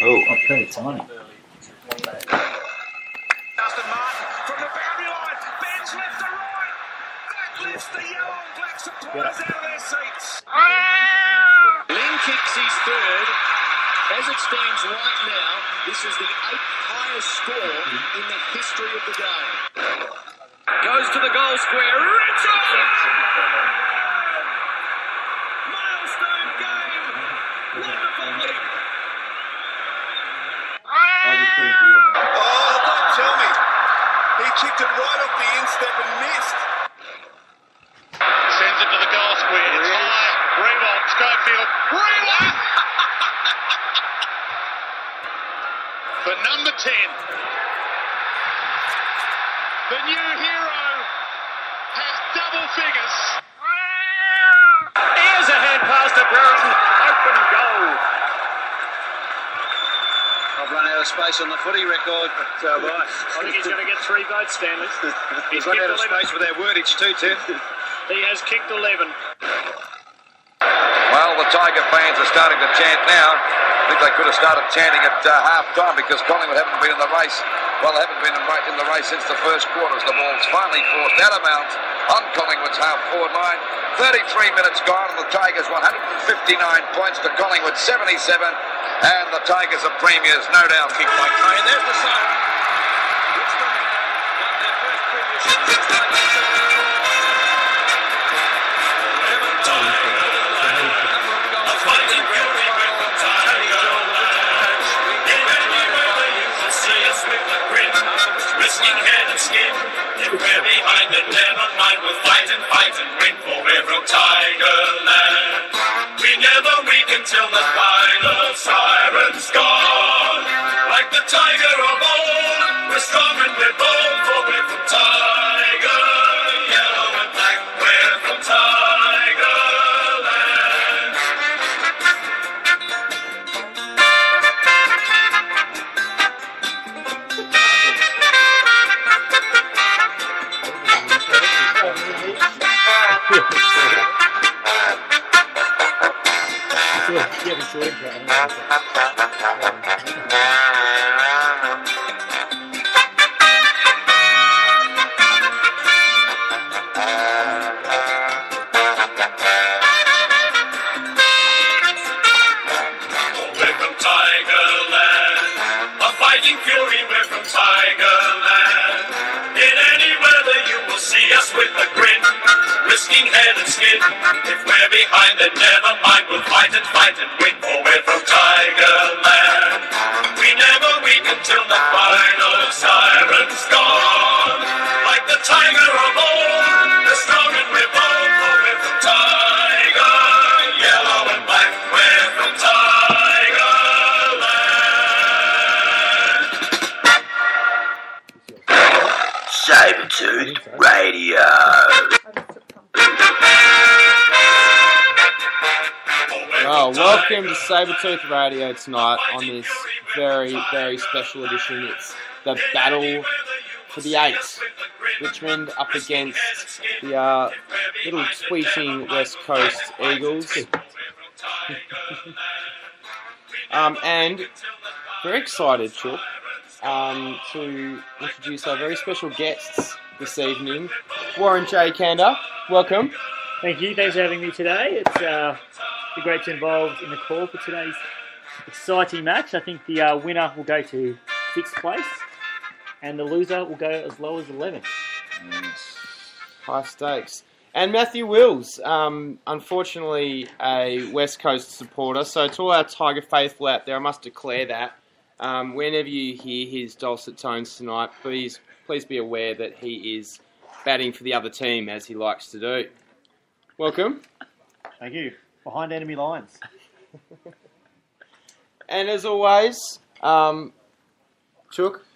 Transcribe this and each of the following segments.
Oh, okay, tiny. Lynn kicks his third. As it stands right now, this is the 8th highest score in the history of the game. Goes to the goal square. Richard! Milestone game. Wonderful leap. Oh, don't tell me. He kicked it right off the instep and missed. Sends it to the goal square. It's high. Rewalt, Schofield. Rewalt! For number 10. The new hero has double figures. Here's a hand pass to Brereton. Open goal. I've run out of space on the footy record, but right. I think he's going to get 3 votes, Stanley. He's run out of space with our wordage too, Tim. He has kicked 11. Well, the Tiger fans are starting to chant now. I think they could have started chanting at half-time because Collingwood haven't been in the race. Well, they haven't been in the race since the first quarter as the ball's finally forced out of bounds on Collingwood's half-forward line. 33 minutes gone and the Tigers 159 points to Collingwood 77. And the Tigers are premiers, no doubt. Kick by Kane. There's the siren. Risking head and skin. If we're behind it, never mind. We'll fight and win forever, Tigerland. We never weak until the final siren's gone. Like the tiger of old, we're strong and we're bold, for we're from Tiger. Yellow and black, we're from Tigerland. Fury, we're from Tigerland. In any weather you will see us with a grin, risking head and skin. If we're behind then never mind, we'll fight and win, for we're from Tigerland. We never weak until the final siren's gone. Like the tiger of old, we're strong and we're bold, for we're from Tiger. Yellow and black, we're from Tigerland. Sabertooth Radio. Oh, welcome to Sabertooth Radio tonight on this very, very special edition. It's the battle for the 8. Richmond up against the little tweeting West Coast Eagles. And very excited, Chip, to introduce our very special guests this evening. Warren J. Kander, welcome. Thank you. Thanks for having me today. It's great to be involved in the call for today's exciting match. I think the winner will go to 6th place and the loser will go as low as 11th. High stakes. And Matthew Wills, unfortunately a West Coast supporter, so to all our Tiger faithful out there, I must declare that whenever you hear his dulcet tones tonight, please be aware that he is batting for the other team, as he likes to do. Welcome. Thank you. Behind enemy lines. And as always, Chook.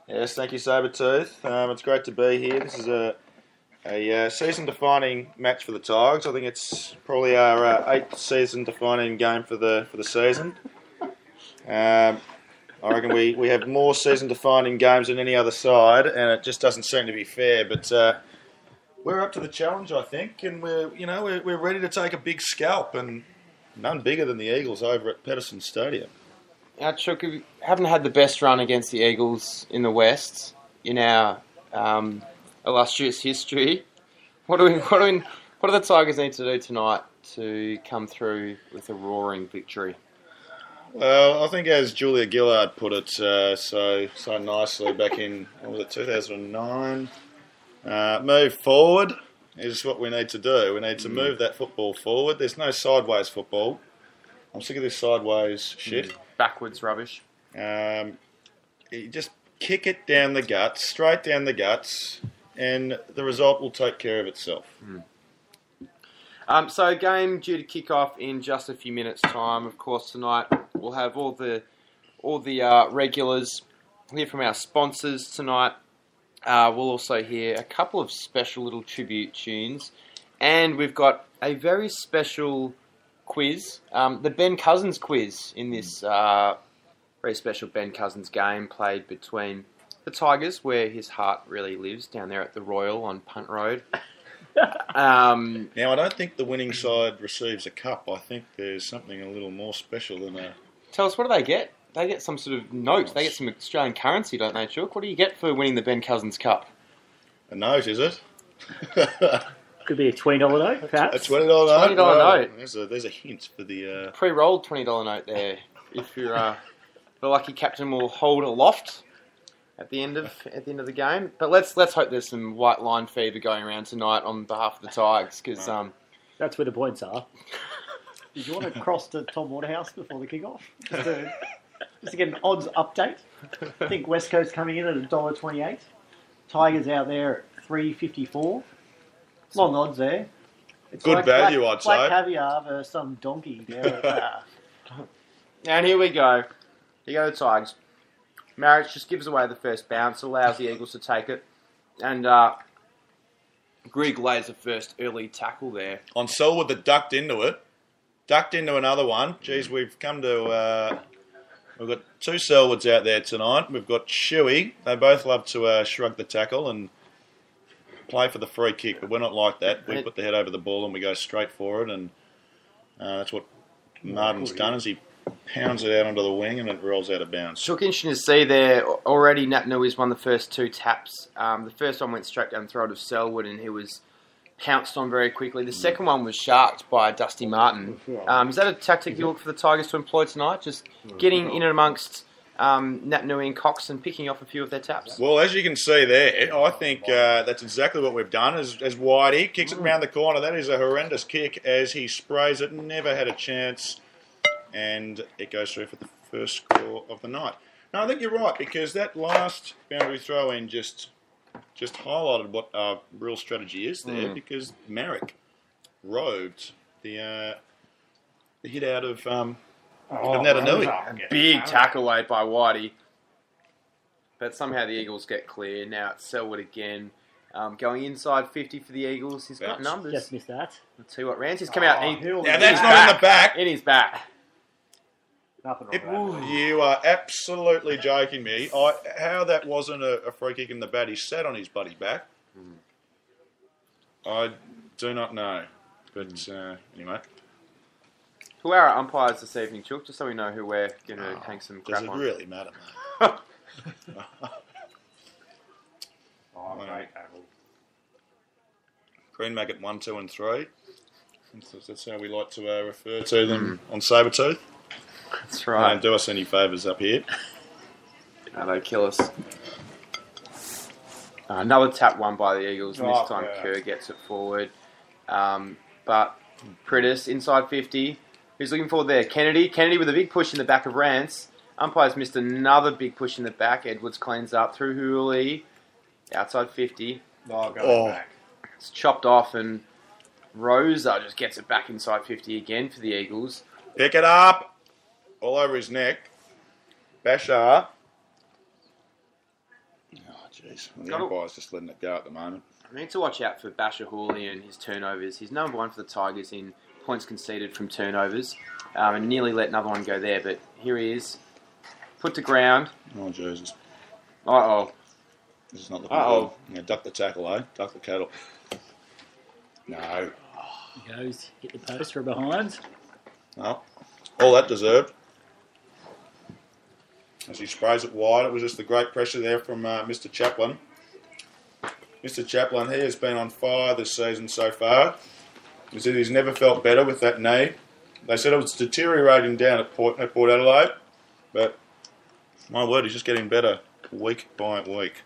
Yes, thank you, Sabertooth. It's great to be here. This is a season-defining match for the Tigers. I think it's probably our 8th season-defining game for the season. I reckon we have more season-defining games than any other side, and it just doesn't seem to be fair. But we're up to the challenge, I think, and we're ready to take a big scalp, and none bigger than the Eagles over at Pedersen Stadium. Chook, we haven't had the best run against the Eagles in the West in our illustrious history. What do the Tigers need to do tonight to come through with a roaring victory? Well, I think as Julia Gillard put it so nicely back in 2009, move forward is what we need to do. We need to move that football forward. There's no sideways football. I'm sick of this sideways shit. Backwards rubbish. You just kick it down the guts, straight down the guts, and the result will take care of itself. So game due to kick off in just a few minutes' time. Of course, tonight we'll have all the regulars hear from our sponsors tonight. We'll also hear a couple of special little tribute tunes, and we've got a very special quiz, the Ben Cousins quiz in this very special Ben Cousins game played between the Tigers, where his heart really lives, down there at the Royal on Punt Road. Now, I don't think the winning side receives a cup. I think there's something a little more special than a... Tell us, what do they get? They get some sort of note. They get some Australian currency, don't they, Chook? What do you get for winning the Ben Cousins Cup? A note, is it? Could be a $20 note, perhaps. A $20 note? $20 note. There's a hint for the... Pre-rolled $20 note there. If you're the lucky captain will hold aloft at the end of the game. But let's hope there's some white line fever going around tonight on behalf of the Tigers, because that's where the points are. Did you want to cross to Tom Waterhouse before the kick-off? Just to get an odds update. I think West Coast coming in at $1.28. Tigers out there at $3.54. Long odds there. It's good value, I'd say. Black caviar versus some donkey there. And here we go. Here go the Tigers. Marriage just gives away the first bounce, allows the Eagles to take it. And Grigg lays the first early tackle there. On Selwood that ducked into it. Ducked into another one. Geez, we've come to... we've got two Selwoods out there tonight. We've got Shuey. They both love to shrug the tackle and play for the free kick, but we're not like that. We put the head over the ball and we go straight for it, and that's what Martin's done, is he pounds it out onto the wing and it rolls out of bounds. Took interesting to see there, already Nat Nui's won the first two taps. The first one went straight down the throat of Selwood and he was pounced on very quickly. The second one was sharked by Dusty Martin. Is that a tactic you look for the Tigers to employ tonight? Just getting in and amongst Nat Nui and Cox and picking off a few of their taps? Well, as you can see there, I think that's exactly what we've done. As Whitey kicks it round the corner, that is a horrendous kick as he sprays it. Never had a chance. And it goes through for the first score of the night. No, I think you're right, because that last boundary throw-in just highlighted what our real strategy is there, because Marek rode the hit out of Natanui. Big tackle away by Whitey. But somehow the Eagles get clear. Now it's Selwood again. Going inside 50 for the Eagles. He's got numbers. Just missed that. I'll tell you what, Ramsey's come out. Now that's not in the back. In his back. You are absolutely joking me. How that wasn't a free kick in the bat? He sat on his buddy's back. I do not know. But anyway. Who are our umpires this evening, Chook? Just so we know who we're going to hang some crap on. Does it really matter, mate? Great. Green Maggot 1, 2 and 3. That's how we like to refer to them on Sabretooth. That's right. Don't do us any favours up here. No, they kill us. Another tap won by the Eagles, and this time Kerr gets it forward. But Prittis, inside 50. Who's looking forward there? Kennedy. Kennedy with a big push in the back of Rance. Umpires missed another big push in the back. Edwards cleans up through Hooley. Outside 50. Back. It's chopped off, and Rosa just gets it back inside 50 again for the Eagles. Pick it up. All over his neck. Bashar. Oh, jeez. The umpire's just letting it go at the moment. I need to watch out for Basher Hooley and his turnovers. He's number one for the Tigers in points conceded from turnovers. And nearly let another one go there, but here he is. Put to ground. Oh, Jesus. Uh-oh. This is not looking good. Yeah, duck the tackle, eh? Duck the cattle. No. He goes, hit the post from behind. No. All that deserved. as he sprays it wide. It was just the great pressure there from Mr. Chaplin. Mr. Chaplin, he has been on fire this season so far. He said he's never felt better with that knee. They said it was deteriorating down at Port Adelaide, but my word, he's just getting better week by week.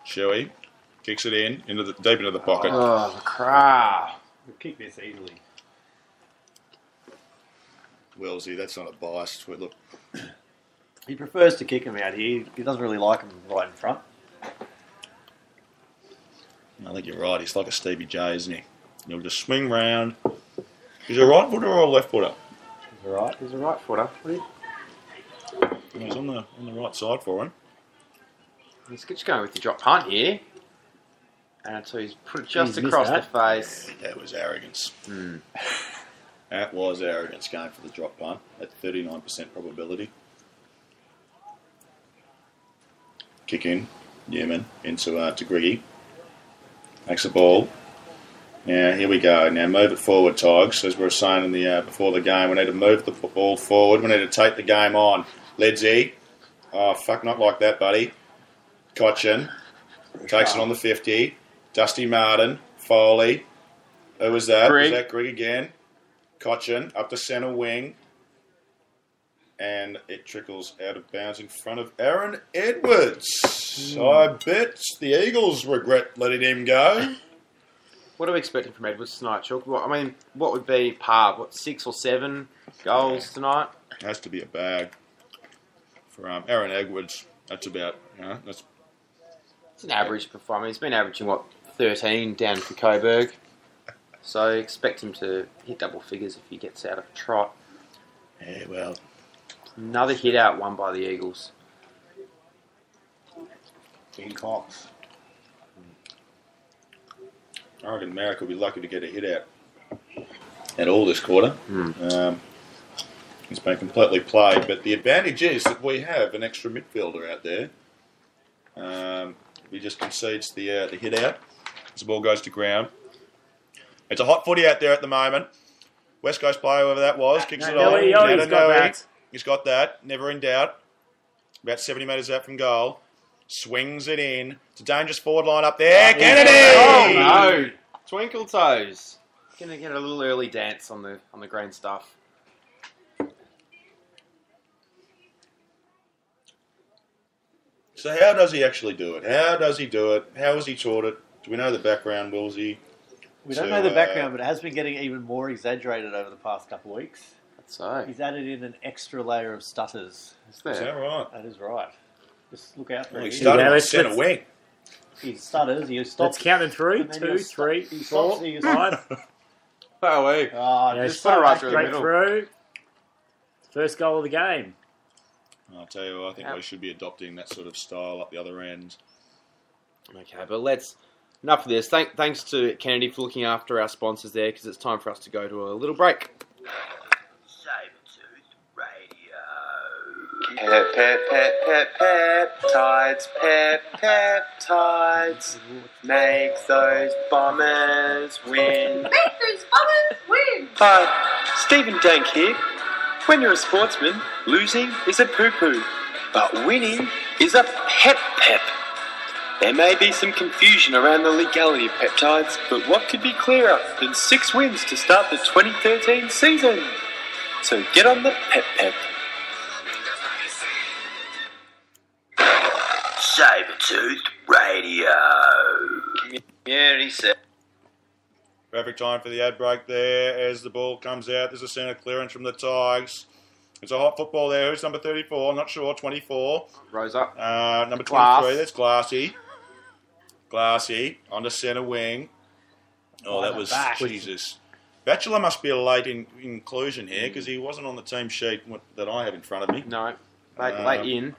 Shuey kicks it in deep into the pocket. Oh, crap. We'll kick this easily. Willsy, that's not a bias. Look, He prefers to kick him out here. He doesn't really like him right in front. I think you're right. He's like a Stevie J, isn't he? He'll just swing round. He's a right footer or a left footer? He's a right footer. He's on the right side for him. He's just going with the drop punt here. And so he's put it just across the face. That was arrogance. That was arrogance going for the drop punt at 39% probability. Kick in, Newman into to Griggy. Makes the ball. Now here we go. Now move it forward, Tiges. As we were saying in the before the game, we need to move the ball forward. We need to take the game on. Ledsy. Oh fuck, not like that, buddy. Cochin takes it on the 50. Dusty Martin, Foley. Who was that? Greg. Was that Greg again? Cochin up the centre wing. And it trickles out of bounds in front of Aaron Edwards. I bet the Eagles regret letting him go. What are we expecting from Edwards tonight, Chook? What would be par? 6 or 7 goals tonight? Has to be a bag for Aaron Edwards. That's about, that's... It's an average performance. He's been averaging, 13 down for Coburg. So expect him to hit double figures if he gets out of a trot. Yeah, well... Another hit out won by the Eagles. King Cox. I reckon Merrick will be lucky to get a hit out at all this quarter. He's been completely played, but the advantage is that we have an extra midfielder out there. He just concedes the hit out as the ball goes to ground. It's a hot footy out there at the moment. West Coast player, whoever that was, kicks it on. He's got that. Never in doubt. About 70 metres out from goal. Swings it in. It's a dangerous forward line up there. Kennedy! Oh no! Twinkle toes. Gonna get a little early dance on the green stuff. So how does he actually do it? How does he do it? How was he taught it? Do we know the background, Willsy? We don't know the background, but it has been getting even more exaggerated over the past couple of weeks. That's so. He's added in an extra layer of stutters. Is that right? That is right. Just look out for it. He started on centre wing. He stutters. He stops. Let's count in 3, 2, 3, 4, 5. Oh, wait. Just put it right through the middle. Through. First goal of the game. I'll tell you what, I think we should be adopting that sort of style up the other end. Okay, but enough of this. Thanks to Kennedy for looking after our sponsors there, because it's time for us to go to a little break. Peptides, make those bombers win. Make those bombers win! Hi, Stephen Dank here. When you're a sportsman, losing is a poo-poo, but winning is a pep-pep. There may be some confusion around the legality of peptides, but what could be clearer than 6 wins to start the 2013 season? So get on the pep-pep. Sabertooth Radio. Community set. Perfect time for the ad break there as the ball comes out. There's a centre clearance from the Tigers. It's a hot football there. Who's number 34? I'm not sure. 24. Rose up. Number 23. That's Glassy. Glassy on the centre wing. Oh, that was... Jesus. Batchelor must be a late inclusion here because he wasn't on the team sheet that I have in front of me. No. Late in.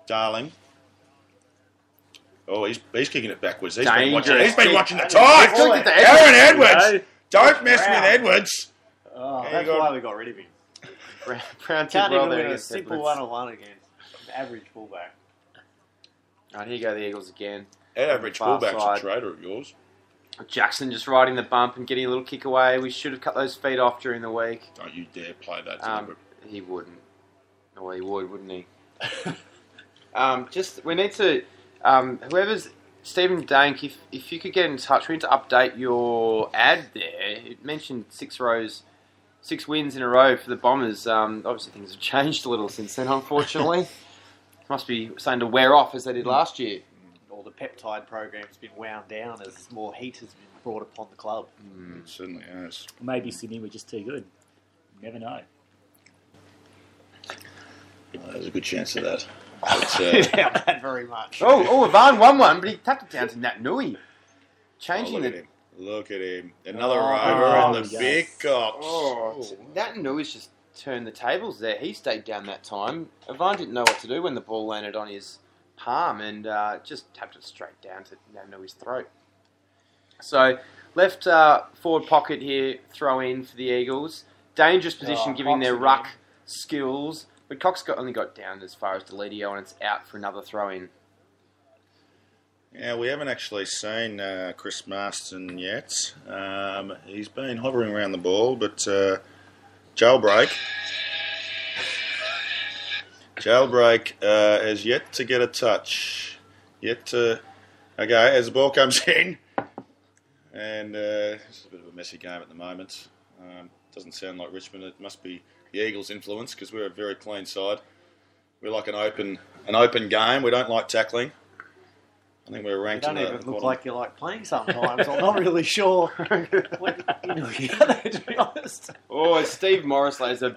Darling. Oh, he's kicking it backwards. He's Dangerous. been watching the Tigers. Aaron Edwards. Don't mess with Edwards. Oh, that's why we got rid of him. Can't even win a simple one-on-one against an average fullback. Right, here go the Eagles again. That average fullback's a traitor of yours. Jackson just riding the bump and getting a little kick away. We should have cut those feet off during the week. Don't you dare play that. He wouldn't. Well, he would, wouldn't he? We need to... whoever's... Stephen Dank, if you could get in touch, we need to update your ad there. It mentioned 6 wins in a row for the Bombers. Obviously things have changed a little since then, unfortunately. Must be starting to wear off as they did last year. Or the peptide program's been wound down as more heat has been brought upon the club. It certainly has. Maybe Sydney were just too good. You never know. There's a good chance of that. I doubt that very much. Ivan won one, but he tapped it down to Nat Nui. Changing Look at him. Another over in the big cox. Nat Nui's just turned the tables there. He stayed down that time. Ivan didn't know what to do when the ball landed on his palm and just tapped it straight down to Nat Nui's throat. So, left forward pocket here, throw in for the Eagles. Dangerous position given their ruck skills. But Cox only got down as far as Deledio, and it's out for another throw-in. Yeah, we haven't actually seen Chris Marston yet. He's been hovering around the ball, but Jailbreak has yet to get a touch. Okay, as the ball comes in, and it's a bit of a messy game at the moment. Doesn't sound like Richmond. It must be the Eagles' influence because we're a very clean side. We like an open game. We don't like tackling. I think we're ranked. You don't even look like you like playing sometimes. I'm not really sure what you're looking at there, to be honest. Steve Morris lays a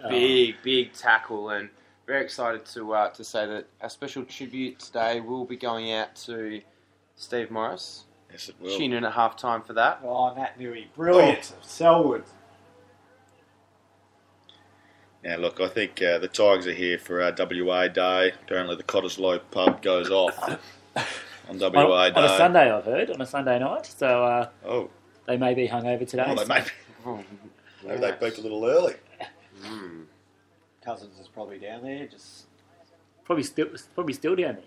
big tackle, and very excited to say that a special tribute today will be going out to Steve Morris. Yes, it will. Tune in at half time for that. Nat Nui, brilliant. Selwood. Yeah, look, I think the Tigers are here for WA Day. Apparently the Cottesloe pub goes off on WA Day. On a Sunday, I've heard, on a Sunday night. So they may be hungover today. Oh, they may be. Maybe they peaked a little early. Cousins is probably down there, just... Probably still down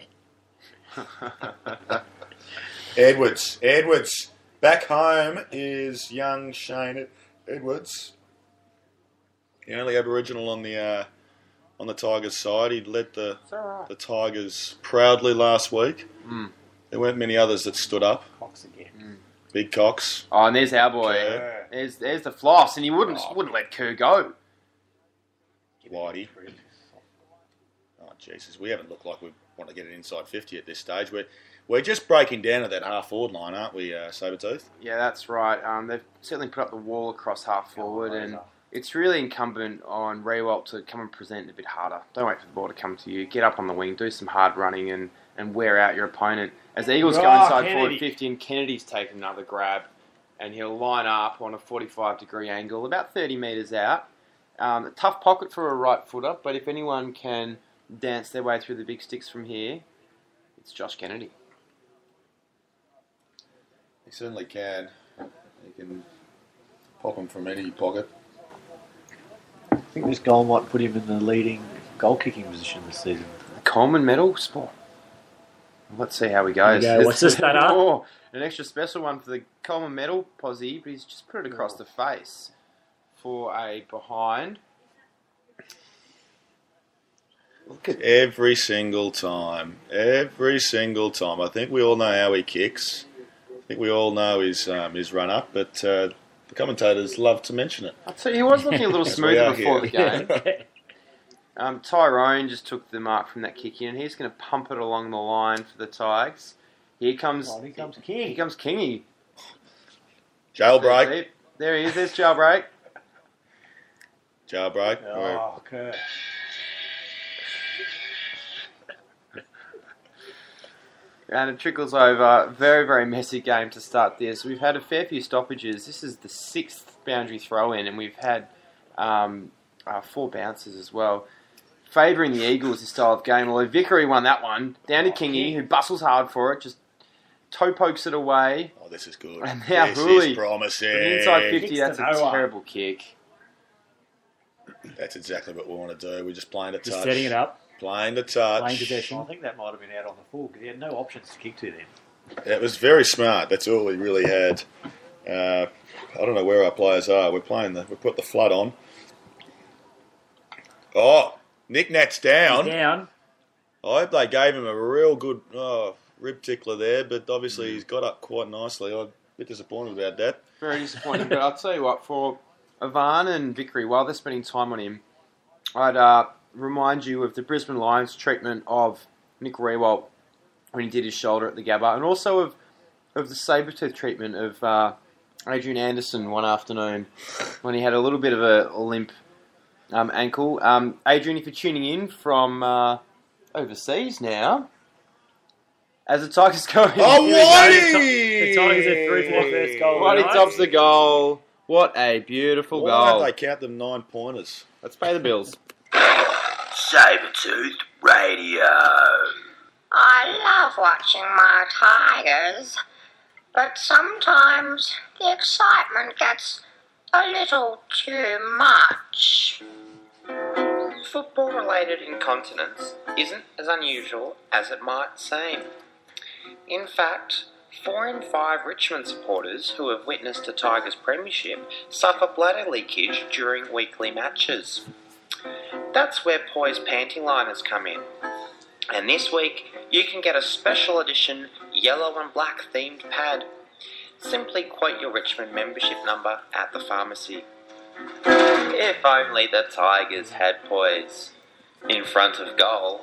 there. Edwards. Back home is young Shane Edwards. The only Aboriginal on the Tigers side. He led the Tigers proudly last week. There weren't many others that stood up. Cox again. Big Cox. Oh, and there's our boy. Kerr. There's the floss, and he wouldn't let Kerr go. Whitey. Oh, Jesus. We haven't looked like we want to get an inside 50 at this stage. We're just breaking down at that half-forward line, aren't we, Sabretooth? Yeah, that's right. They've certainly put up the wall across half-forward, and it's really incumbent on Rewalt to come and present a bit harder. Don't wait for the ball to come to you. Get up on the wing, do some hard running, and wear out your opponent. As the Eagles go inside forward 50, and Kennedy's taken another grab, and he'll line up on a 45-degree angle, about 30 metres out. A tough pocket for a right footer, but if anyone can dance their way through the big sticks from here, it's Josh Kennedy. He certainly can. He can pop him from any pocket. I think this goal might put him in the leading goal-kicking position this season. Coleman medal spot. Let's see how he goes. What's this that up? An extra special one for the Coleman medal posse, but he's just put it across the face for a behind. Look at every single time. I think we all know how he kicks. I think we all know his run up, but the commentators love to mention it. I'd say he was looking a little smoother before the game. Tyrone just took the mark from that kick in, and he's going to pump it along the line for the Tigers. Here comes King. Here comes Kingy. Jailbreak. There he is. There's Jailbreak. Jailbreak. Oh, okay. And it trickles over. Very, very messy game to start this. We've had a fair few stoppages. This is the 6th boundary throw-in, and we've had 4 bounces as well. Favouring the Eagles, this style of game. Although Vickery won that one. Down to Kingy, who bustles hard for it. Just toe pokes it away. Oh, this is good. And now this Hooley, is promising. from the inside 50, that's a terrible kick. That's exactly what we want to do. We're just playing to touch. Just setting it up. Playing to touch. Playing possession. I think that might have been out on the full because he had no options to kick to then. It was very smart. That's all he really had. I don't know where our players are. We put the flood on. Oh, Nick Nat's down. He's down. I hope they gave him a real good rib tickler there, but obviously he's got up quite nicely. I'm a bit disappointed about that. Very disappointing, but I'll tell you what, for Ivan and Vickery, while they're spending time on him, I'd remind you of the Brisbane Lions treatment of Nick Rewalt when he did his shoulder at the Gabba, and also of the Sabretooth treatment of Adrian Anderson one afternoon when he had a little bit of a limp ankle. Adrian, if you're tuning in from overseas now, as the Tigers go... The Tigers are through to their first goal. Whitey tops the goal. What a beautiful goal. Why don't they count them 9-pointers? Let's pay the bills. Sabertooth Radio. I love watching my Tigers, but sometimes the excitement gets a little too much. Football-related incontinence isn't as unusual as it might seem. In fact, 4 in 5 Richmond supporters who have witnessed a Tigers premiership suffer bladder leakage during weekly matches. That's where Poise panty liners come in. And this week, you can get a special edition yellow and black themed pad. Simply quote your Richmond membership number at the pharmacy. If only the Tigers had Poise in front of goal.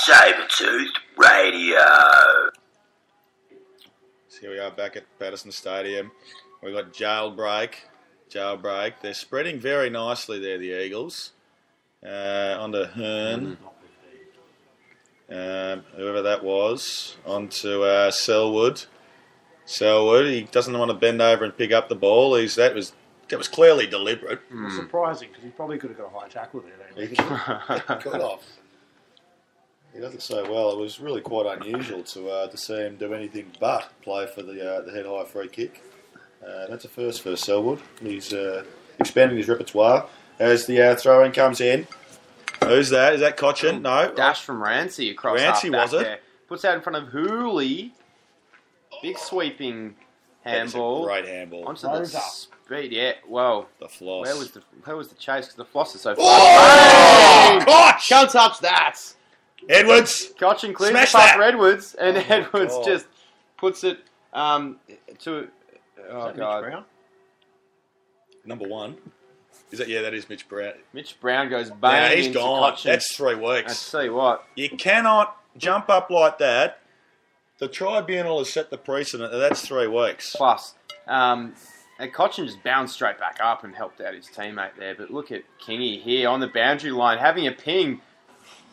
Sabertooth Radio. So here we are back at Patterson Stadium. We've got Jailbreak. They're spreading very nicely there, the Eagles. Onto Hearn. Whoever that was. Onto Selwood. He doesn't want to bend over and pick up the ball. That was clearly deliberate. It's surprising because he probably could have got a high tackle there. He got off. He does it so well. It was really quite unusual to see him do anything but play for the head-high free kick. That's a first for Selwood. He's expanding his repertoire as the throw-in comes in. Who's that? Is that Cochin? No. Dash from Rancy across Rancy, half-back was it? there. Puts out in front of Hooley. Big sweeping handball. Great handball. Onto the speed, yeah. Whoa. The floss. Where was the chase? Because the floss is so far. Oh! Koch! Can't touch that. Edwards. Cochin clears Smash the pass that. for Edwards, and Oh, Edwards God. just puts it to... Oh, Mitch God. Brown? Number 1. Is that? Yeah, that is Mitch Brown. Mitch Brown goes Yeah, bang he's into gone. Cochin. That's 3 I weeks. tell you what. You cannot jump up like that. The tribunal has set the precedent. That's 3 weeks. Plus, and Cochin just bounced straight back up and helped out his teammate there. But look at Kingy here on the boundary line having a ping.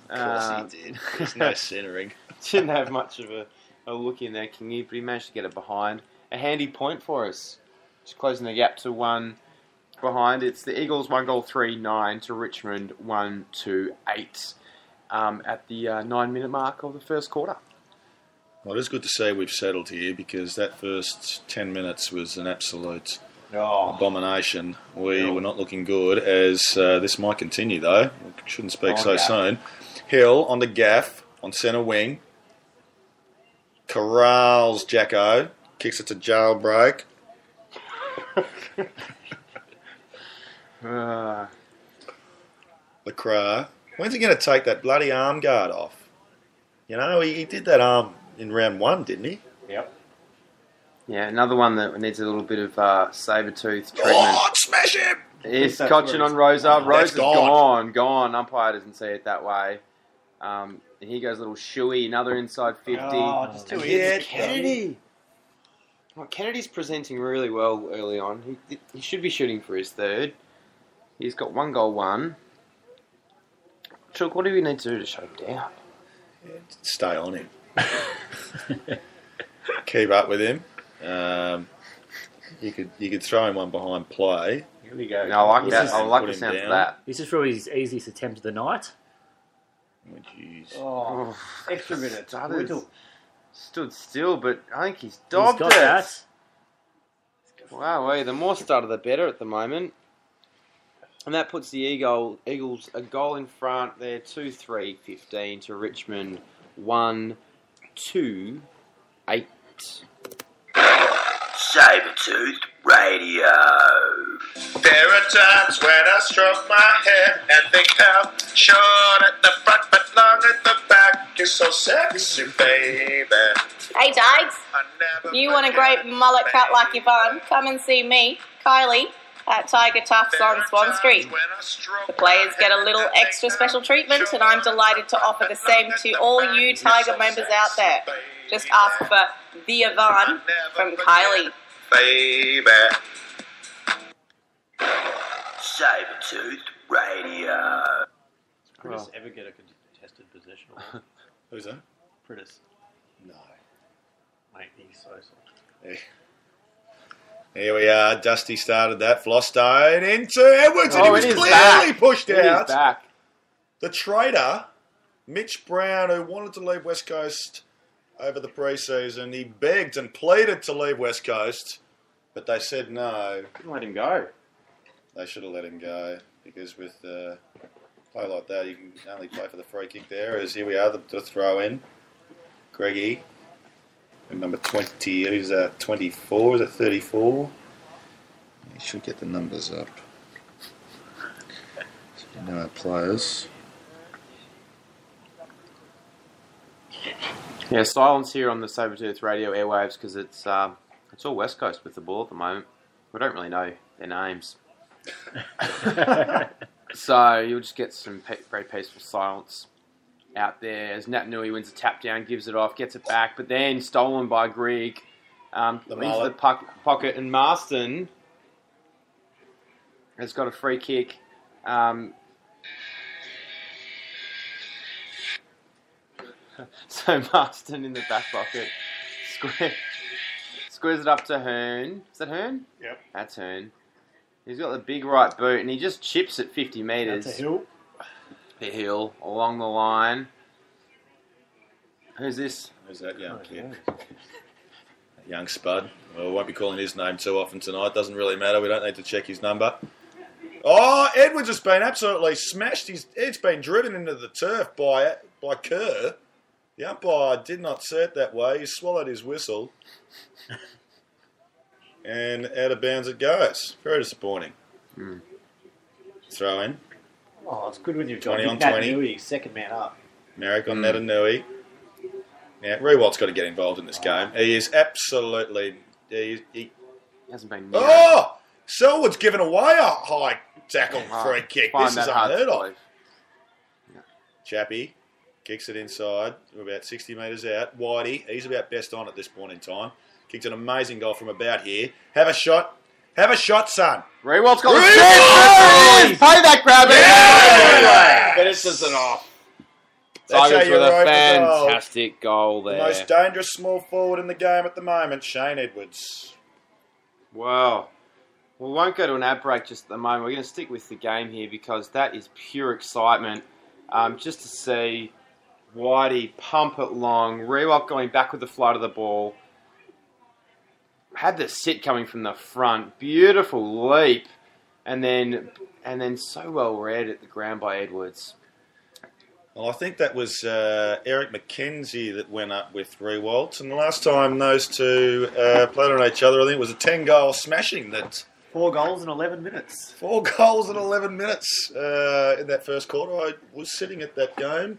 Of course he did. There's no centering. Didn't have much of a look in there, Kingy, but he managed to get it behind. A handy point for us. Just closing the gap to 1 behind. It's the Eagles 1-3-9 to Richmond 1-8 at the 9-minute mark of the first quarter. Well, it is good to see we've settled here because that first 10 minutes was an absolute abomination. We were not looking good as this might continue though. We shouldn't speak so soon. Hill on the gaff on centre wing. Corrals Jacko. Kicks it to Jailbreak. Lacroix. When's he going to take that bloody arm guard off? You know, he did that arm in round 1, didn't he? Yep. Yeah, another one that needs a little bit of saber-tooth treatment. Oh, smash him! Is Cochin on Rosa. Rosa's gone. gone. Umpire doesn't see it that way. And here goes little Shuey, another inside 50. Oh, just too Yeah, easy. Kennedy. Well, Kennedy's presenting really well early on. He should be shooting for his third. He's got 1 goal, 1. Chook, what do we need to do to shut him down? Stay on him. Keep up with him. You could throw him one behind play. Here we go. No, I like that. I like put the him sound of down. that. This is probably his easiest attempt of the night. Oh, jeez. Oh, extra minute. Whittle. Stood still, but I think he's He's dobbed got it. that. Wow, the more starter, the better at the moment. And that puts the Eagles a goal in front. They're 2-3-15 to Richmond 1-8. 7-2-8. Sabertooth Radio. There are times when I stroke my hair and think how short at the front but long at the back. You're so sexy, baby. Hey, Tiges. You want a great mullet cut like Yvonne? Come and see me, Kylie, at Tiger Tufts on Swan Street. The players get a little extra special treatment, and I'm delighted to offer the same to all you Tiger members out there. Just ask for the Yvonne from Kylie. Baby. Sabertooth Radio. Pritis ever get a contested possession? Who's that? Pritis. No. Mate, he's so soft. Yeah. Here we are. Dusty started that. Flostone into Edwards, and he was clearly pushed out. Back. The traitor, Mitch Brown, who wanted to leave West Coast over the pre-season, he begged and pleaded to leave West Coast, but they said no. Didn't let him go. They should have let him go, because with a play like that, you can only play for the free kick there. As here we are, the throw in. Greggy, and number 20, who's that? 24, is it 34? You should get the numbers up. So you know our players. Yeah, silence here on the Sabertooth Radio airwaves because it's all West Coast with the ball at the moment. We don't really know their names. So you'll just get some very peaceful silence out there as Nat Nui wins a tap down, gives it off, gets it back, but then stolen by Grigg into the pocket, and Marston has got a free kick. So Marston in the back pocket squares it up to Hearn. Is that Hearn? Yep. That's Hearn. He's got the big right boot and he just chips it 50 metres. That's a hill. The hill along the line. Who's this? Who's that young kid? Young spud. Well, we won't be calling his name too often tonight. Doesn't really matter. We don't need to check his number. Oh, Edwards has been absolutely smashed. It's been driven into the turf by Kerr. The umpire did not see it that way. He swallowed his whistle. And out of bounds it goes. Very disappointing. Throw in. Oh, it's good when you've got 20 on Nat 20. Nui, second man up. Merrick on Natanui. Now, Rewalt's got to get involved in this game. He is absolutely... He hasn't been... Oh! Selwood's given away a high tackle free kick. This is unheard of. Chappie kicks it inside. We're about 60 metres out. Whitey, he's about best on at this point in time. Kicked an amazing goal from about here. Have a shot. Have a shot, son. Rewalt's got a chance. Play that grab. Yeah! Finishes it off. That's Tigers how you with a rope the goal. fantastic goal there. The most dangerous small forward in the game at the moment, Shane Edwards. Wow. We won't go to an ad break just at the moment. We're going to stick with the game here because that is pure excitement. Just to see Whitey pump it long. Rewalk going back with the flight of the ball. Had the sit coming from the front. Beautiful leap. And then so well read at the ground by Edwards. Well, I think that was Eric McKenzie that went up with Rewalt. And the last time those two played on each other, I think it was a 10-goal smashing. 4 goals in 11 minutes. 4 goals in 11 minutes in that first quarter. I was sitting at that game.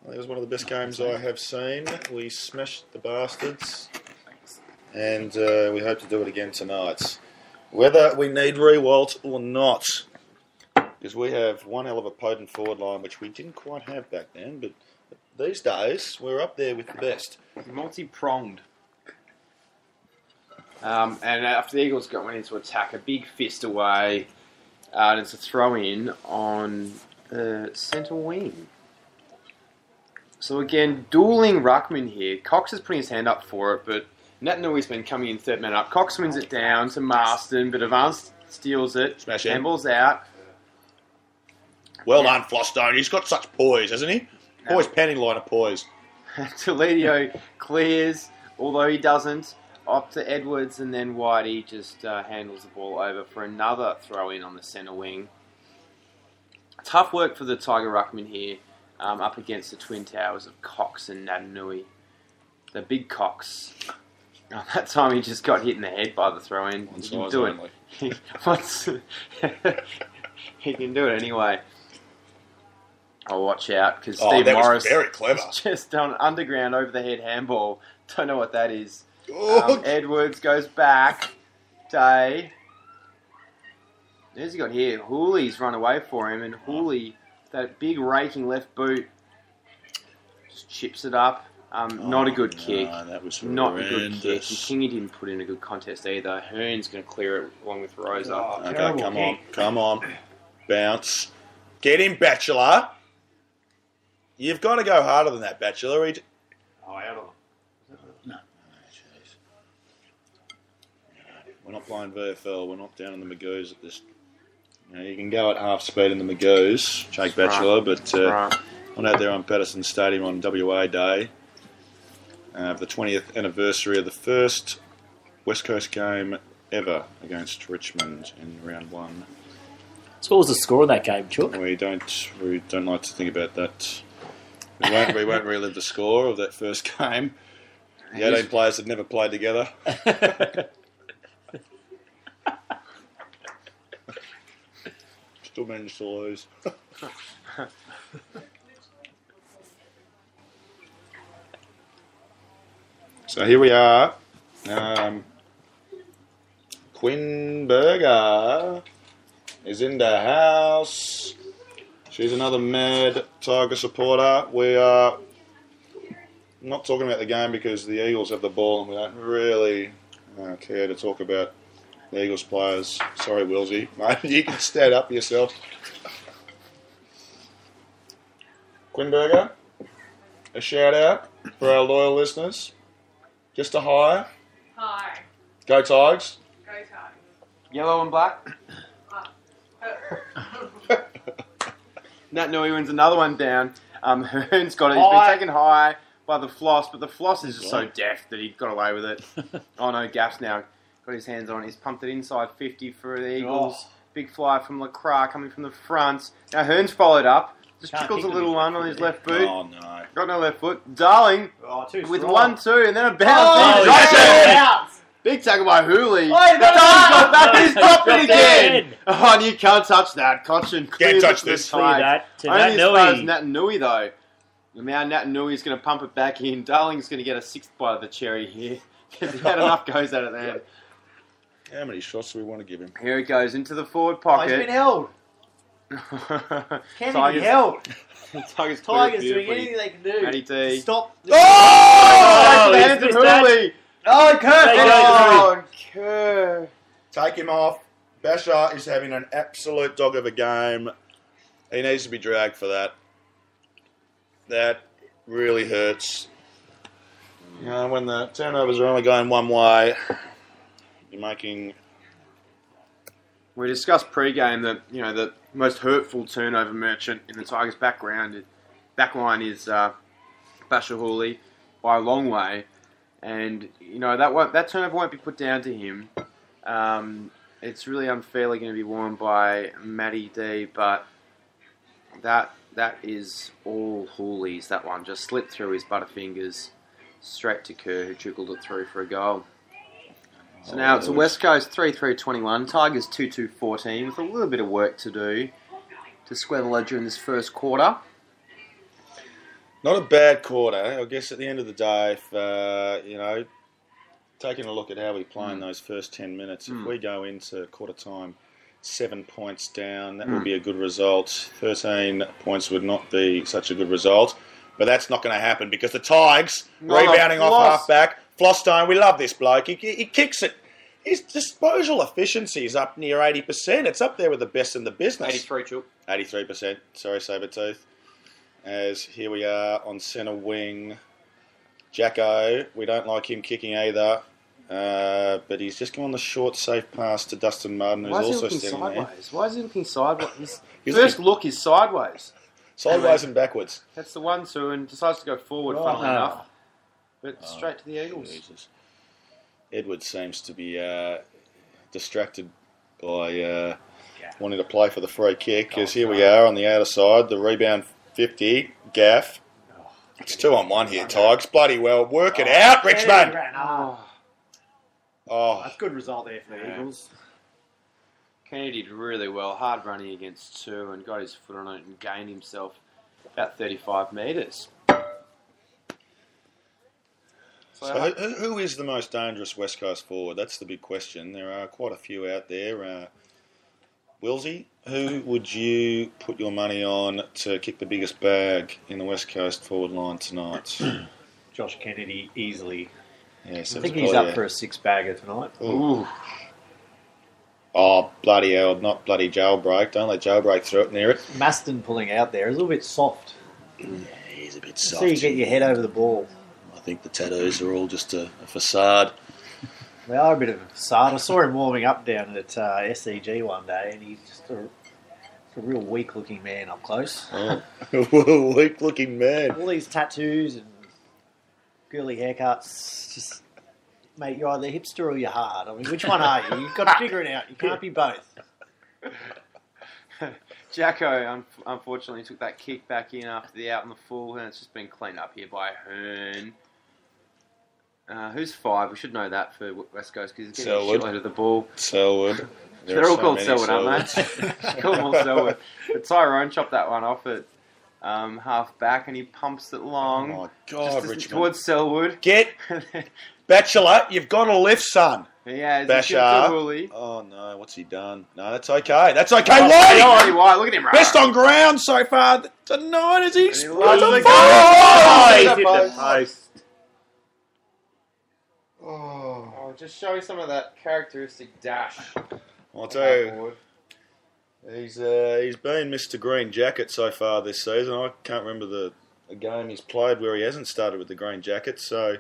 I think it was one of the best games I have seen. We smashed the bastards. And we hope to do it again tonight. Whether we need Rewalt or not. Because we have one hell of a potent forward line, which we didn't quite have back then. But these days, we're up there with the best. Multi-pronged. And after the Eagles went into attack, a big fist away. And it's a throw-in on the centre wing. So again, dueling ruckman here. Cox is putting his hand up for it, but Natanui's been coming in third man up. Cox wins it down to Marston, but Advance steals it. Smash in. Handball's out. Well done, Flostone. He's got such poise, hasn't he? Poise, panning line of poise. Toledo clears, although he doesn't. Up to Edwards, and then Whitey just handles the ball over for another throw-in on the centre wing. Tough work for the Tiger ruckman here, up against the twin towers of Cox and Natanui. the big cocks. Oh, that time he just got hit in the head by the throw-in. He can do it. He can do it anyway. I'll watch out because Steve Morris was very clever. Just done underground over the head handball. Don't know what that is. Oh. Edwards goes back. Day. Who's he got here? Hooley's run away for him, and Hooley, that big raking left boot, just chips it up. Not a good kick. That was not a good kick. And Kingy didn't put in a good contest either. Hearn's going to clear it along with Rosa. Okay, come on. Bounce. Get him, Bachelor. You've got to go harder than that, Bachelor. Out of No. We're not playing VFL. We're not down in the Magoos at this. You can go at half speed in the Magoos, Jake Bachelor, but not out there on Patterson Stadium on WA Day. The 20th anniversary of the first West Coast game ever against Richmond in round 1. So what was the score of that game, Chuck? We don't like to think about that. We won't relive the score of that first game. The 18 players had never played together. Still managed to lose. So here we are. Quinn Berger is in the house. She's another mad Tiger supporter. We are not talking about the game because the Eagles have the ball and we don't really care to talk about the Eagles players. Sorry, Wilsey. Mate, you can stand up yourself. Quinn Berger, a shout out for our loyal listeners. Just a hi. Hi. Go Tigers. Go Tigers. Yellow and black. Nat Nui wins another one down. Hearn's got it. He's been taken high by the floss, but the floss is just so deft that he got away with it. Oh no, Gaff's now got his hands on it. He's pumped it inside 50 for the Eagles. Big fly from Lacroix coming from the front. Now Hearn's followed up. Just trickles a little one on his left boot. Oh no. Got no left foot. Darling with strong. 1-2 and then a bounce. Big tackle by Hooley. Oh, got back and he's dropped it again. Oh, and you can't touch that. Cochin Can't touch this. Clear that to Only Nat as far as Nui. Nat Nui though. Now Nat Nui is going to pump it back in. Darling's going to get a 6th bite of the cherry here. Because he had enough goes at it then. How many shots do we want to give him? Here he goes into the forward Oh, pocket. he's been held. Can he be held? Tigers doing anything they can do. Matty D. Stop. Oh! The hands of he's missed that. Hooley. Oh, Kirk. Kerr. Take him off. Basher is having an absolute dog of a game. He needs to be dragged for that. That really hurts. You know, when the turnovers are only going one way, you're making... We discussed pre-game that the most hurtful turnover merchant in the Tigers' backline is Basher Hooley by a long way, and that turnover won't be put down to him. It's really unfairly going to be worn by Matty D, but that is all Hooley's. That one just slipped through his butterfingers straight to Kerr, who trickled it through for a goal. So now it's a West Coast 3-3-21, Tigers 2-2-14 with a little bit of work to do to square the ledger in this first quarter. Not a bad quarter. I guess at the end of the day, if, taking a look at how we play in those first 10 minutes, if we go into quarter time 7 points down, that would be a good result. 13 points would not be such a good result. But that's not going to happen because the Tigers, rebounding off half-back, Flostone, we love this bloke. He kicks it. His disposal efficiency is up near 80%. It's up there with the best in the business. 83, Chuk. 83%. Sorry, Sabretooth. As here we are on centre wing. Jacko, we don't like him kicking either. But he's just gone the short, safe pass to Dustin Martin, who's also standing sideways? Why is he looking sideways? He's First look is sideways. Sideways and backwards. That's the 1-2 and decides to go forward, funnily enough. But straight to the Eagles. Jesus. Edwards seems to be distracted by wanting to play for the free kick. As here we are on the outer side, the rebound 50, Gaff. It's 2-on-1 here, Tigers. Bloody well. Work it out, Richmond. That's a good result there for the Eagles. Kennedy did really well, hard running against 2 and got his foot on it and gained himself about 35 metres. So who is the most dangerous West Coast forward? That's the big question. There are quite a few out there. Willsey, who would you put your money on to kick the biggest bag in the West Coast forward line tonight? Josh Kennedy, easily. Yeah, I think he's up for a 6-bagger tonight. Ooh. Oh, bloody hell, not bloody jailbreak. Don't let jailbreak through it near it. Maston pulling out there is a little bit soft. Yeah, he's a bit soft. So you get your head over the ball. I think the tattoos are all just a facade. They are a bit of a facade. I saw him warming up down at SCG one day, and he's just a real weak-looking man up close. Oh, weak-looking man. All these tattoos and girly haircuts, just... Mate, you're either hipster or you're hard. I mean, which one are you? You've got to figure it out. You can't be both. Jacko, unfortunately, took that kick back in after the out in the full, and it's just been cleaned up here by Hearn. Who's 5? We should know that for West Coast because he's getting a shitload of the ball. Selwood. They're all called Selwood, aren't they? Call them all Selwood. But Tyrone chopped that one off at half back, and he pumps it long. Oh, my God, Richmond. Towards Selwood. Get... Batchelor, you've got to lift, son. Yeah, Basher. Woolly. Oh, no, what's he done? No, that's okay. That's okay. White, look at him. Best on ground so far tonight as he's He's on the post. Oh, just showing some of that characteristic dash. I'll tell you, he's been Mr. Green Jacket so far this season. I can't remember the game he's played where he hasn't started with the Green Jacket, so...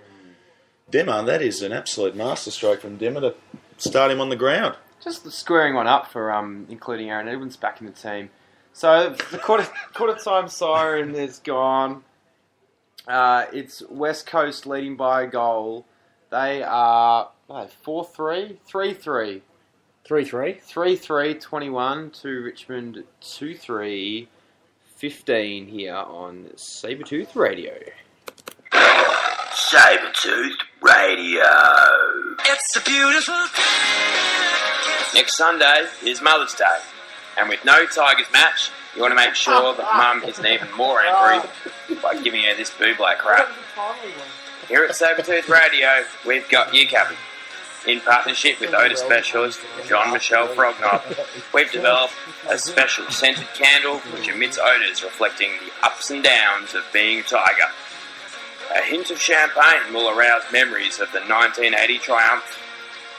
Dimmer, that is an absolute masterstroke from Dimmer to start him on the ground. Just squaring one up for including Aaron Edwards back in the team. So the quarter time siren is gone. It's West Coast leading by a goal. They are 4-3, 3-3. 3-3. 3-3, 21 to Richmond 2-3, 15 here on Sabretooth Radio. Sabretooth Radio. It's a beautiful Next Sunday is Mother's Day, and with no Tigers match, you want to make sure that Mum isn't even more angry by giving her this Buble crap. Here at Sabretooth Radio, we've got you covered. In partnership with odour specialist Jean-Michel Frognob, we've developed a special scented candle which emits odours reflecting the ups and downs of being a Tiger. A hint of champagne will arouse memories of the 1980 triumph,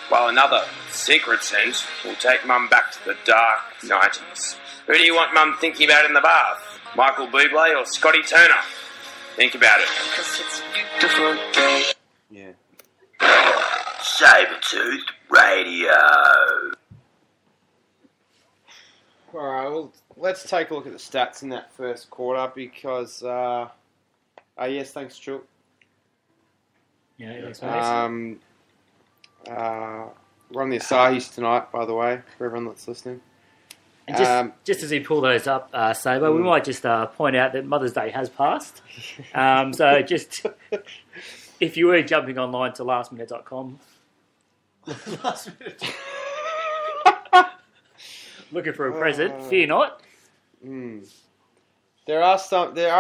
while another secret scent will take Mum back to the dark 90s. Who do you want Mum thinking about in the bath? Michael Bublé or Scotty Turner? Think about it. Because it's a beautiful day. Yeah. Sabretooth Radio. Alright, well, let's take a look at the stats in that first quarter because, yes, thanks, Chook. Yeah, thanks, mate. We're on the Asahis tonight, by the way, for everyone that's listening. And just as we pull those up, Saber, we might just point out that Mother's Day has passed. So just, if you were jumping online to lastminute.com, looking for a present, fear not. There are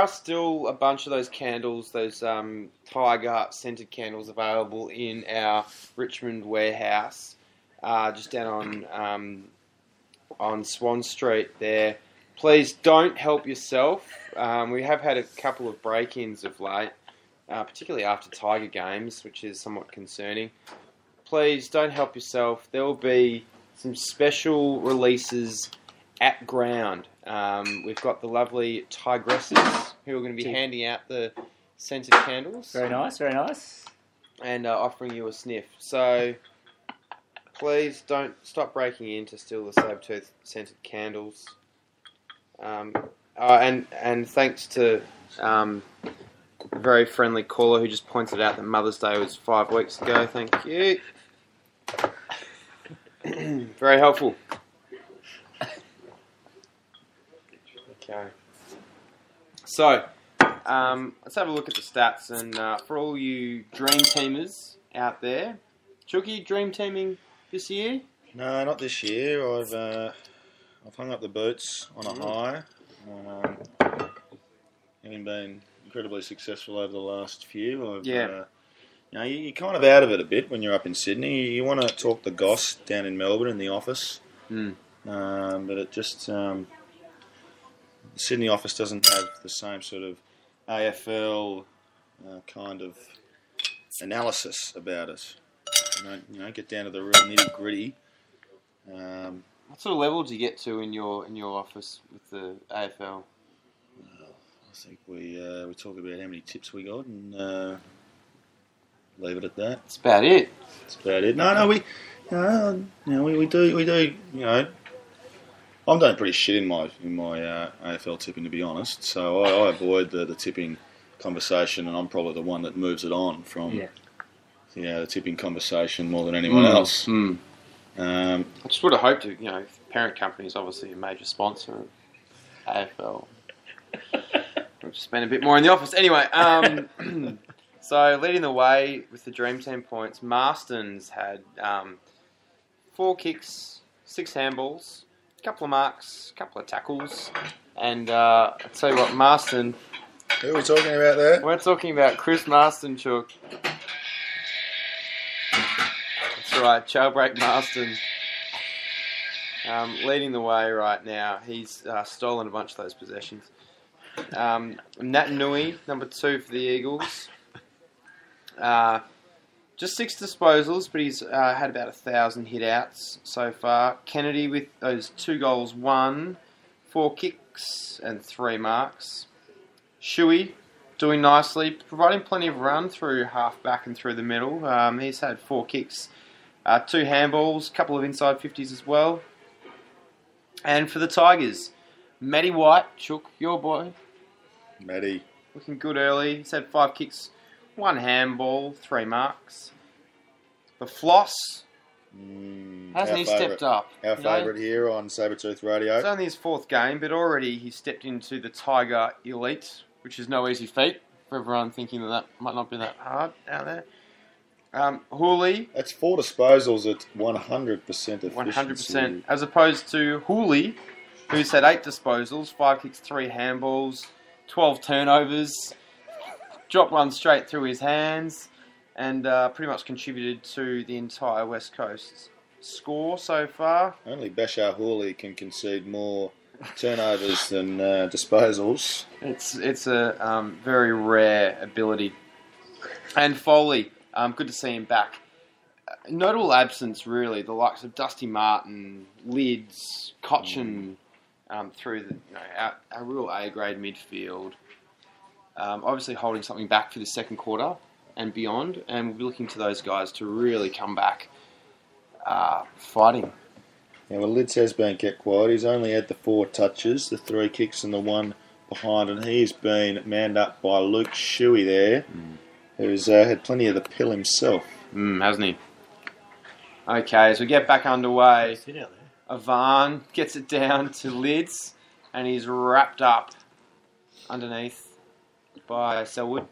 still a bunch of those candles, those Tiger scented candles available in our Richmond warehouse, just down on Swan Street there. Please don't help yourself. We have had a couple of break-ins of late, particularly after Tiger games, which is somewhat concerning. Please don't help yourself. There will be some special releases at ground. We've got the lovely Tigresses who are going to be handing out the scented candles. Very nice, very nice. And offering you a sniff. So please don't stop breaking in to steal the Sabretooth scented candles. And thanks to a very friendly caller who just pointed out that Mother's Day was 5 weeks ago. Thank you. Very helpful. Okay. So, Let's have a look at the stats. And for all you dream teamers out there, Chucky, dream teaming this year? No, not this year. I've hung up the boots on a high. Having been incredibly successful over the last few. You're kind of out of it a bit when you're up in Sydney. You want to talk the goss down in Melbourne in the office. But it just... the Sydney office doesn't have the same sort of AFL kind of analysis about it. You don't get down to the real nitty gritty. What sort of level do you get to in your office with the AFL? I think we talk about how many tips we got and leave it at that. That's about it. That's about it. No, we do. You know, I'm doing pretty shit in my AFL tipping, to be honest. So I avoid the tipping conversation, and I'm probably the one that moves it on from the tipping conversation more than anyone else. I just would have hoped to, parent company is obviously a major sponsor of AFL. We'll just spend a bit more in the office. Anyway, so leading the way with the Dream Team points, Marston's had 4 kicks, 6 handballs, a couple of marks, a couple of tackles, and I'll tell you what, Marston... Who are we talking about there? We're talking about Chris Marston, Chook. That's right, Jailbreak Marston. Leading the way right now. He's stolen a bunch of those possessions. Nat Nui, number 2 for the Eagles. Just 6 disposals, but he's had about 1,000 hit-outs so far. Kennedy with those 2 goals, 1, 4 kicks and 3 marks. Shuey doing nicely, providing plenty of run through half-back and through the middle. He's had 4 kicks, 2 handballs, a couple of inside 50s as well. And for the Tigers, Matty White, Chook, your boy. Matty. Looking good early. He's had 5 kicks, 1 handball, 3 marks. The Floss. Hasn't he stepped up? Our favourite here on Sabretooth Radio. It's only his 4th game, but already he stepped into the Tiger Elite, which is no easy feat for everyone thinking that might not be that hard out there. Hooley. That's 4 disposals at 100% efficiency. 100%. As opposed to Hooley, who's had 8 disposals, 5 kicks, 3 handballs, 12 turnovers, dropped one straight through his hands, and pretty much contributed to the entire West Coast score so far. Only Bashar Hooley can concede more turnovers than disposals. It's a very rare ability. And Foley, good to see him back. Notable absence, really, the likes of Dusty Martin, Lids, Cochin, through the a real A-grade midfield. Obviously holding something back for the second quarter and beyond, and we'll be looking to those guys to really come back fighting. Yeah, well, Lids has been kept quiet. He's only had the 4 touches, the 3 kicks and the 1 behind, and he's been manned up by Luke Shuey there, who's had plenty of the pill himself. Hasn't he? Okay, as we get back underway, Avan gets it down to Lids, and he's wrapped up underneath by Selwood.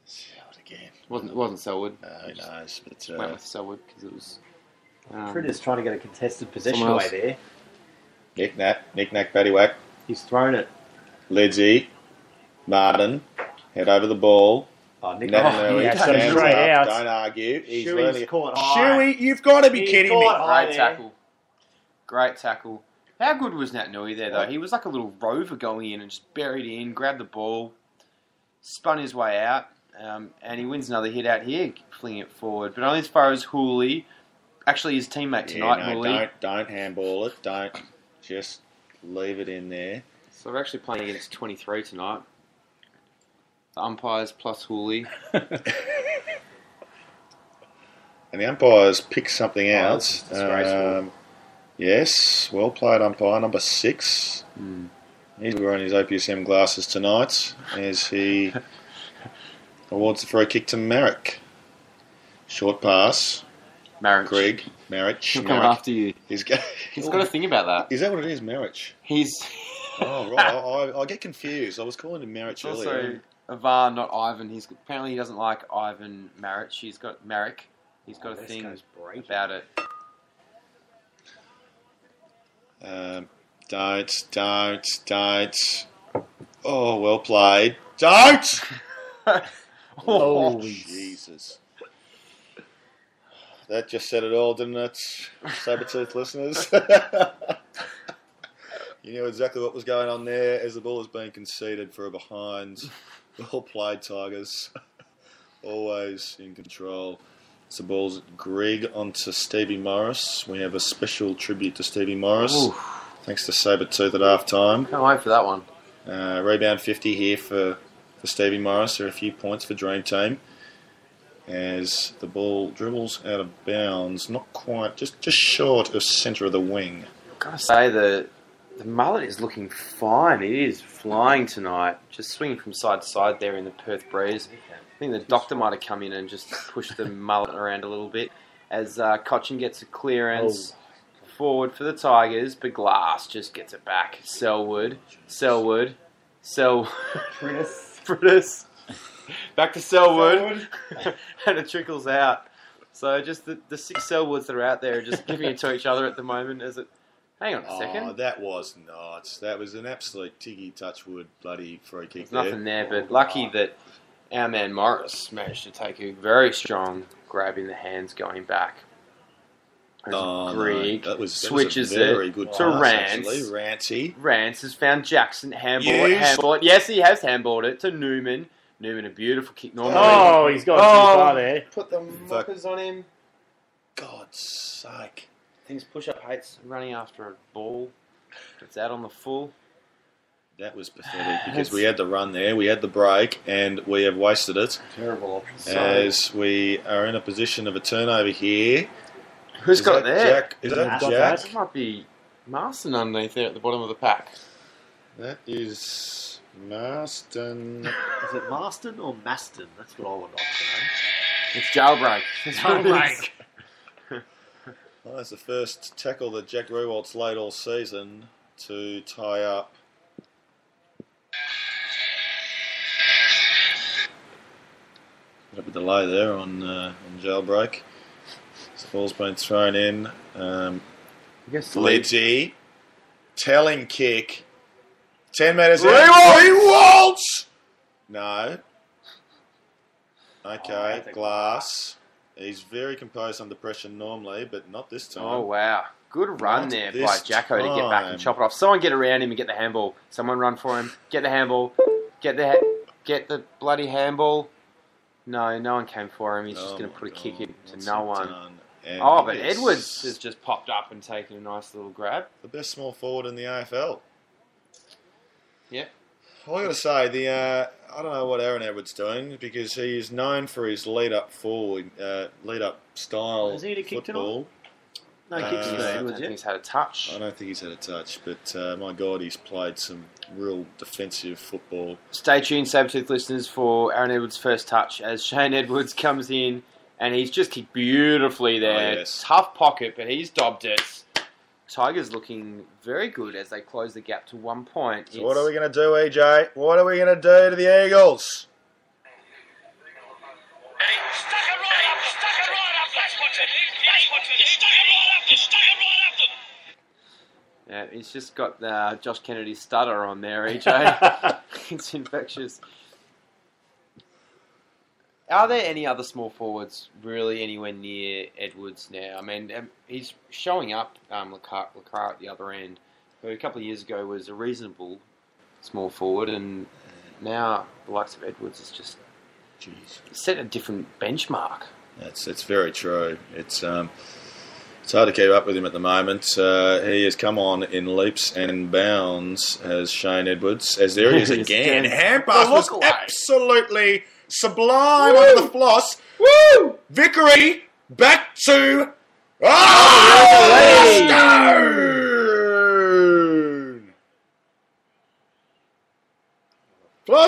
Selwood again. It wasn't Selwood. Who knows? But went with Selwood because it was. Fritter's trying to get a contested possession away there. Knick-knack, paddywhack. He's thrown it. Lidsey, Martin, head over the ball. Nick straight out. Don't argue. He's Shuey's caught high. Shuey, you've got to be kidding me. Great tackle. How good was Nat Nui there, though? He was like a little rover going in and just buried in, grabbed the ball, spun his way out, and he wins another hit out here, flinging it forward. But only as far as Hooley, actually his teammate tonight, Hooley. Don't handball it. Don't. Just leave it in there. So we're actually playing against 23 tonight. The umpires plus Hooley. And the umpires pick something out. Disgraceful. Yes, well played umpire, number 6. He's wearing his OPSM glasses tonight as he awards the free kick to Marek. Short pass. Greg. Marek. He'll come after you. He's got to think about that. Is that what it is, Marek? He's Oh, right. I get confused. I was calling him Marich Also, earlier. Ivan, not Ivan. Apparently he doesn't like Ivan Marich. He's got Marek. He's got a West thing Coast break. about it. Don't. Oh, well played. Don't! Oh, Jesus. That just said it all, didn't it, Sabertooth listeners? You knew exactly what was going on there as the ball was being conceded for a behind. Well played, Tigers. Always in control. So the ball's Greg onto Stevie Morris. We have a special tribute to Stevie Morris. Ooh. Thanks to Sabertooth at half time. Can't wait for that one. Rebound 50 here for Stevie Morris. There are a few points for Dream Team. As the ball dribbles out of bounds, not quite, just short of centre of the wing. I've got to say, the mullet is looking fine. It is flying tonight. Just swinging from side to side there in the Perth breeze. I think the doctor might have come in and just pushed the mullet around a little bit as Cochin gets a clearance forward for the Tigers, but Glass just gets it back. Selwood. Frittis. Back to Selwood. And it trickles out. So just the 6 Selwoods that are out there are just giving it to each other at the moment. Hang on a second. Oh, that was nuts. That was an absolute Tiggy Touchwood bloody free kick. There's nothing there, but lucky that our man Morris managed to take a very strong grab in the hands going back. Greg switches a very good to pass, Rance. actually. Rancy. Rance has found Jackson. Handball it. Yes, he has handballed it to Newman. Newman, a beautiful kick. Normally. Oh, he's got too far there. Put the mockers on him. God's sake. Things push-up hates running after a ball. It's out on the full. That was pathetic because we had the run there, we had the break, and we have wasted it. Terrible option. As we are in a position of a turnover here. Who's got it there? Jack? Is that Jack? That might be Marston underneath there at the bottom of the pack. That is Marston. Is it Marston or Maston? That's what I would like to know. It's jailbreak. Jailbreak. Well, that's the first tackle that Jack Rewalt's laid all season to tie up. Bit of a delay there on jailbreak. The ball's been thrown in. Liddy. Telling kick. 10 metres out. Rewalt! No. Okay, Glass. He's very composed under pressure normally, but not this time. Oh, wow. Good run there by Jacko to get back and chop it off. Someone get around him and get the handball. Someone run for him. Get the handball. Get the bloody handball. No one came for him. He's just going to put a kick into no one. But Edwards has just popped up and taken a nice little grab. The best small forward in the AFL. Yep. Well, I got to say, I don't know what Aaron Edwards doing because he is known for his lead-up style Has he had a kick football. No kicks for I Edwards don't think yet. he's had a touch. I don't think he's had a touch, but my God, he's played some real defensive football. Stay tuned, Sabertooth listeners, for Aaron Edwards' first touch as Shane Edwards comes in and he's just kicked beautifully there. Oh, yes. Tough pocket, but he's dobbed it. Tigers looking very good as they close the gap to 1 point. So what are we going to do, EJ? What are we going to do to the Eagles? Yeah, he's just got Josh Kennedy's stutter on there, EJ. It's infectious. Are there any other small forwards really anywhere near Edwards now? I mean, he's showing up, Lacar at the other end, who a couple of years ago was a reasonable small forward, and now the likes of Edwards is just set a different benchmark. It's very true. It's hard to keep up with him at the moment. He has come on in leaps and bounds as Shane Edwards. As there he is again. Hand pass was absolutely sublime under the floss. Woo! Vickery back to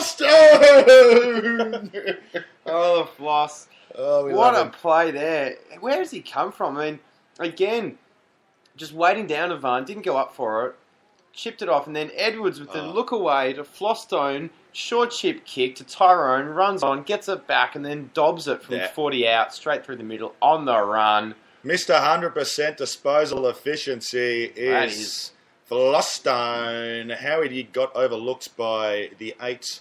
Stone! Oh, the floss. Oh, what a play there. Where does he come from? I mean, again, just waiting down Ivan, didn't go up for it. chipped it off, and then Edwards with the look away to Flostone, short chip kick to Tyrone, runs on, gets it back, and then dobs it from 40 out, straight through the middle, on the run. Mr. 100% disposal efficiency is Flostone. How he got overlooked by the 8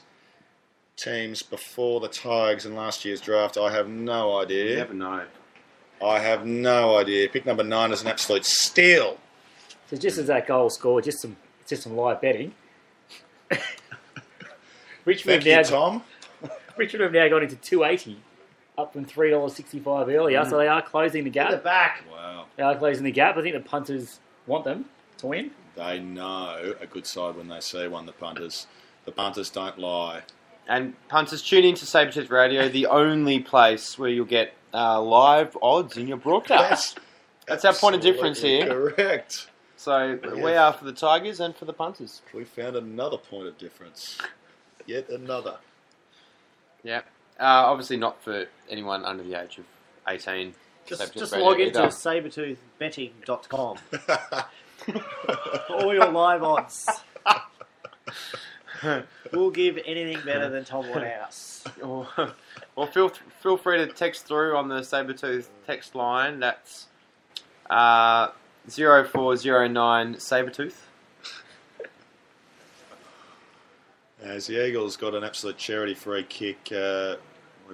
teams before the Tiges in last year's draft, I have no idea. You never know. I have no idea. Pick number 9 is an absolute steal. So just as that goal scored, just some live betting. Richmond Tom. Richmond have now gone into 280, up from $3.65 earlier, so they are closing the gap. Get it back. Wow. They are closing the gap. I think the punters want them to win. They know a good side when they see one, the punters. The punters don't lie. And punters, tune in to Sabretooth Radio, the only place where you'll get live odds in your broadcast. That's our point of difference here. Correct. So we are for the Tigers and for the punters. We found another point of difference. Yet another. Yeah. Obviously not for anyone under the age of 18. Just log into sabertoothbetting.com for all your live odds. We'll give anything better than Tom Waterhouse. Or feel free to text through on the Sabretooth text line. That's 0409 Sabretooth. As the Eagles got an absolute charity free kick, we're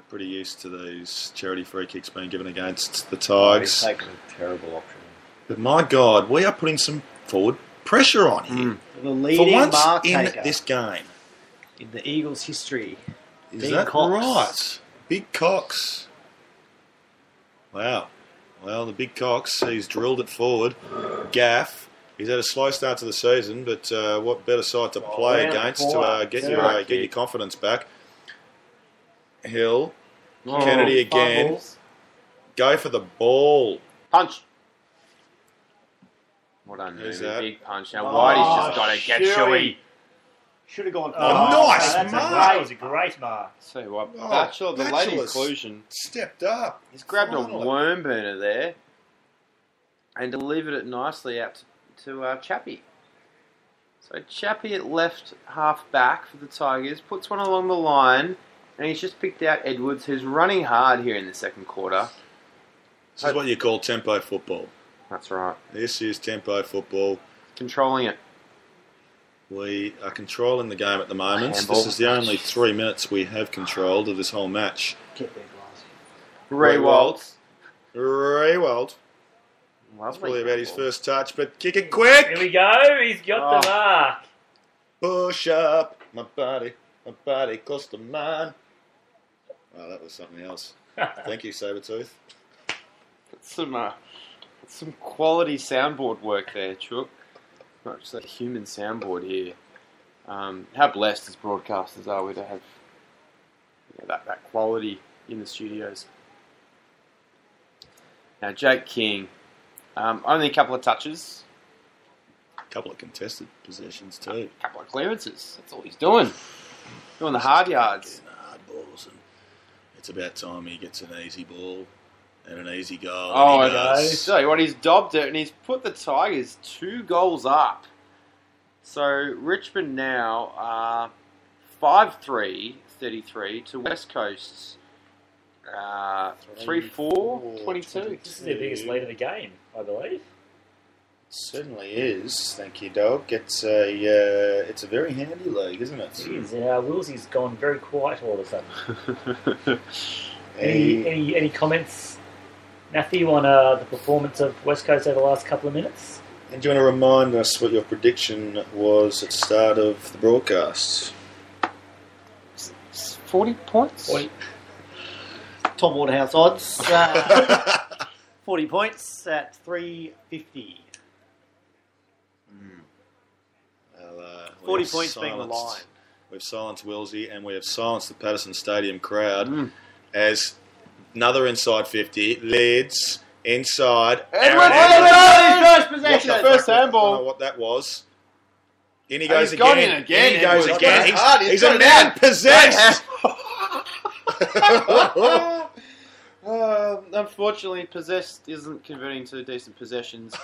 pretty used to these charity free kicks being given against the Tigers. He's taken a terrible option. But my God, we are putting some forward pressure on him. The leading for once mark in taker this game. in the Eagles' history. Is Big that Cox. right? Big Cox. Wow. Well, the Big Cox, he's drilled it forward. Gaff. He's had a slow start to the season, but what better side to play against to get your confidence back. Hill. Kennedy again. Fumbles. Go for the ball. Punch. Well done, Who's Newman. that? Big punch. Now Whitey's just got to get Shuey. Should have gone. nice that's mark. That was a great mark. See what? Oh, Bachelor, the late Bachelor's inclusion. Stepped up. He's grabbed Finally. a worm burner there and delivered it nicely out to Chappie. So Chappie at left half back for the Tigers puts one along the line, and he's just picked out Edwards, who's running hard here in the second quarter. This is what you call tempo football. That's right. This is tempo football. Controlling it. We are controlling the game at the moment. Handball. This is the only 3 minutes we have controlled of this whole match. Get their glass. Rewald. Rewald. It's Lovely. probably about his first touch, but kick it quick. Here we go. He's got the mark. Push up my body close to mine. Oh, that was something else. Thank you, Sabretooth. Some quality soundboard work there, Chook. Not just a human soundboard here. How blessed as broadcasters are we to have that quality in the studios. Now, Jake King, only a couple of touches. A couple of contested possessions too. A couple of clearances. That's all he's doing. Doing the hard yards. Hard balls, and it's about time he gets an easy ball and an easy goal. Oh, and he I does. tell you what, he's dobbed it and he's put the Tigers 2 goals up. So Richmond now are 5-3, to West Coast's 3-4, 22. This is their biggest lead of the game, I believe. Certainly is. Thank you, dog. It's a very handy league, isn't it? It is. Willsy's gone very quiet all of a sudden. Any comments, Matthew, on the performance of West Coast over the last couple of minutes? And do you want to remind us what your prediction was at the start of the broadcast? 40 points? 40. Tom Waterhouse odds. 40 points at 350. 40 points being the line. We've silenced Willsey and we have silenced the Patterson Stadium crowd as another inside 50 leads inside. First possession. First handball. I don't know what that was. In he And goes he's gone again. in again. In he goes Edwards. again. He's a got it man out. possessed. Unfortunately, possessed isn't converting to decent possessions.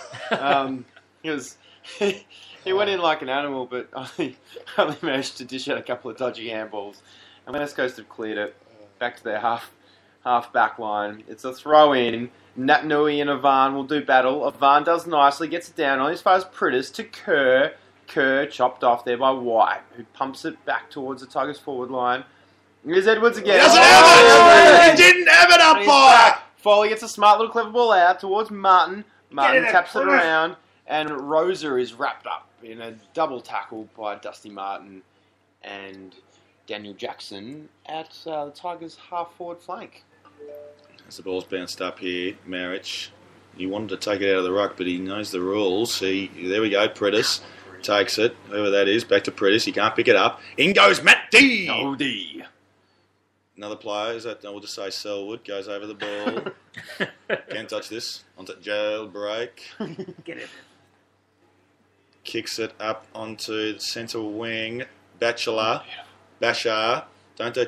He went in like an animal, but only managed to dish out a couple of dodgy handballs. And West Coast have cleared it back to their half back line. It's a throw in. Nat Nui and Ivan will do battle. Ivan does nicely, gets it down on as far as Pritis to Kerr. Kerr chopped off there by White, who pumps it back towards the Tigers forward line. Here's Edwards again. He didn't have it umpire! Foley gets a smart little clever ball out towards Martin. Martin taps it around, and Rosa is wrapped up in a double tackle by Dusty Martin and Daniel Jackson at the Tigers' half-forward flank. As the ball's bounced up here, Marich, he wanted to take it out of the ruck, but he knows the rules. There we go, Predis takes it, whoever that is, back to Predis. He can't pick it up. In goes Matt D. Oh, D. Another player, we'll just say Selwood, goes over the ball. Can't touch this. Onto Jailbreak. Get it. Kicks it up onto the centre wing. Bashar. Don't do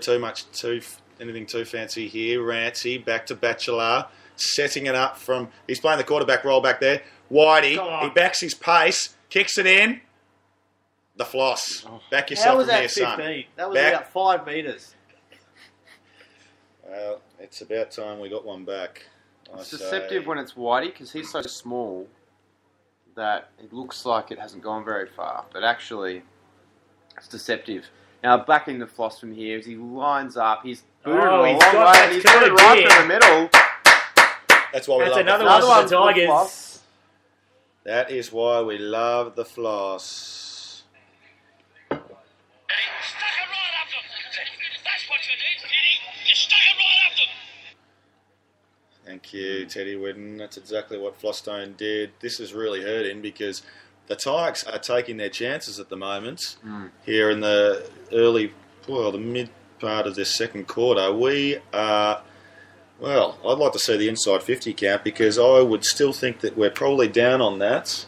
anything too fancy here. Rancy back to Bachelor. Setting it up from... He's playing the quarterback role back there. Whitey. He backs his pace. Kicks it in. The floss. Back yourself from here, son. How was that 15? That was about 5 metres. Well, it's about time we got one back. It's deceptive when it's Whitey because he's so small that it looks like it hasn't gone very far. But actually, it's deceptive. Now, backing the floss from here as he lines up. He's booted a long way. He's got it right to the middle. That's why we love another the floss. one for the Tigers. That is why we love the floss. Thank you, Teddy Whitten. That's exactly what Flosstone did. This is really hurting because the Tigers are taking their chances at the moment. Here in the the mid part of this second quarter. We are, I'd like to see the inside 50 count because I would still think that we're probably down on that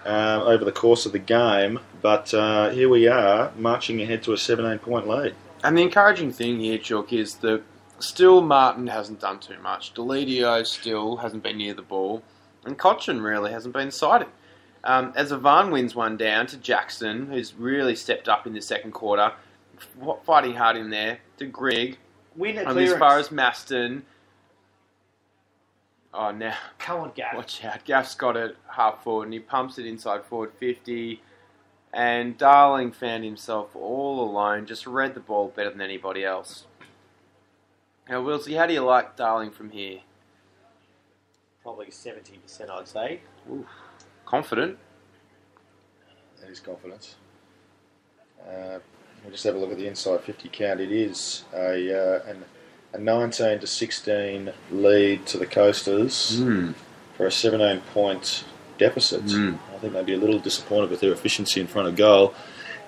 over the course of the game. But here we are, marching ahead to a 17-point lead. And the encouraging thing here, Chook, is that still Martin hasn't done too much. Deledio still hasn't been near the ball. And Cochin really hasn't been sighted. As Ivan wins one down to Jackson, who's really stepped up in the second quarter, fighting hard in there, to Grigg. As far as Maston. Oh, now. Come on, Gaff. Watch out. Gaff's got it half forward and he pumps it inside forward 50. And Darling found himself all alone, just read the ball better than anybody else. Now, Wilsey, how do you like Darling from here? Probably 70%, I'd say. Oof. Confident. That is confidence. We'll just have a look at the inside 50 count. It is a 19 to 16 lead to the Coasters for a 17-point deficit. I think they'd be a little disappointed with their efficiency in front of goal.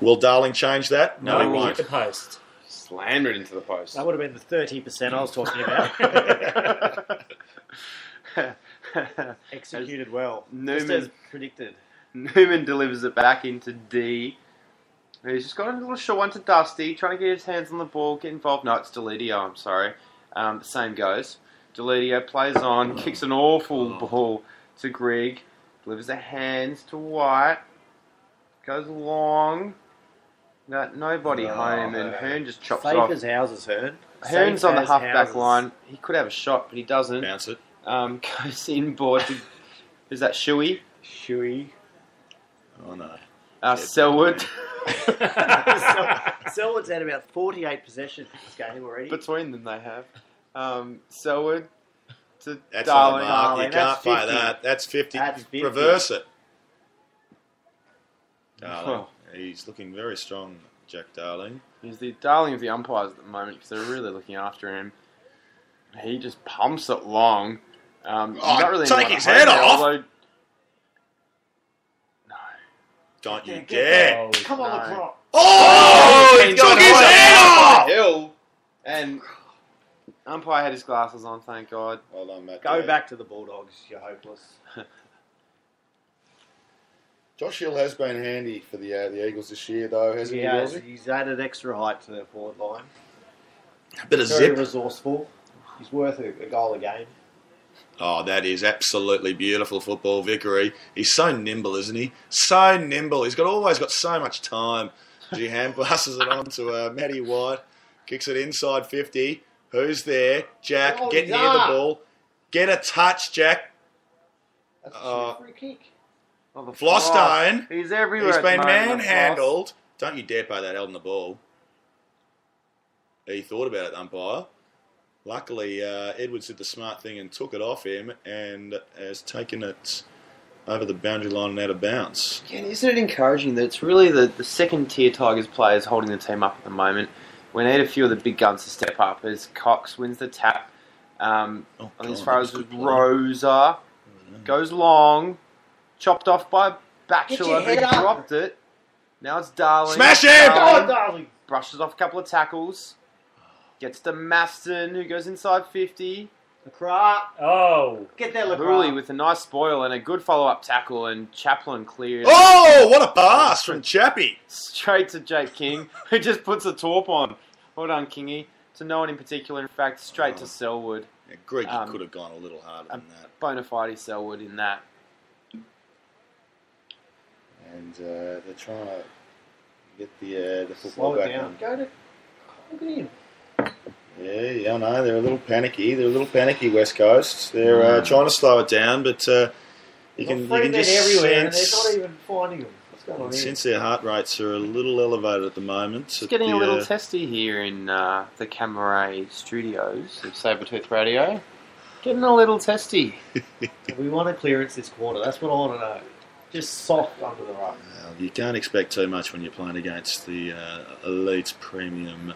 Will Darling change that? No, he won't. Hit the post. Slammed it into the post. That would have been the 30% I was talking about. Executed well. Just as predicted. Newman delivers it back into D. He's just got a little short one to Dusty, trying to get his hands on the ball, get involved. No, it's Deledio, I'm sorry. The same goes. Deledio plays on, kicks an awful ball to Grigg, delivers the hands to White, goes long, got nobody home, and Hearn just chops Safe off. as houses, Hearn. Hearn's on the half-back line. He could have a shot, but he doesn't. Bounce it. Goes inboard to... Is that Shuey? Shuey. Oh, no. Selwood. Selwood's had about 48 possessions this game already. Between them, they have. Selwood to That's Darling. on the mark. You can't play that. That's 50. That's 50. Reverse it. Darling. He's looking very strong, Jack Darling. He's the darling of the umpires at the moment because they're really looking after him. He just pumps it long. Not really take his head off! Although... Don't you dare! Come on, the clock. Oh! He took his head off! Hill. And umpire had his glasses on, thank God. Well done, Matt. Go back to the Bulldogs, you're hopeless. Josh Hill has been handy for the Eagles this year, though, hasn't he? He's added extra height to their forward line. A bit of Very zip. resourceful. He's worth a goal a game. Oh, that is absolutely beautiful football, Vickery. He's so nimble, isn't he? So nimble. He's always got so much time. He hand passes it on to Matty White. Kicks it inside 50. Who's there? Jack, get near the ball. Get a touch, Jack. That's a free kick. Flostone. He's everywhere. He's been manhandled. Don't you dare pay that Eldon the ball. He thought about it, umpire. Luckily, Edwards did the smart thing and took it off him and has taken it over the boundary line and out of bounds. Again, isn't it encouraging that it's really the second-tier Tigers players holding the team up at the moment? We need a few of the big guns to step up as Cox wins the tap. As far as Rosa goes long, chopped off by Batchelor, but he dropped it. Now it's Darling. Smash him! Darling! Brushes off a couple of tackles. Gets to Maston, who goes inside 50. Lacroix. Oh. Get there, Lacroix. Hooley with a nice spoil and a good follow-up tackle, and Chaplin cleared. Oh, what a pass from Chappie. Straight to Jake King, who just puts a torp on. Well done, Kingy. To no one in particular, in fact, straight to Selwood. Yeah, Greggy could have gone a little harder than that. Bona fide Selwood in that. And they're trying to get the football back on. Go to... Look at him. Yeah, I know. They're a little panicky, West Coast. They're trying to slow it down, but you can just everywhere, and sense... they're not even finding them. What's going on here? Since their heart rates are a little elevated at the moment. It's getting a little testy here in the Camaray studios of Sabretooth Radio. Getting a little testy. We want a clearance this quarter. That's what I want to know. Just soft under the ruck. Well, you can't expect too much when you're playing against the elite premium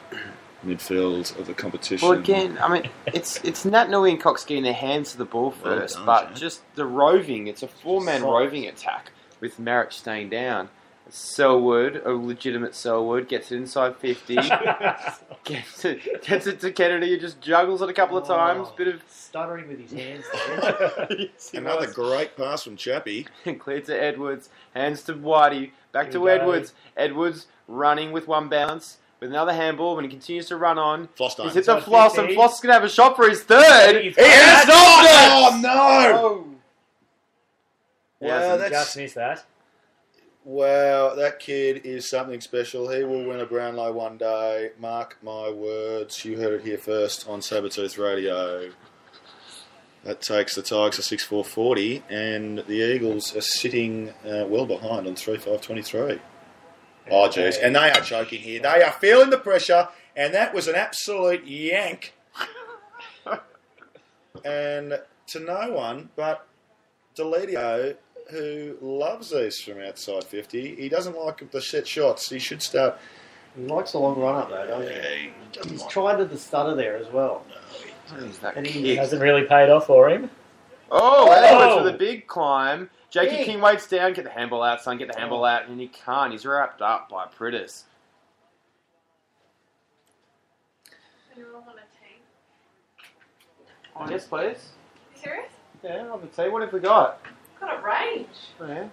midfield of the competition. Well, again, I mean, it's Nat Nui and Cox getting their hands to the ball first, but just the roving. It's a four-man roving attack with Marich staying down. Selwood, a legitimate Selwood, gets it inside 50. gets it to Kennedy, who just juggles it a couple of times. Bit of stuttering with his hands there. Yes, Another great pass from Chappie. Cleared to Edwards. Hands to Whitey. Back to Edwards. Edwards running with one bounce. With another handball, when he continues to run on. Flostone. He's hit the Floss, and Floss is going to have a shot for his third. He has not! Oh, no! Wow, just missed that. Wow, that kid is something special. He will win a Brownlow one day. Mark my words. You heard it here first on Sabretooth Radio. That takes the Tigers to 6-4-40, and the Eagles are sitting well behind on 3-5-23. Oh, jeez. And they are choking here. They are feeling the pressure, and that was an absolute yank. And to no one but Deledio, who loves these from outside 50. He doesn't like the set shots. He should start... He likes the long run-up, though, doesn't he? He's tried to the stutter there as well. And he hasn't really paid off for him. Edwards with a big climb. Jakey King waits down, get the handball out, son, get the handball out, and he can't. He's wrapped up by Prittis. Anyone want a tea? Oh, yes, please. You serious? Yeah, I'll have a tea. What have we got? Got a range. Oh, yeah. Let me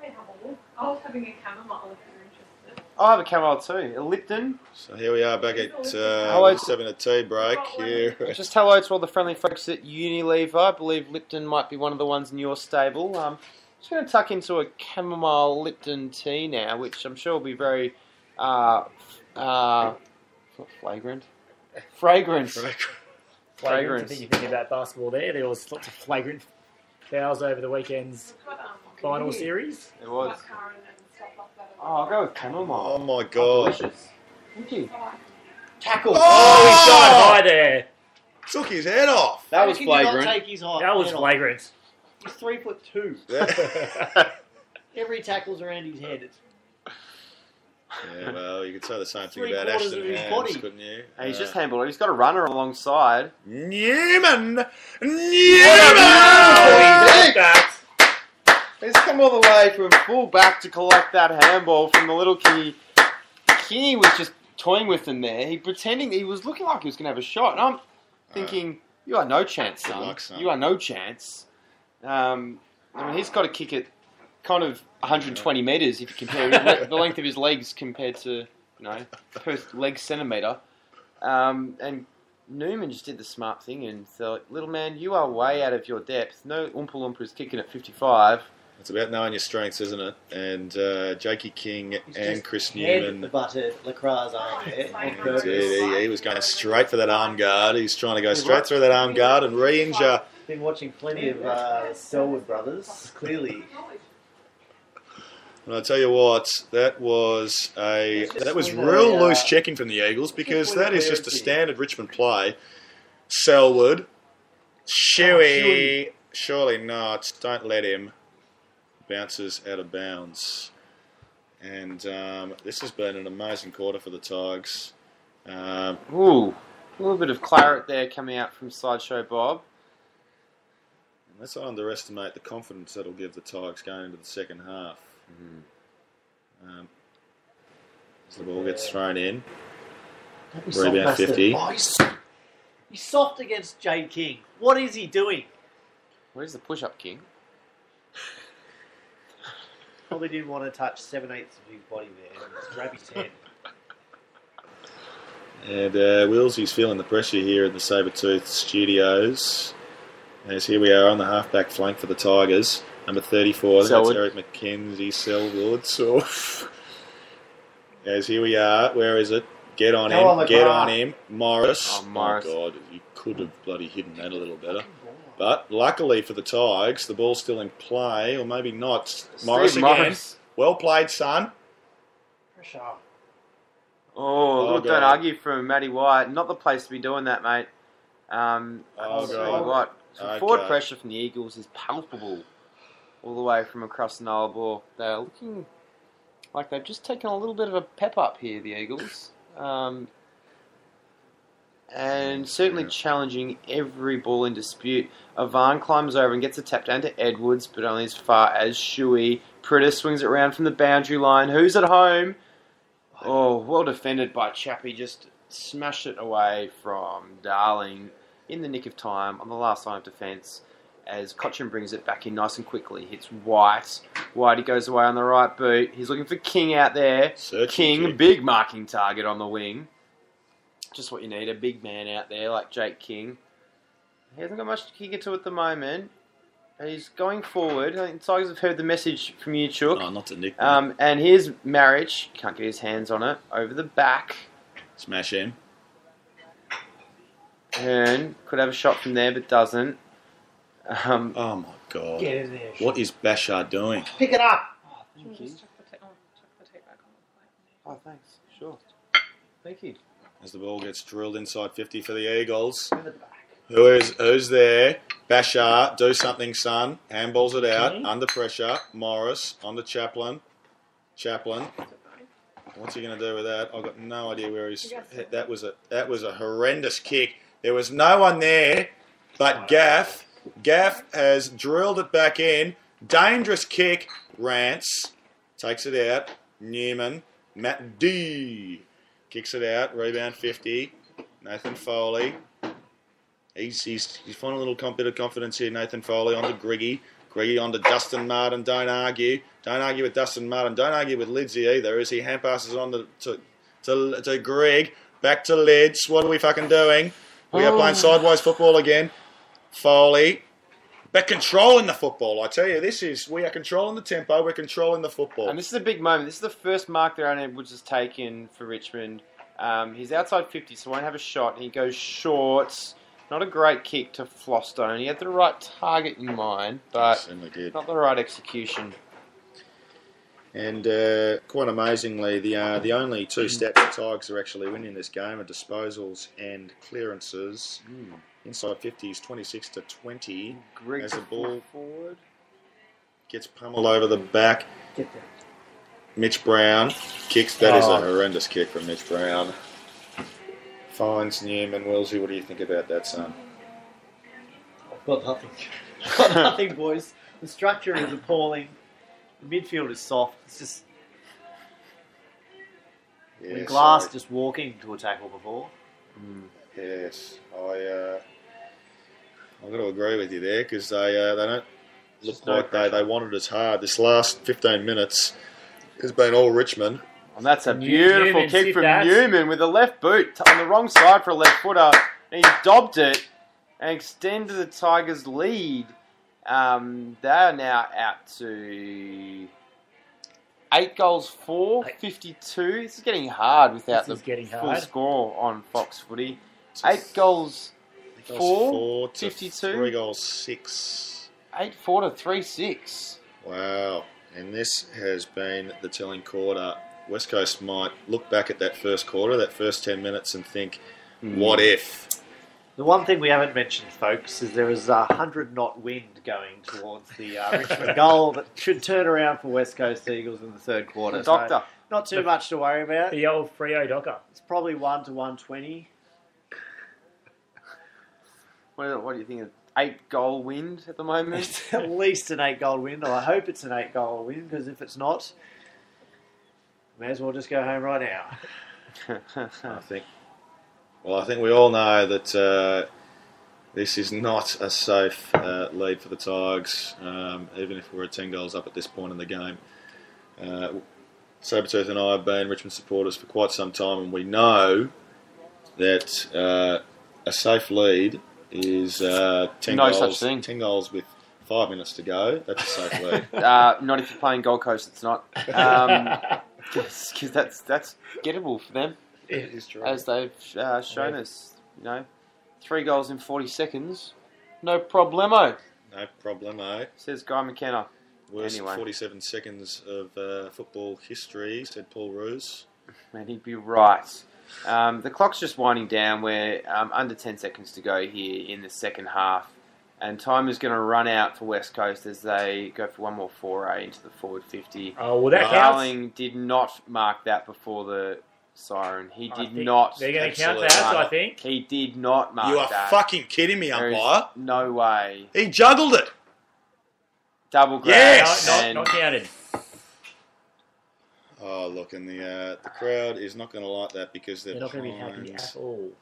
have a look. I was having a chamomile if you're interested. I'll have a chamomile too. A Lipton. So here we are back at Hello. 7 a tea break. Here. Just hello to all the friendly folks at Unilever. I believe Lipton might be one of the ones in your stable. Just going to tuck into a chamomile Lipton tea now, which I'm sure will be very flagrant. Fragrant. I think you're thinking about basketball there. There was lots of flagrant fouls over the weekend's final series. There was. Oh, I'll go with chamomile. Oh my god. Thank you. Tackle. Oh, he's gone high there. Took his head off. That was flagrant. That was flagrant. He's 3'2". Every tackle's around his head. Yeah, well, you could say the same thing about Three-quarters Ashton of his Hams, body. couldn't you? And he's just handballed. He's got a runner alongside. Newman! He's come all the way from full back to collect that handball from the little Kinney. Kinney was just toying with him there. He was looking like he was going to have a shot. And I'm thinking, you are no chance, son. luck, son. You are no chance. I mean, he's got to kick it kind of 120 metres if you compare the length of his legs compared to, per leg centimetre. And Newman just did the smart thing and thought, little man, you are way out of your depth. No Oompa Loompa is kicking at 55. It's about knowing your strengths, isn't it? And Jakey King and Chris Head Newman. butted Lacra's arm there on purpose. He was going straight for that arm guard. He's trying to go straight through that arm guard and re-injure. Been watching plenty of Selwood brothers, clearly. And I tell you what, that was real loose checking from the Eagles, because that is just a standard Richmond play. Selwood, Shuey, surely not. Don't let him. Bounces out of bounds. And this has been an amazing quarter for the Tigers. Ooh, a little bit of claret there coming out from Sideshow Bob. Let's not underestimate the confidence that'll give the Tigers going into the second half. As the ball gets thrown in. Rebound 50. Oh, he's soft against Jade King. What is he doing? Where's the push-up king? Probably didn't want to touch 7/8 of his body there. Just grab his head. And Willsy's feeling the pressure here in the Sabertooth studios. As here we are on the halfback flank for the Tigers. Number 34, that's Eric McKenzie, Selwood. So, as here we are, where is it? Get on him. Morris. Oh, Morris. Oh, God, you could have bloody hidden that a little better. But luckily for the Tigers, the ball's still in play, or maybe not. Morris again. Well played, son. Pressure. Oh, look, don't argue from Matty White. Not the place to be doing that, mate. God. Forward pressure from the Eagles is palpable all the way from across the Nullarbor. They're looking like they've just taken a little bit of a pep up here, the Eagles. And certainly challenging every ball in dispute. Avan climbs over and gets a tap down to Edwards, but only as far as Shuey. Pritter swings it around from the boundary line. Who's at home? Oh, well defended by Chappie. Just smashed it away from Darling in the nick of time on the last line of defence as Cochin brings it back in nice and quickly. Hits White. Whitey goes away on the right boot. He's looking for King out there. King, big marking target on the wing. Just what you need, a big man out there like Jake King. He hasn't got much to kick it to at the moment. He's going forward. I think the Tigers have heard the message from you, Chook. Oh, not to Nick. And here's Marriage. Can't get his hands on it. Over the back. Smash him. Hearn could have a shot from there, but doesn't. Oh, my God. Get in there. What is Bashar doing? Pick it up. Oh, thank you. Oh, thanks. Sure. Thank you. As the ball gets drilled inside 50 for the Eagles. Who's there? Bashar, do something, son. Handballs it out. Under pressure. Morris on the Chaplin. What's he going to do with that? I've got no idea where he's. That was a horrendous kick. There was no one there, but Gaff. Gaff has drilled it back in. Dangerous kick. Rance takes it out. Newman. Matt D. Kicks it out. Rebound 50. Nathan Foley. He's finding a little bit of confidence here. Nathan Foley onto Griggy. Griggy onto Dustin Martin. Don't argue. Don't argue with Dustin Martin. Don't argue with Lidsey either. As he hand passes on to Greg. Back to Lids. What are we fucking doing? We are playing sideways football again. Foley. But controlling the football, I tell you, we are controlling the tempo, we're controlling the football. And this is a big moment. This is the first mark that Aaron Edwards has taken for Richmond. He's outside 50, so won't have a shot. He goes short. Not a great kick to Flostone. He had the right target in mind, but not the right execution. And quite amazingly, the only two stats the Tigers are actually winning this game are disposals and clearances. Inside 50 is 26-20. Greg as the ball forward gets pummeled over the back. Mitch Brown kicks. That is a horrendous kick from Mitch Brown. Finds Newman. Wilsey, what do you think about that, son? I've got nothing. Got nothing, boys. The structure is appalling. The midfield is soft. It's just Glass just walking to a tackle before. Yes, I've got to agree with you there because they don't look like they wanted as hard. This last 15 minutes has been all Richmond. And that's a beautiful kick from Newman with a left boot on the wrong side for a left footer. He dobbed it and extended the Tigers' lead. They are now out to 8 goals for 52. This is getting hard without the full score on Fox Footy. 8 goals for 52. 3 goals 6. 8-4 to 3-6. Wow. And this has been the telling quarter. West Coast might look back at that first quarter, that first 10 minutes, and think, what if? The one thing we haven't mentioned, folks, is there is a 100-knot wind going towards the Richmond goal that should turn around for West Coast Eagles in the third quarter. The doctor. So not too much to worry about. The old Freo Docker. It's probably 1 to 120. What do you think of 8-goal wind at the moment? It's at least an 8-goal win. I hope it's an 8-goal win, because if it's not, may as well just go home right now. I think we all know that this is not a safe lead for the Tigers, even if we're 10 goals up at this point in the game. Sabretooth and I have been Richmond supporters for quite some time, and we know that a safe lead is 10 no goals. such thing. 10 goals with 5 minutes to go. That's a safe lead. Not if you're playing Gold Coast. It's not. Because that's gettable for them. It is true. As they've shown us, 3 goals in 40 seconds, no problemo. No problemo. Says Guy McKenna. Worst Anyway. 47 seconds of football history, said Paul Roos. And he'd be right. The clock's just winding down. We're under 10 seconds to go here in the second half. And time is going to run out for West Coast as they go for one more foray into the forward 50. Oh, well, that counts. Darling did not mark that before the siren. He did not. They're going to count that, I think. He did not mark that. You are fucking kidding me, There is umpire. no way. He juggled it. Double grab. Yes! Not counted. Oh, look, and the crowd is not going to like that because They're not going to be happy at all.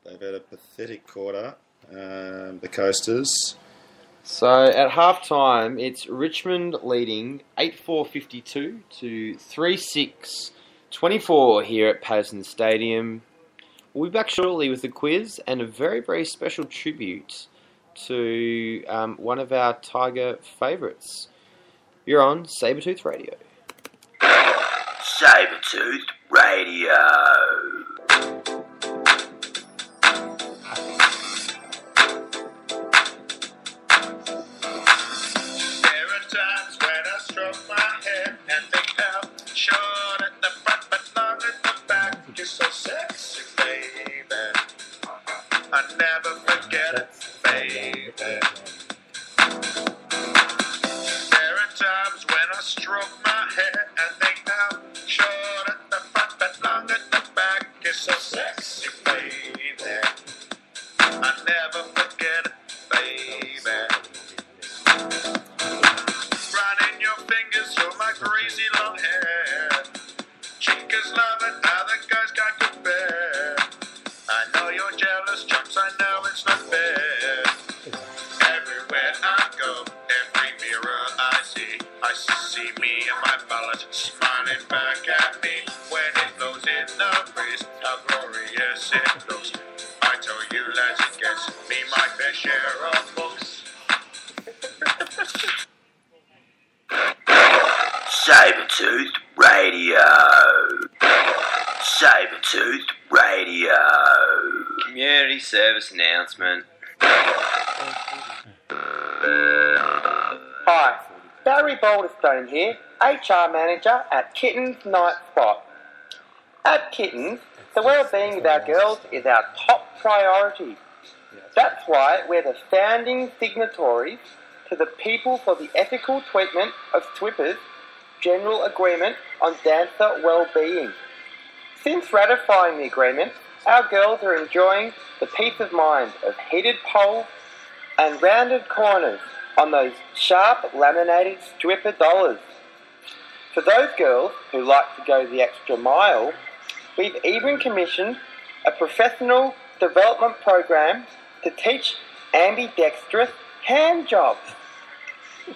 They've had a pathetic quarter, the Coasters. So at half time, it's Richmond leading 8-4-52 to 3-6-24 here at Patterson Stadium. We'll be back shortly with a quiz and a very, very special tribute to one of our Tiger favourites. You're on Sabretooth Radio. Sabretooth Radio. Short at the front but long at the back. You're so sexy, baby. I never forget it, baby. There are times when I stroke my hair and think how short at the front but long at the back. You're so sexy, baby. I never forget it, baby. Running your fingers through my crazy long hair. Chicas love it, other guys can't compare. I know you're jealous, chumps, I know it's not fair. Everywhere I go, every mirror I see me and my ballad smiling back at me. When it blows in the breeze, how glorious it looks. I tell you, lads, it gets me my fair share of books. Sabretooth Radio. Sabretooth Radio. Community service announcement. Hi, Barry Boulderstone here, HR Manager at Kittens Night Spot. At Kittens, the well-being of our girls is our top priority. That's why we're the founding signatories to the People for the Ethical Treatment of Swippers General Agreement on Dancer Wellbeing. Since ratifying the agreement, our girls are enjoying the peace of mind of heated poles and rounded corners on those sharp laminated stripper dollars. For those girls who like to go the extra mile, we've even commissioned a professional development program to teach ambidextrous hand jobs.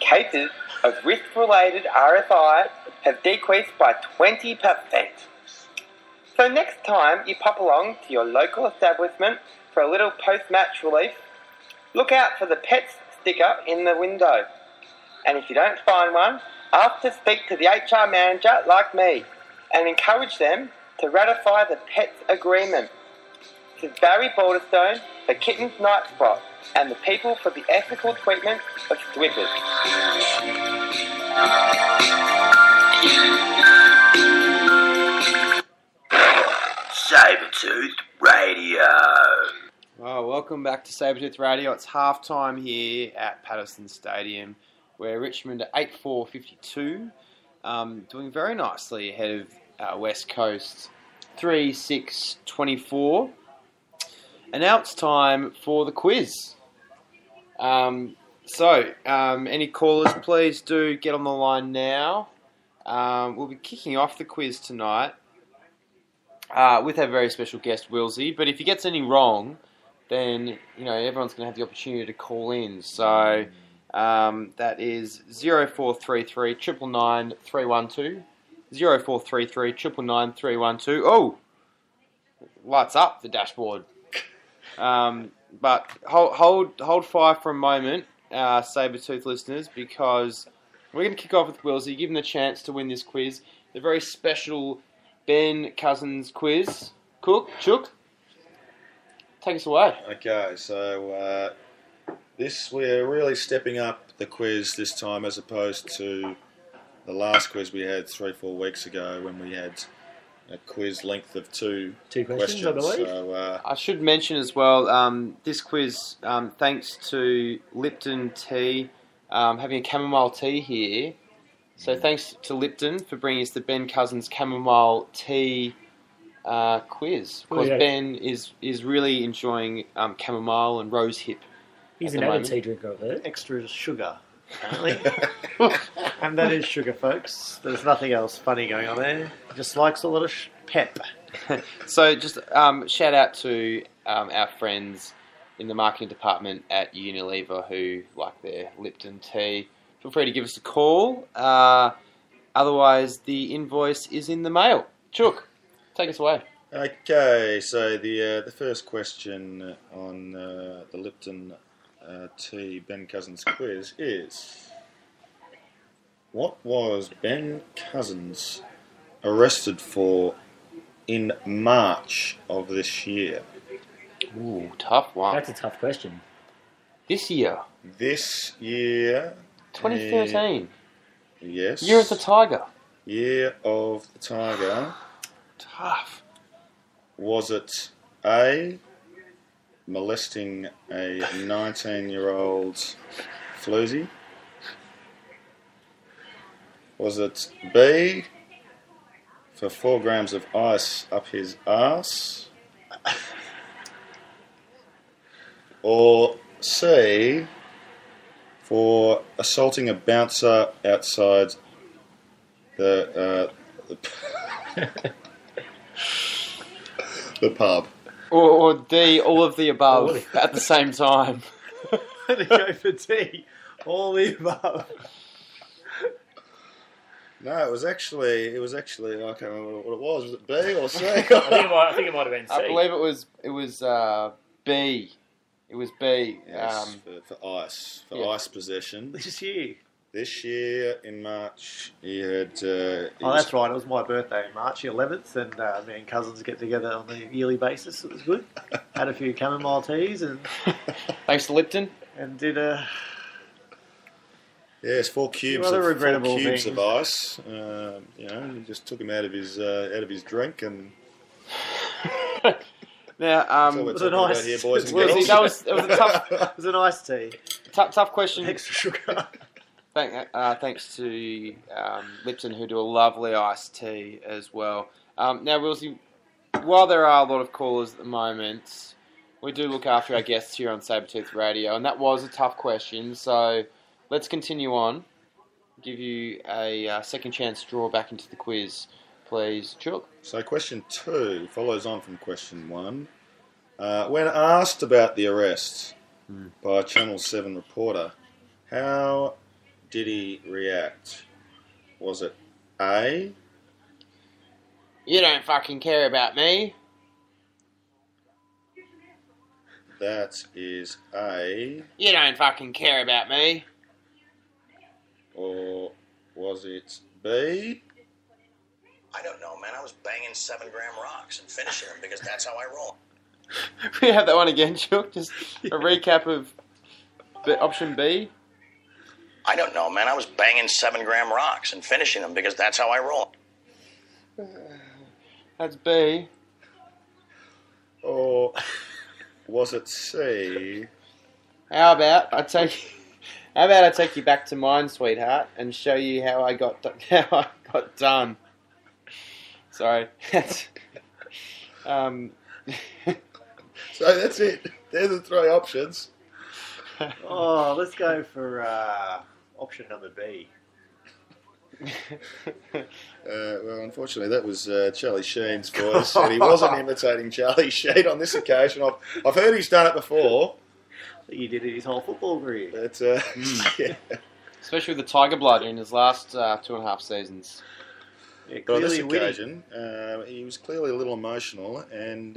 Cases of risk-related RSI have decreased by 20%. So next time you pop along to your local establishment for a little post-match relief, look out for the pets sticker in the window. And if you don't find one, ask to speak to the HR manager like me and encourage them to ratify the pets agreement. This is Barry Balderstone for Kittens Night Spot and the people for the ethical treatment of squippers. Sabertooth Radio. Oh, welcome back to Sabertooth Radio. It's halftime here at Patterson Stadium, where Richmond are 8-4-52, doing very nicely ahead of West Coast 3-6-24. And now it's time for the quiz. Any callers, please do get on the line now. We'll be kicking off the quiz tonight with our very special guest, Wilsey. But if he gets any wrong, then everyone's going to have the opportunity to call in. So that is 0433 999 312, 0433 999 312. Oh, lights up the dashboard. But hold fire for a moment, Sabertooth listeners, because we're going to kick off with Wilsey, give him the chance to win this quiz, the very special Ben Cousins quiz. Chook, take us away. Okay, so we're really stepping up the quiz this time as opposed to the last quiz we had 3-4 weeks ago when we had a quiz length of two questions, I believe. So, I should mention as well, this quiz, thanks to Lipton Tea, having a chamomile tea here. So thanks to Lipton for bringing us the Ben Cousins chamomile tea quiz. Because Ben is really enjoying chamomile and rosehip. He's an avid tea drinker, I've heard. Extra sugar, apparently. And that is sugar, folks. There's nothing else funny going on there. He just likes a lot of pep. So just shout out to our friends in the marketing department at Unilever who like their Lipton tea. Feel free to give us a call. Otherwise, the invoice is in the mail. Chook, take us away. Okay, so the first question on the Lipton tea Ben Cousins quiz is: what was Ben Cousins arrested for in March of this year? Ooh, tough one. That's a tough question. This year? 2013. Yes. Year of the Tiger. Year of the Tiger. Tough. Was it A, molesting a 19-year-old floozy? Was it B, for 4 grams of ice up his arse? Or C, for assaulting a bouncer outside the pub? Or D, all of the above at the same time. I'm going to go for D, all the above. No, it was actually. I can't remember what it was. Was it B or C? I think it might have been C. I believe it was B. It was B. Yes, for ice. Ice possession. This year in March, he had... that's right. It was my birthday in March, the 11th, and me and cousins get together on a yearly basis. It was good. Had a few chamomile teas and... Thanks to Lipton. And did a... Yes, 4 cubes of ice. He just took him out of his drink and... Now, it was a nice. Here, boys and girls. It was a tough. It was a nice tea. Tough question. Extra sugar. Thanks to Lipton, who do a lovely iced tea as well. Now, Wilsey, while there are a lot of callers at the moment, we do look after our guests here on Sabertooth Radio, and that was a tough question. So let's continue on. Give you a second chance to draw back into the quiz. Please, Chook. So question 2 follows on from question 1. When asked about the arrest by a Channel 7 reporter, how did he react? Was it A? You don't fucking care about me. That is A. You don't fucking care about me. Or was it B? I don't know, man. I was banging 7-gram rocks and finishing them because that's how I roll. We have that one again, Chuck. Just a recap of option B. I don't know, man. I was banging 7-gram rocks and finishing them because that's how I roll. That's B. Or was it C? How about I take you back to mine, sweetheart, and show you how I got done. Sorry. So that's it. They're the three options. Oh, let's go for option number B. Well, unfortunately, that was Charlie Sheen's voice, and he wasn't imitating Charlie Sheen on this occasion. I've heard he's done it before. He did it his whole football career. But, yeah. Especially with the Tiger blood in his last 2.5 seasons. Yeah, But on this clearly occasion, he was clearly a little emotional, and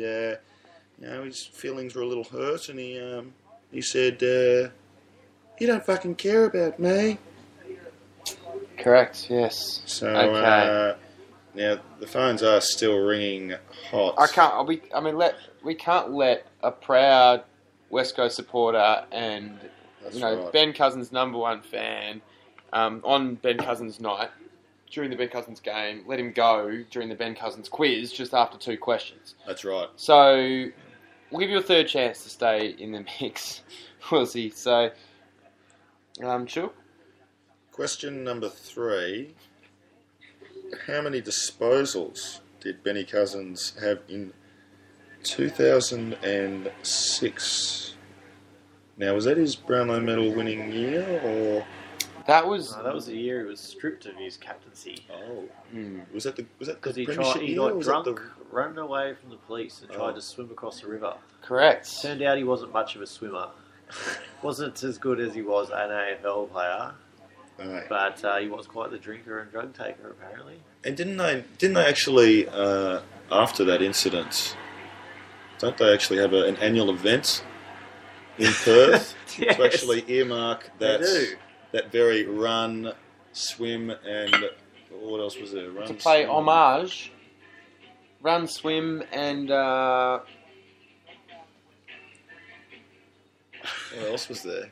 his feelings were a little hurt, and he said, "You don't fucking care about me." Correct. Yes. So Okay. now the phones are still ringing hot. We can't let a proud West Coast supporter and right. Ben Cousins' #1 fan on Ben Cousins' night during the Ben Cousins game, let him go during the Ben Cousins quiz just after 2 questions. That's right. So we'll give you a third chance to stay in the mix. We'll see. So, sure. Question number 3. How many disposals did Benny Cousins have in 2006? Now, was that his Brownlow medal winning year, or...? That was the year he was stripped of his captaincy. Oh. Was that the Because he premiership year, or got was drunk, that run away from the police and tried to swim across the river. Correct. Turned out he wasn't much of a swimmer. Wasn't as good as he was an AFL player. Right. But he was quite the drinker and drug taker, apparently. And didn't they actually, after that incident, don't they actually have an annual event in Perth Yes. to actually earmark They do. that very run, swim, and what else was there? Run, to play swim. homage, run, swim, and What else was there?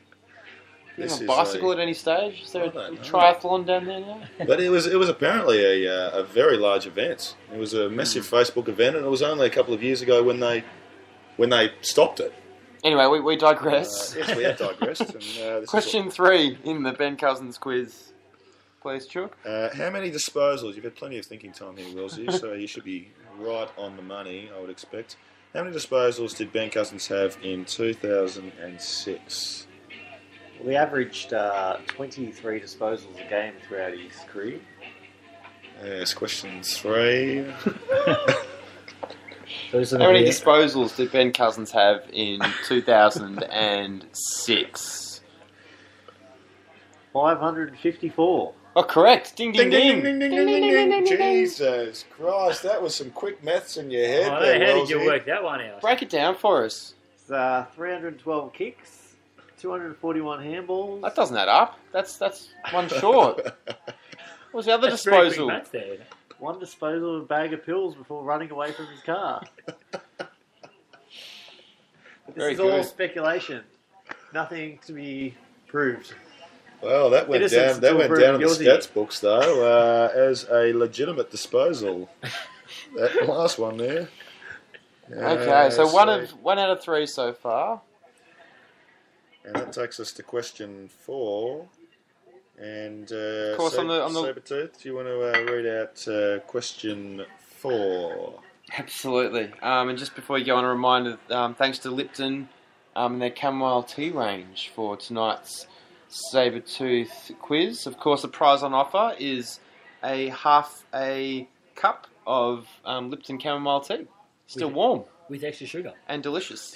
you have a bicycle at any stage? Is there a don't know. triathlon down there now? But it was apparently a very large event. It was a massive Facebook event, and it was only a couple of years ago when they stopped it. Anyway, we digress. Yes, we have digressed. And, this Question 3 in the Ben Cousins quiz. Please, Chuck. How many disposals? You've had plenty of thinking time here, Willsy, so you should be right on the money, I would expect. How many disposals did Ben Cousins have in 2006? Well, he averaged 23 disposals a game throughout his career. Yes, question 3. How many disposals did Ben Cousins have in 2006? 554. Oh, correct. Ding, ding, ding. Ding, ding, ding, ding, ding, ding. Jesus Christ, that was some quick maths in your head there, How did you Willsy. work that one out? Break it down for us. It's 312 kicks, 241 handballs. That doesn't add up. That's one short. What was the other That's very quick disposal? maths there. One disposal of a bag of pills before running away from his car. This Very is all good. speculation. Nothing to be proved. Well, that went Innocence down. That until went proven down in the guilty. stats books, though, as a legitimate disposal. That last one there. Okay, so one out of 3 so far. And that takes us to question 4. And Of course, on the Sabretooth, do you want to read out question 4? Absolutely. And just before you go on, a reminder, thanks to Lipton and their chamomile tea range for tonight's Sabretooth quiz. Of course, the prize on offer is half a cup of Lipton chamomile tea. Still warm. With extra sugar. And delicious.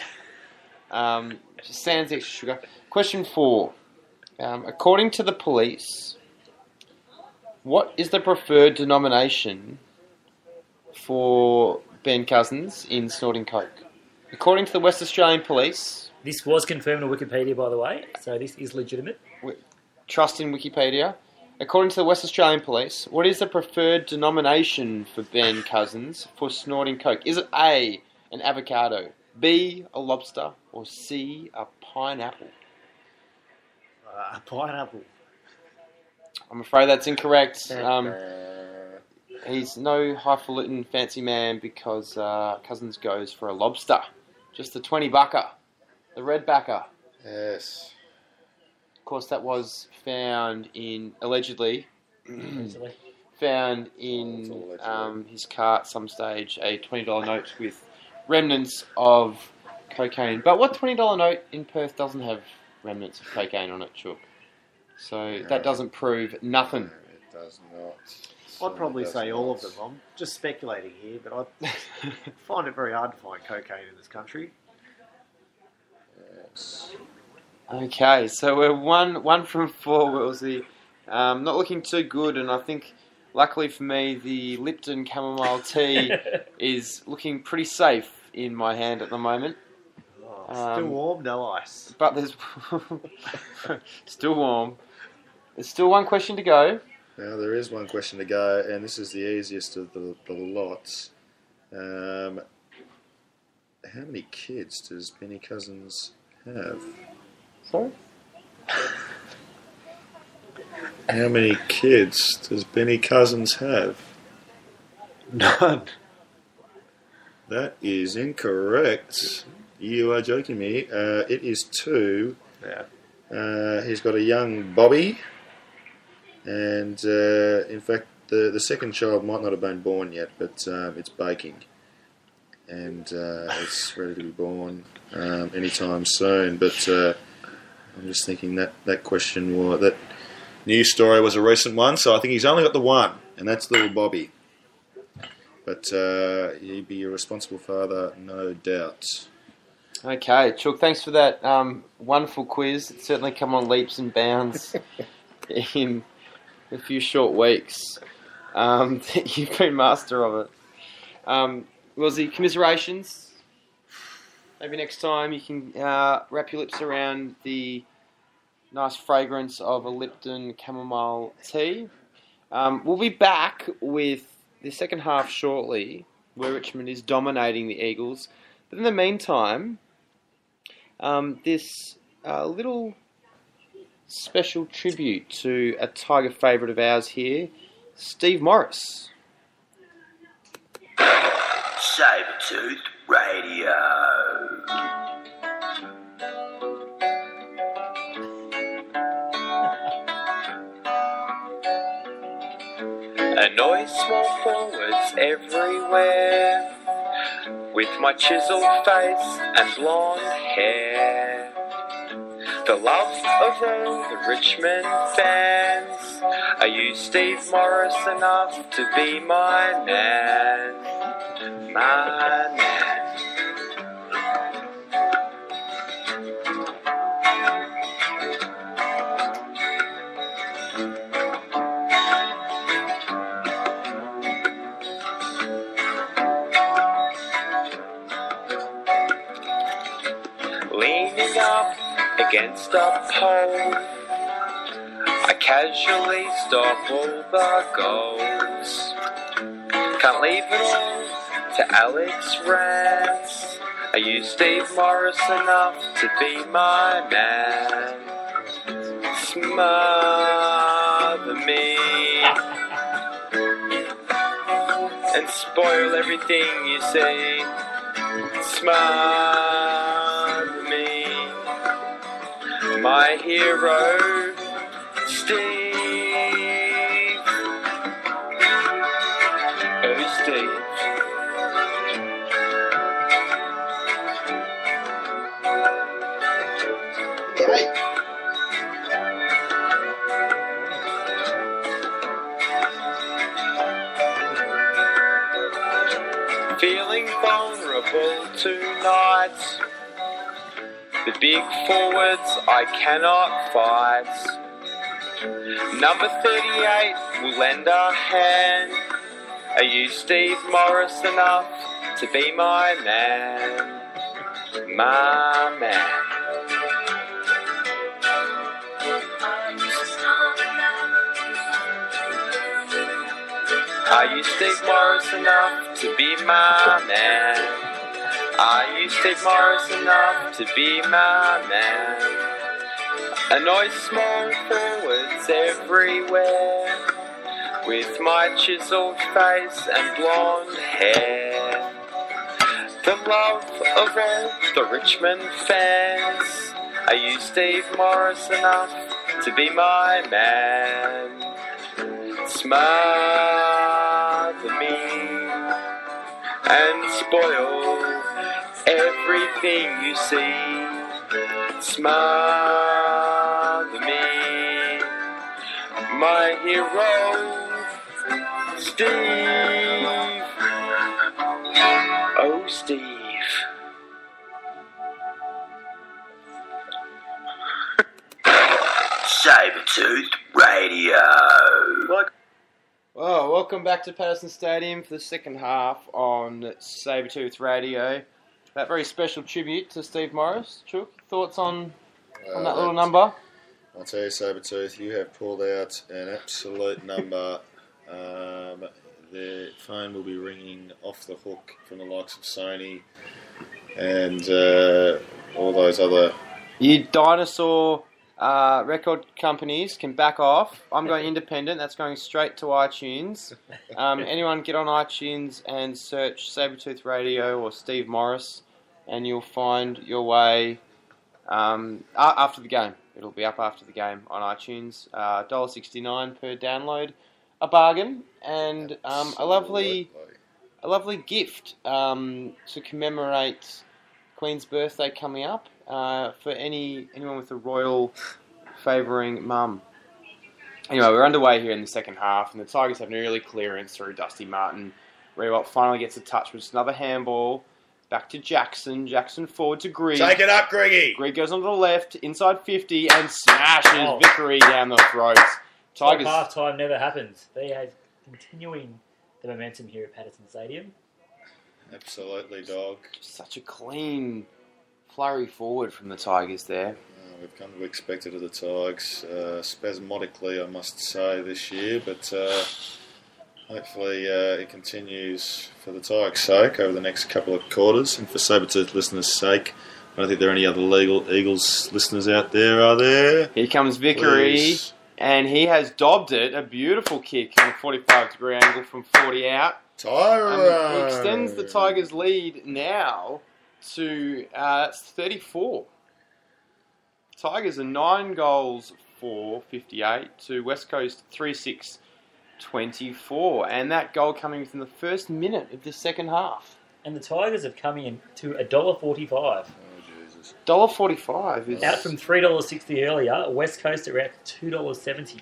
Just sans extra sugar. Question 4. According to the police, what is the preferred denomination for Ben Cousins in snorting coke? According to the West Australian Police... This was confirmed on Wikipedia, by the way, so this is legitimate. Trust in Wikipedia. According to the West Australian Police, what is the preferred denomination for Ben Cousins for snorting coke? Is it A, an avocado, B, a lobster, or C, a pineapple? A pineapple. I'm afraid that's incorrect. He's no highfalutin fancy man because Cousins goes for a lobster. Just the 20 bucker. The red backer. Yes. Of course, that was found in, allegedly, found in his car at some stage, a $20 note with remnants of cocaine. But what $20 note in Perth doesn't have remnants of cocaine on it, Chook? So that doesn't prove nothing. It does not. I'd probably say all of them. I'm just speculating here, but I find it very hard to find cocaine in this country. Yes. Okay, so we're one from four, Willsey. Not looking too good, and I think, luckily for me, the Lipton chamomile tea is looking pretty safe in my hand at the moment. Still warm, no ice. But there's still warm. There's still one question to go. Now there is one question to go, and this is the easiest of the lots. How many kids does Benny Cousins have? Sorry? How many kids does Benny Cousins have? None. That is incorrect. You are joking me. It is 2. Yeah. He's got a young Bobby, and in fact, the second child might not have been born yet, but it's baking, and it's ready to be born anytime soon. But I'm just thinking that question that news story was a recent one, so I think he's only got the one, and that's little Bobby. But he'd be a responsible father, no doubt. Okay, Chook, thanks for that wonderful quiz. It's certainly come on leaps and bounds in a few short weeks. You've been master of it. Willsey, commiserations. Maybe next time you can wrap your lips around the nice fragrance of a Lipton chamomile tea. We'll be back with the second half shortly, where Richmond is dominating the Eagles. But in the meantime, this little special tribute to a Tiger favourite of ours here, Steve Morris. Sabertooth Radio. Annoy small forwards everywhere with my chiseled face and blonde hair. The love of all the Richmond fans. Are you Steve Morris enough to be my man? My man. Leaning up against a pole, I casually stop all the goals. Can't leave it all to Alex Rance. Are you Steve Morris enough to be my man? Smother me and spoil everything you say. Smother me, my hero, Steve. Oh, Steve. Feeling vulnerable tonight. The big forwards I cannot fight. Number 38 will lend a hand. Are you Steve Morris enough to be my man? my man. Are you Steve Morris enough to be my man? Are you Steve Morris enough to be my man? Annoy small forwards everywhere with my chiseled face and blonde hair. The love of all the Richmond fans. Are you Steve Morris enough to be my man? Smother me and spoil everything you see. Smother me, my hero, Steve. Oh, Steve. Sabertooth Radio. Well, welcome back to Patterson Stadium for the second half on Sabertooth Radio. That very special tribute to Steve Morris. Chook, thoughts on that little number? I'll tell you, Sabertooth, you have pulled out an absolute number. The phone will be ringing off the hook from the likes of Sony and all those other... You dinosaur record companies can back off. I'm going independent. That's going straight to iTunes. Anyone get on iTunes and search Sabertooth Radio or Steve Morris, and you'll find your way after the game. It'll be up after the game on iTunes. $1.69 per download, a bargain, and a lovely gift to commemorate Queen's birthday coming up. For anyone with a royal favouring mum. Anyway, we're underway here in the second half, and the Tigers have an early clearance through Dusty Martin. Rewalt finally gets a touch, with another handball. Back to Jackson. Jackson forward to Grigg. Take it up, Griggy. Grigg goes onto the left, inside 50, and smashes Vickery down the throat. Tigers. Half time never happens. They are continuing the momentum here at Patterson Stadium. Absolutely, dog. Such a clean flurry forward from the Tigers there. We've come to expect it of the Tigers, spasmodically, I must say, this year, but hopefully it continues for the Tigers' sake over the next couple of quarters, and for Sabertooth listeners' sake. I don't think there are any other Eagles listeners out there, are there? Here comes Vickery, Please. And he has dobbed it. A beautiful kick on a 45-degree angle from 40 out. Tyrone! He extends the Tigers' lead now to 34. Tigers are 9 goals for 58 to West Coast 3-6-24, and that goal coming within the first minute of the second half. And the Tigers have come in to $1.45. Oh, Jesus. $1.45 is out from $3.60 earlier. West Coast are at $2.70.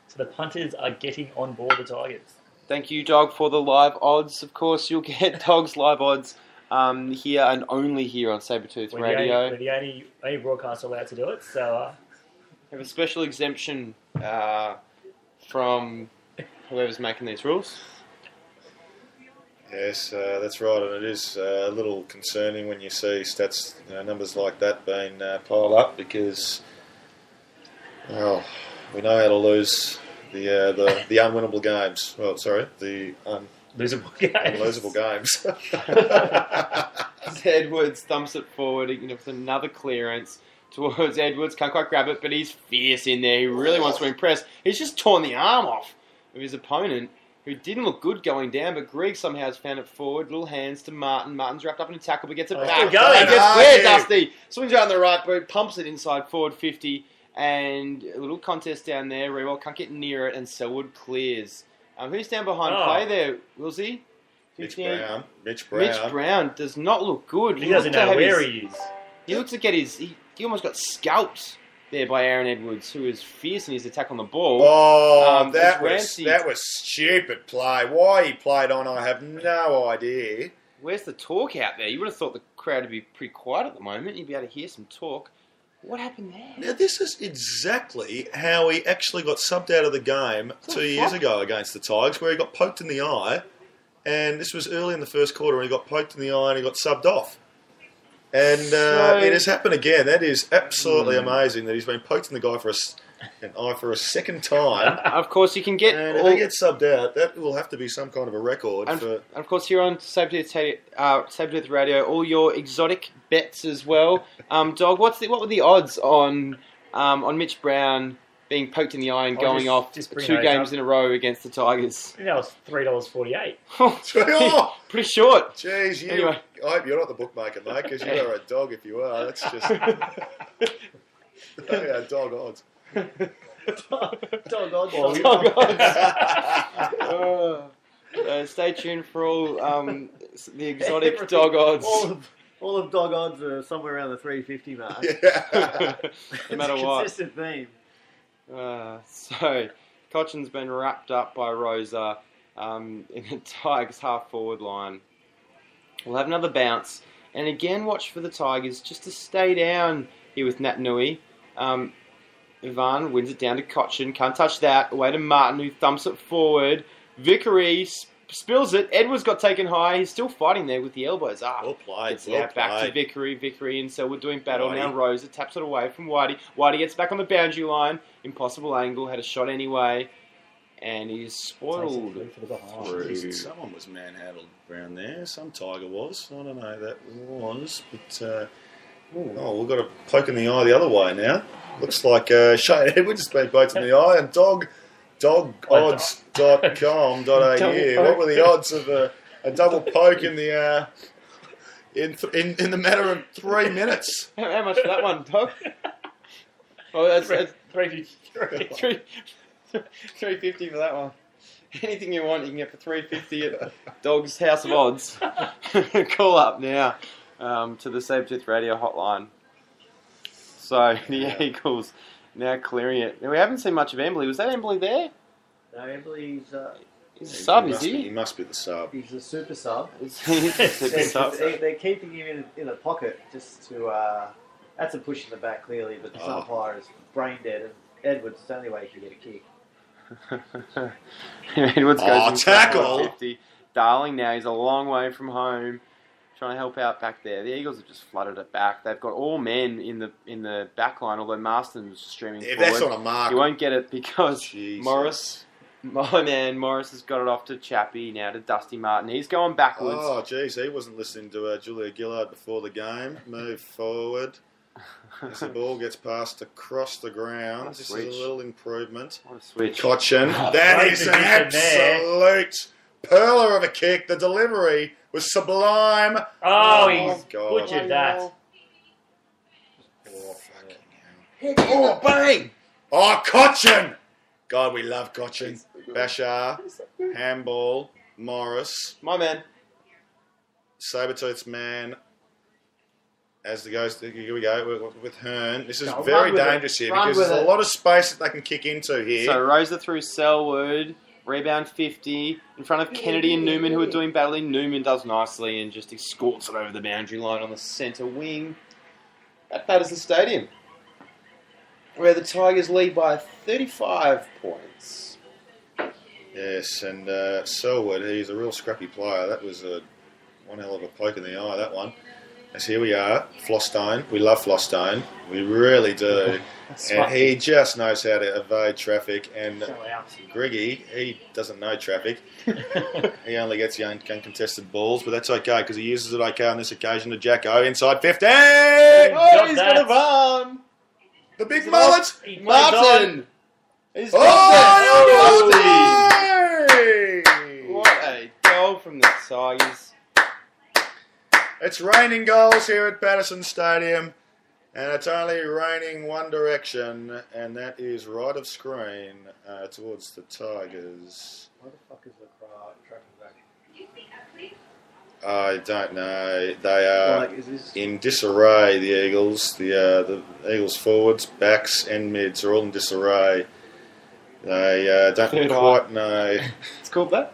So the punters are getting on board the Tigers. Thank you, Dog, for the live odds. Of course, you'll get Dog's live odds here and only here on Sabertooth Radio. We're the only broadcast allowed to do it, so... We have a special exemption from whoever's making these rules. Yes, that's right, and it is a little concerning when you see stats, numbers like that being piled up, because, well, we know how to lose the unwinnable games. Well, sorry, the losable games. Unlosable games. Edwards thumps it forward with another clearance towards Edwards. Can't quite grab it, but he's fierce in there. He really wants to impress. He's just torn the arm off of his opponent, who didn't look good going down, but Grigg somehow has found it forward. Little hands to Martin. Martin's wrapped up in a tackle, but gets it back. Still going. Gets clear, Dusty. Swings around the right boot, pumps it inside forward 50, and a little contest down there. Rewalt can't get near it, and Selwood clears. Who's down behind play there, Wilsey? Mitch Brown. Mitch Brown does not look good. He doesn't know where he is. He looks to get his... He almost got scalped there by Aaron Edwards, who was fierce in his attack on the ball. Oh, that was stupid play. Why he played on, I have no idea. Where's the talk out there? You would have thought the crowd would be pretty quiet at the moment. You'd be able to hear some talk. What happened there? Now, this is exactly how he actually got subbed out of the game 2 years ago against the Tigers, where he got poked in the eye. And this was early in the first quarter, and he got poked in the eye and he got subbed off. And it has happened again. That is absolutely amazing that he's been poked in the eye for a second time. Of course, you can get... And if he gets subbed out, that will have to be some kind of a record. And of course, here on Sabretooth Radio, all your exotic bets as well. Dog, what were the odds on Mitch Brown being poked in the eye and going off 2 games in a row against the Tigers? I think that was $3.48. Oh, pretty short. Jeez, Anyway. I hope you're not the bookmaker, mate, because you are a dog if you are. That's just... They are dog odds. Dog odds. Stay tuned for all the exotic dog odds. All of dog odds are somewhere around the 350 mark. Yeah. No matter what. Consistent theme. So, Cochin's been wrapped up by Rosa in the Tigers half-forward line. We'll have another bounce. And again, watch for the Tigers just to stay down here with Nat Nui. Ivan wins it down to Cochin. Can't touch that. Away to Martin, who thumps it forward. Vickery spills it. Edwards got taken high. He's still fighting there with the elbows up. Well played. Back to Vickery. Vickery and Selwood doing battle. Now Rosa taps it away from Whitey. Whitey gets back on the boundary line. Impossible angle. Had a shot anyway. And he's spoiled. Someone was manhandled around there. Some Tiger was. I don't know who that was. But, we've got a poke in the eye the other way now. Looks like Shane Edwards has been poked in the eye. And dogodds.com.au. What were the odds of a double poke in the in the matter of 3 minutes? How much for that one, Dog? Oh, that's 350. 350 for that one. Anything you want, you can get for 350 at Dog's House of Odds. Call up now to the Sabretooth Radio hotline. So the Eagles now clearing it. Now, we haven't seen much of Embley. Was that Embley there? No, Embley's he's a sub, is he? He must be the sub. He's a super sub. They're keeping him in the pocket just to... that's a push in the back, clearly, but the umpire is brain dead, and Edwards, it's the only way he can get a kick. Edwards goes tackle! 50. Darling now, he's a long way from home, trying to help out back there. The Eagles have just flooded it back. They've got all men in the back line, although Marston's streaming forward. That's on a mark. He won't get it because Jesus. Morris has got it off to Chappie, now to Dusty Martin. He's going backwards. Oh, geez, he wasn't listening to Julia Gillard before the game. Move forward. As the ball gets passed across the ground. This is a little improvement. What a switch. Cochin. That is an absolute perler of a kick. The delivery was sublime. Oh, he's butchered that. Oh, fucking hell. Oh, bang! Oh, Cochin! God, we love Cochin. Bashar, handball, Morris. My man. Sabretooth's man. As the goes, here we go with Hearn. This is very dangerous here because there's a lot of space that they can kick into here. So Rosa through Selwood, rebound 50 in front of Kennedy and Newman, who are doing battling. Newman does nicely and just escorts it over the boundary line on the centre wing at Patterson Stadium, where the Tigers lead by 35 points. Yes, and Selwood, he's a real scrappy player. That was one hell of a poke in the eye, that one. As here we are, Flostone. We love Flostone. We really do. And he just knows how to evade traffic. And Griggy, he doesn't know traffic. He only gets the uncontested balls, but that's okay because he uses it okay on this occasion to Jacko. Inside 50! Oh, he's got a barn! The big mullet! Martin! He's got What a goal from the Tigers. It's raining goals here at Patterson Stadium, and it's only raining one direction, and that is right of screen towards the Tigers. Why the fuck is the tracking back? I don't know. They are in disarray, the Eagles. The Eagles forwards, backs, and mids are all in disarray. They don't quite know. It's called that?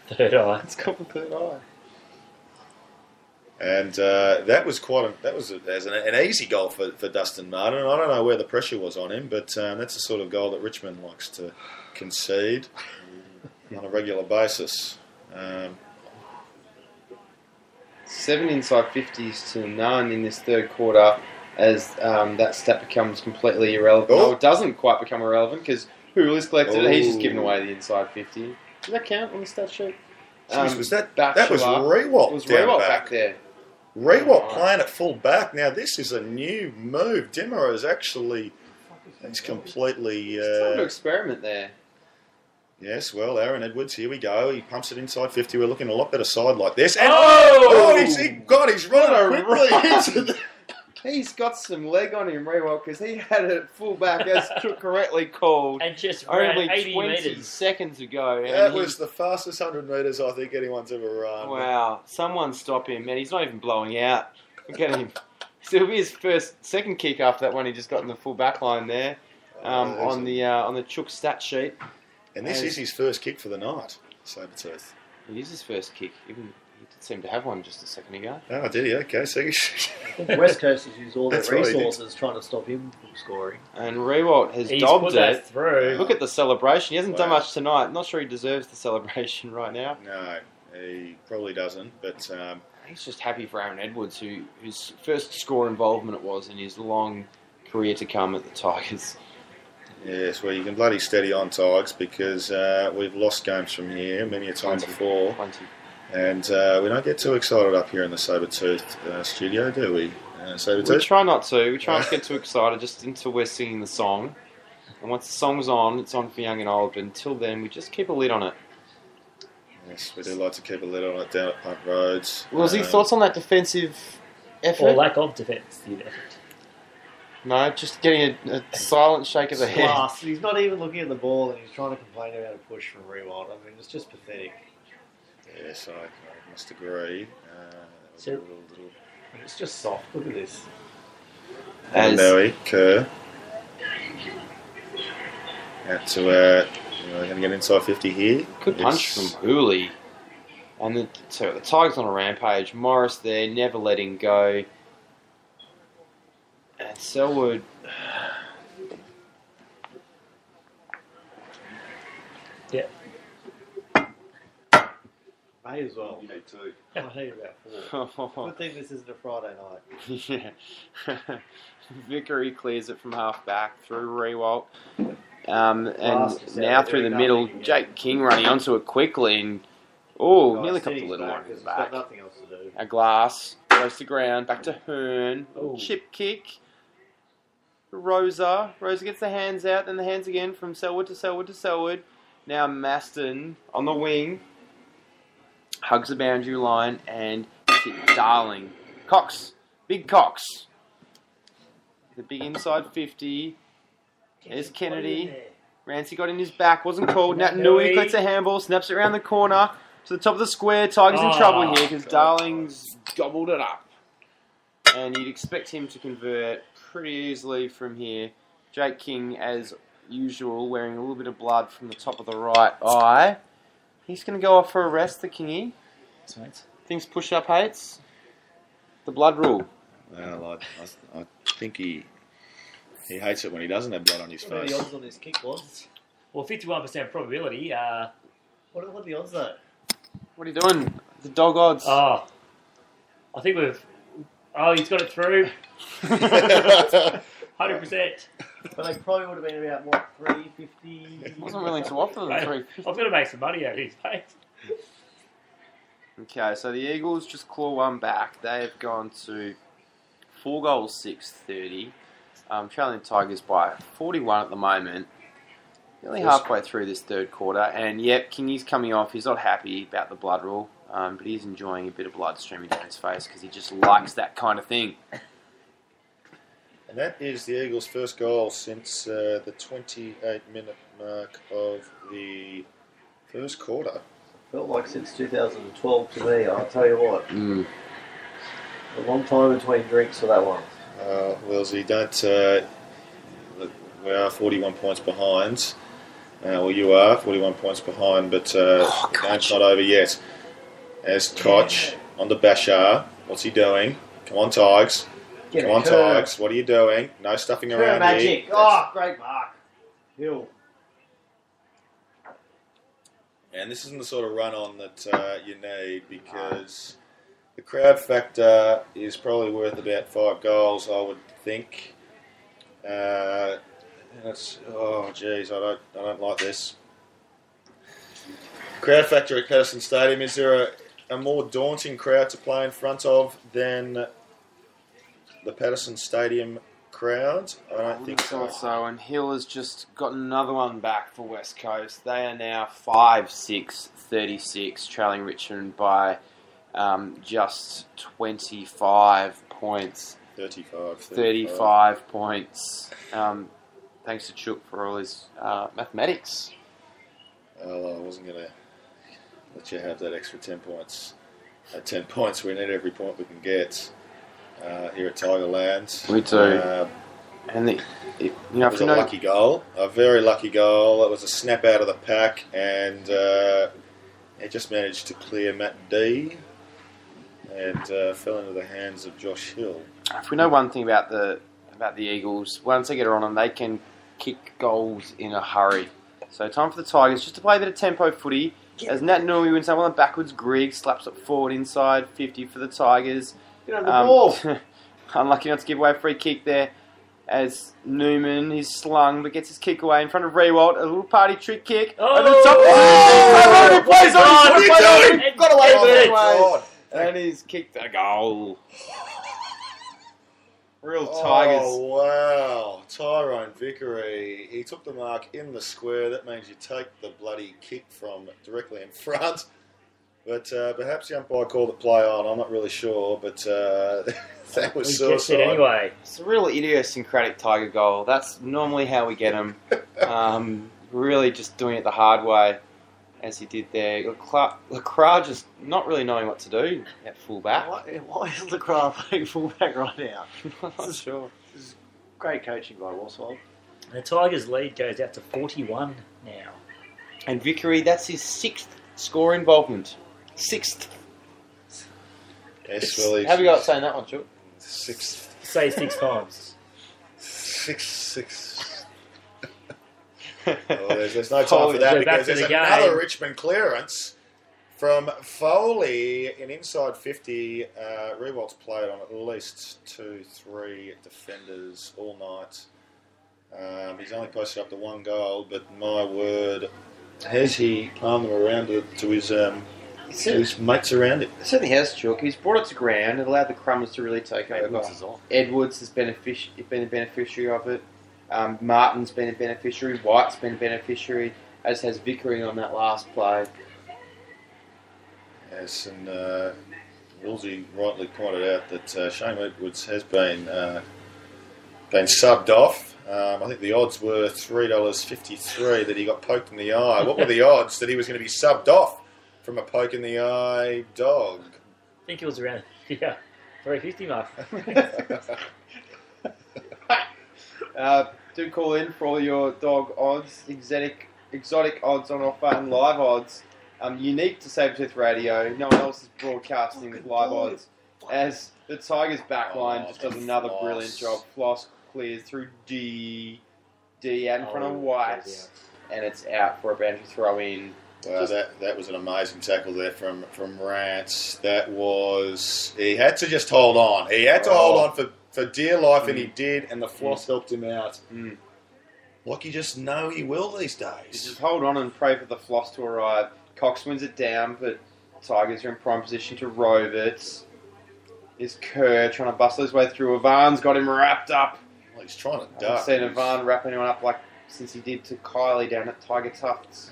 Third eye. It's called the third eye. And that was an easy goal for Dustin Martin. I don't know where the pressure was on him, but that's the sort of goal that Richmond likes to concede on a regular basis. 7 inside 50s to none in this third quarter as that stat becomes completely irrelevant. No, it doesn't quite become irrelevant because Hool has collected it. He's just given away the inside 50. Does that count on the stat sheet? Jeez, was that was Rewalt. It was down Rewalt back there. Rewalt playing at full back. Now this is a new move. Dimmer is actually completely trying to experiment there. Yes, well, Aaron Edwards, here we go. He pumps it inside 50. We're looking a lot better side like this. And he's running quickly into the... He's got some leg on him, Rewalt, because he had it full back, as correctly called, and just ran only 80 20 metres. seconds ago. That was the fastest 100 metres I think anyone's ever run. Wow, someone stop him, man. He's not even blowing out. Look at him. So it'll be his second kick after that one he just got in the full back line there on the Chook stat sheet. And this is his first kick for the night, Sabretooth. It is his first kick. He did seem to have one just a second ago. Oh, did he? Okay, so I think West Coast has used all their resources trying to stop him from scoring. And Rewalt has dobbed it. Through. Look at the celebration. He hasn't done much tonight. Not sure he deserves the celebration right now. No, he probably doesn't, but... he's just happy for Aaron Edwards, whose first score involvement it was in his long career to come at the Tigers. Yes, well, you can bloody steady on, Tigers, because we've lost games from here many a time before. And we don't get too excited up here in the Sabretooth studio, do we? Sabretooth? We try not to. We try not to get too excited just until we're singing the song. And once the song's on, it's on for young and old. But until then, we just keep a lid on it. Yes, we do like to keep a lid on it down at Punt Roads. Willsy, thoughts on that defensive effort? Or lack of defensive effort? No, just getting a silent shake of the head. He's not even looking at the ball and he's trying to complain about a push from Rewalt. I mean, it's just pathetic. Yes, I must agree. It's just soft. Look at this. Bowie, Kerr. Out to, going to get inside 50 here. Good punch from Hooley. And the Tigers on a rampage. Morris there, never letting go. And Selwood. Yeah. May as well. Me too. I need about 4. Good thing this isn't a Friday night. Yeah. Vickery clears it from half back through Rewalt. And now through the middle, Jake King running onto it quickly and nearly copped a little one in the back. Got nothing else to do. A glass goes to ground, back to Hearn. Chip kick. Rosa gets the hands out, then the hands again from Selwood to Selwood to Selwood. Now Maston on the wing. Hugs the boundary line and Darling. Cox. Big Cox. The big inside 50. There's Kennedy. Rancy got in his back, wasn't called. Nat Nui collects a handball, snaps it around the corner to the top of the square. Tigers in trouble here because Darling's gobbled it up. And you'd expect him to convert pretty easily from here. Jake King, as usual, wearing a little bit of blood from the top of the right eye. He's going to go off for a rest, the Kingy. Sweet. Things push up, Hates. The blood rule. Well, I think he hates it when he doesn't have blood on his face. What are the odds on this kick, was? Well, 51% probability. What are the odds, though? What are you doing? The dog odds. I think he's got it through. 100%. But they probably would have been about, what, 350? I wasn't willing to offer them 350. I've got to make some money out of his face. Okay, so the Eagles just claw one back. They have gone to 4 goals, 6-30. Trailing Tigers by 41 at the moment. Nearly halfway through this third quarter. And, yep, Kingy's coming off. He's not happy about the blood rule. But he's enjoying a bit of blood streaming down his face because he just likes that kind of thing. And that is the Eagles' first goal since the 28-minute mark of the first quarter. Felt like since 2012 to me, I'll tell you what. Mm. A long time between drinks for that one. Wellesley, we are 41 points behind. Well, you are 41 points behind, but the game's not over yet. As Koch on the Bashar. What's he doing? Come on, Tigers. Come on, Tigers. What are you doing? No stuffing around magic. here. Oh, great mark. Hill. And this isn't the sort of run-on that you need because The crowd factor is probably worth about 5 goals, I would think. That's geez, I don't like this. Crowd factor at Patterson Stadium. Is there a more daunting crowd to play in front of than the Patterson Stadium crowd? I don't think so. And Hill has just got another one back for West Coast. They are now 5-6-36, trailing Richmond by just 25 points. 35 points. Thanks to Chook for all his mathematics. Oh, I wasn't going to let you have that extra 10 points. At 10 points, we need every point we can get here at Tigerland. We do. And it was a lucky goal, a very lucky goal. It was a snap out of the pack, and it just managed to clear Matt D and fell into the hands of Josh Hill. If we know one thing about the Eagles, once they get her on them, they can kick goals in a hurry. So time for the Tigers just to play a bit of tempo footy. As Nat Nui wins that one backwards, Grigg slaps it forward inside, 50 for the Tigers. Get on the ball. Unlucky not to give away a free kick there. As Newman is slung but gets his kick away in front of Rewalt. A little party trick kick. Over the top. Got away with it. And he's kicked a goal. Real Tigers. Oh, wow. Tyrone Vickery. He took the mark in the square. That means you take the bloody kick from directly in front. But perhaps the umpire called it play on. I'm not really sure. But that was suicide. Anyway. It's a real idiosyncratic Tiger goal. That's normally how we get them. Really just doing it the hard way, as he did there. Lacroix just not really knowing what to do at fullback. Why is Lacroix playing fullback right now? I'm not sure. This is great coaching by Worsfold. The Tigers' lead goes out to 41 now. And Vickery, that's his 6th score involvement. 6th. Yes, well, how have you got saying that one, Chuck? 6th. Say 6 times. 6. There's no time for that because there's another Richmond clearance from Foley in inside 50. Rewalt's played on at least 2-3 defenders all night. He's only posted up to 1 goal, but my word, has he palmed them around to his mates around him? It certainly has, Chuck. He's brought it to ground and allowed the Crumbers to really take over. Edwards has been a beneficiary of it. Martin's been a beneficiary. White's been a beneficiary, as has Vickery on that last play. Yes, and Woolsey rightly pointed out that Shane Edwards has been subbed off. I think the odds were $3.53 that he got poked in the eye. What were the odds that he was going to be subbed off from a poke in the eye dog? I think it was around $3.50 mark. Do call in for all your dog odds, exotic odds on offer, and live odds. Unique to Sabretooth Radio. No one else is broadcasting with live odds. As the Tigers backline just does another brilliant job. Floss clears through D out in front of White, and it's out for a boundary throw in. Wow, that was an amazing tackle there from Rance. He had to just hold on. He had to hold on for dear life, and he did, and the floss helped him out. Like you just know he will these days. You just hold on and pray for the floss to arrive. Cox wins it down, but Tigers are in prime position to rove it. Is Kerr trying to bustle his way through? Ivan's got him wrapped up. Well, he's trying to duck. I haven't seen Ivan wrap anyone up like since he did to Kylie down at Tiger Tufts.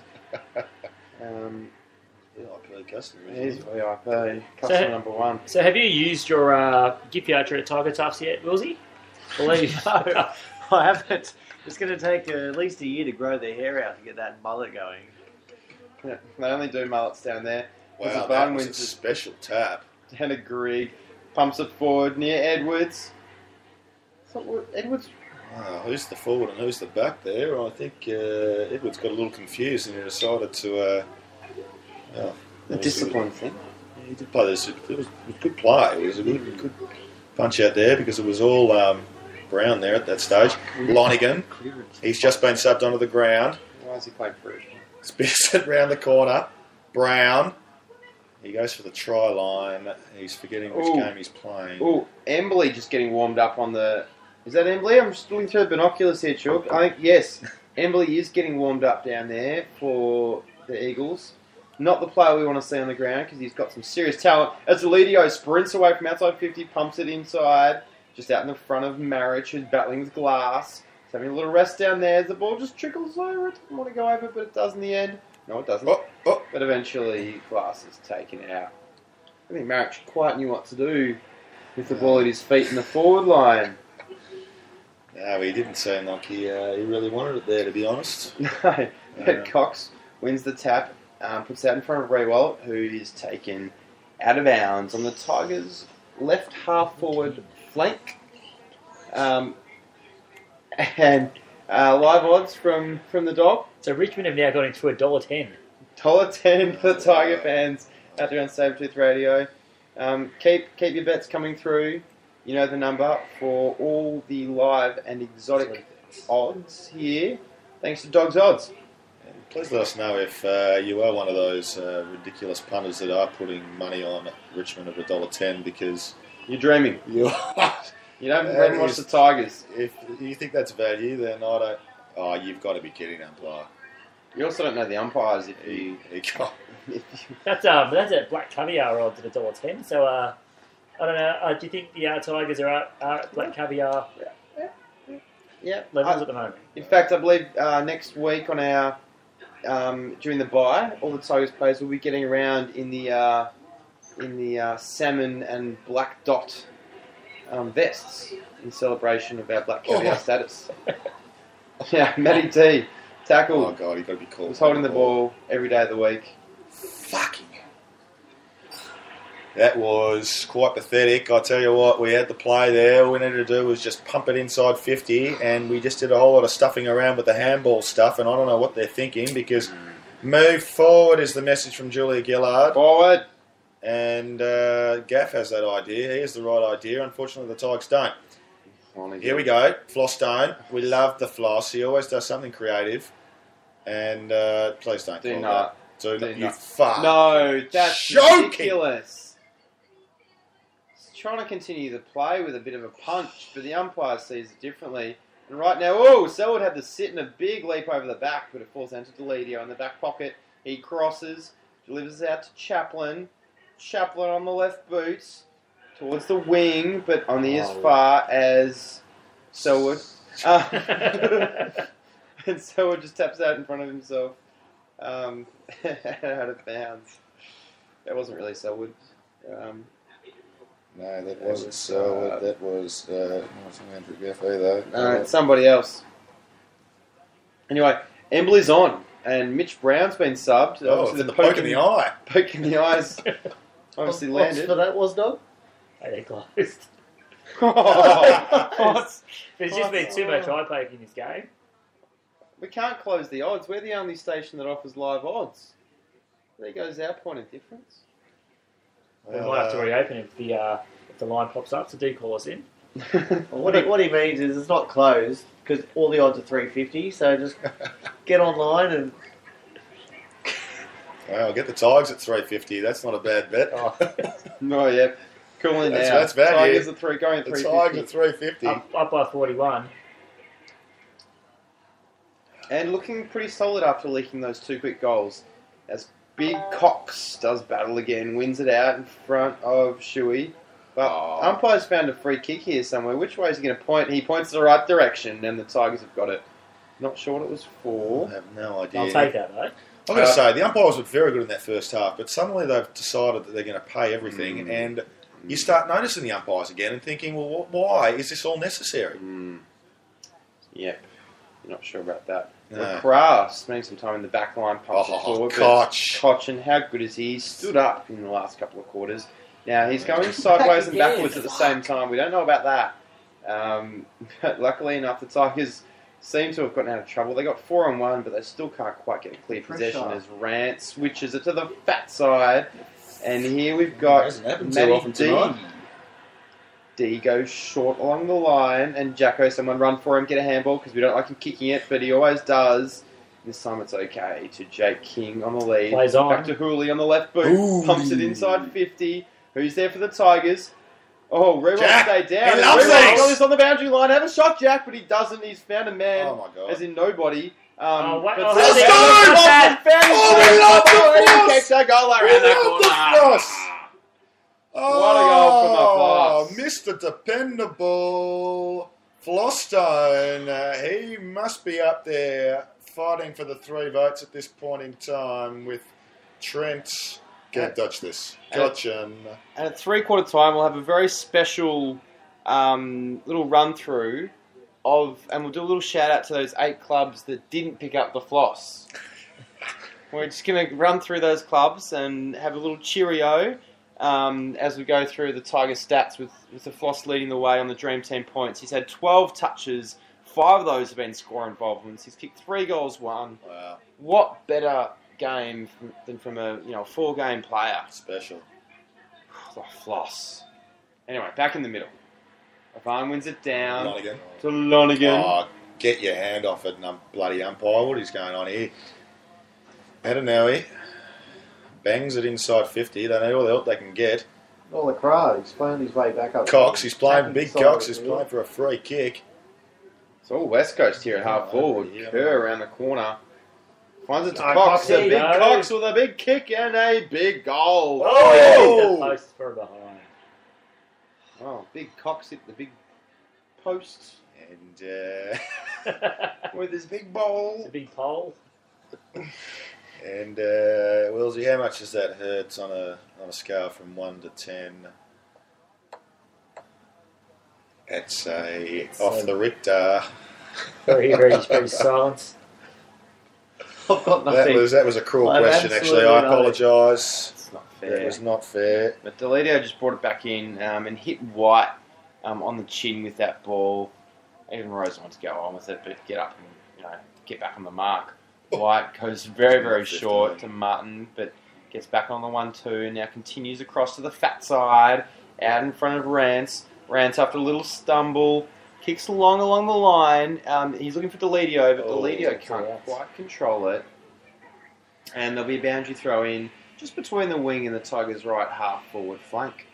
VIP customer. He's VIP. Customer number 1. So have you used your gift voucher at Tiger Tufts yet, Wilsey? No, I haven't. It's going to take at least a year to grow their hair out to get that mullet going. Yeah, they only do mullets down there. Wow, that was a special tap. Down to Grigg. Pumps it forward near Edwards. Edwards. Wow, who's the forward and who's the back there? I think Edwards got a little confused and he decided to... the discipline thing. Yeah, he did play this. It was a good play. It was a good punch out there because it was all Brown there at that stage. Lonigan. He's just been subbed onto the ground. Why is he playing for it? Spears it round the corner. Brown. He goes for the try line. He's forgetting which game he's playing. Oh, Embley just getting warmed up on the... Is that Embley? I'm just looking through the binoculars here, Chook. I think, yes, Embley is getting warmed up down there for the Eagles. Not the player we want to see on the ground because he's got some serious talent. As Elidio sprints away from outside 50, pumps it inside, just out in the front of Marich, who's battling with Glass. He's having a little rest down there. The ball just trickles over. It doesn't want to go over, but it does in the end. No, it doesn't. But eventually, Glass is taken out. I think Marich quite knew what to do with the ball at his feet in the forward line. No, he didn't seem like he really wanted it there, to be honest. No. Cox wins the tap, puts that in front of Rewalt, who is taken out of bounds on the Tigers' left half forward flank. And live odds from the dog. So Richmond have now got into $1.10. $1.10 for the Tiger fans out there on Sabretooth Radio. Keep your bets coming through. You know the number for all the live and exotic odds here. Thanks to Dog's Odds. And please let us know if you are one of those ridiculous punters that are putting money on Richmond at $1.10 because you're dreaming. You haven't watched the Tigers. If you think that's value, then I don't. Oh, you've got to be kidding, umpire. You also don't know the umpires if you. That's at Black Caviar odds at $1.10. So I don't know. Do you think the Tigers are at Black Caviar levels at the moment? In fact, I believe next week on our during the bye, all the Tigers players will be getting around in the salmon and black dot vests in celebration of our Black Caviar status. Yeah, Matty T tackled. Oh god, you've got to be cool. Was holding the ball every day of the week. Fucking. That was quite pathetic. I tell you what, we had the play there. All we needed to do was just pump it inside 50, and we just did a whole lot of stuffing around with the handball stuff, and I don't know what they're thinking, because move forward is the message from Julia Gillard. Forward. And Gaff has that idea. He has the right idea. Unfortunately, the Tigers don't. Here we go. Floss Stone. We love the Floss. He always does something creative. And please don't Do call not. that. Do You not. fuck. No, that's Joking. ridiculous. He's trying to continue the play with a bit of a punch, but the umpire sees it differently. And right now, Selwood had to sit in a big leap over the back, but it falls down to Deledio in the back pocket. He crosses, delivers out to Chaplin. Chaplin on the left boots towards the wing, but only as far as Selwood. And Selwood just taps out in front of himself. Out of bounds. That wasn't really Selwood. No, that wasn't Selwood. That was wasn't Andrew Gaff either. It's somebody else. Anyway, Embley's on, and Mitch Brown's been subbed. Obviously the poke in the eye. Poke in the eyes obviously landed. For that was dog? They closed. There's just been too much eye poke in this game. We can't close the odds. We're the only station that offers live odds. There goes our point of difference. We might have to reopen if the line pops up, so do call us in. What he means is it's not closed because all the odds are 350. So just get online and. Well, get the Tigers at 350. That's not a bad bet. No, yeah. Cooling down. That's value. Tigers at going at 350. The Tigers at 350. Up by 41. And looking pretty solid after leaking those two quick goals. As Big Cox does battle again, wins it out in front of Shuey. But umpire's found a free kick here somewhere. Which way is he going to point? He points the right direction, and the Tigers have got it. Not sure what it was for. I have no idea. I'll take that, though. I'm going to say, the umpires were very good in that first half, but suddenly they've decided that they're going to pay everything, and you start noticing the umpires again and thinking, well, why is this all necessary? Yep. You're not sure about that. No. Lacroix spending some time in the back line, pumps it forward. Koch. Koch, and how good is he? He stood up in the last couple of quarters. Now, he's going sideways and backwards at the same time. We don't know about that. But luckily enough, the Tigers seem to have gotten out of trouble. They got 4-on-1, but they still can't quite get a clear possession as Rant switches it to the fat side. And here we've got Matty D. D goes short along the line, and Jacko, someone run for him, get a handball, because we don't like him kicking it, but he always does. This time it's okay to Jake King on the lead. Plays on. Back to Hooley on the left boot. Ooh. Pumps it inside 50. Who's there for the Tigers? Oh, Reroll Jack, stayed down. he loves Reroll these. got this on the boundary line. Have a shot, Jack, but he doesn't. He's found a man, Oh my God. as in nobody. Oh, what? But Oh, Zach- let's Zach- go! Zach found his Oh, man. we love the Oh, he cross. kicks that goal around that corner. Cross. What a goal from our Oh, Floss. Mr. Dependable Flostone. He must be up there fighting for the 3 votes at this point in time with Trent. Can't touch this. Gotcha. And at 3/4 time, we'll have a very special little run through and we'll do a little shout out to those 8 clubs that didn't pick up the floss. We're just going to run through those clubs and have a little cheerio as we go through the Tiger stats with the floss leading the way on the Dream Team points. He's had 12 touches, 5 of those have been score involvements. He's kicked 3 goals, 1. Wow. What better game than from a 4-game player? Special. The floss. Anyway, back in the middle. Ivan wins it down Lonigan. to Lonigan. Oh, get your hand off it, bloody umpire. What is going on here? Adenoe bangs it inside 50. They need all the help they can get. All the crowd. He's found his way back up. Cox, he's playing Attacking big side Cox. of He's the playing field. for a free kick. It's all West Coast here at half forward. yeah. Kerr around the corner. Finds it to Oh, Cox. Coxie, A big no. Cox with a big kick and a big goal. Oh! The post for behind. Oh, big Cox hit the big post. And With his big bowl. The big pole. and Wilsey, how much does that hurt on a scale from 1 to 10? It's off the Richter. Very silent. I've got nothing. That was a cruel I have question. Actually, I absolutely nothing. apologise. It's not fair. That was not fair. But Deledio just brought it back in and hit White on the chin with that ball. Even Rose wanted to go on with it, but get up and get back on the mark. White goes very, very short to Martin, but gets back on the 1-2 and now continues across to the fat side, out in front of Rance. Rance, after a little stumble, kicks along the line. He's looking for Deledio, but Deledio can't quite control it. And there'll be a boundary throw in just between the wing and the Tigers' right half forward flank.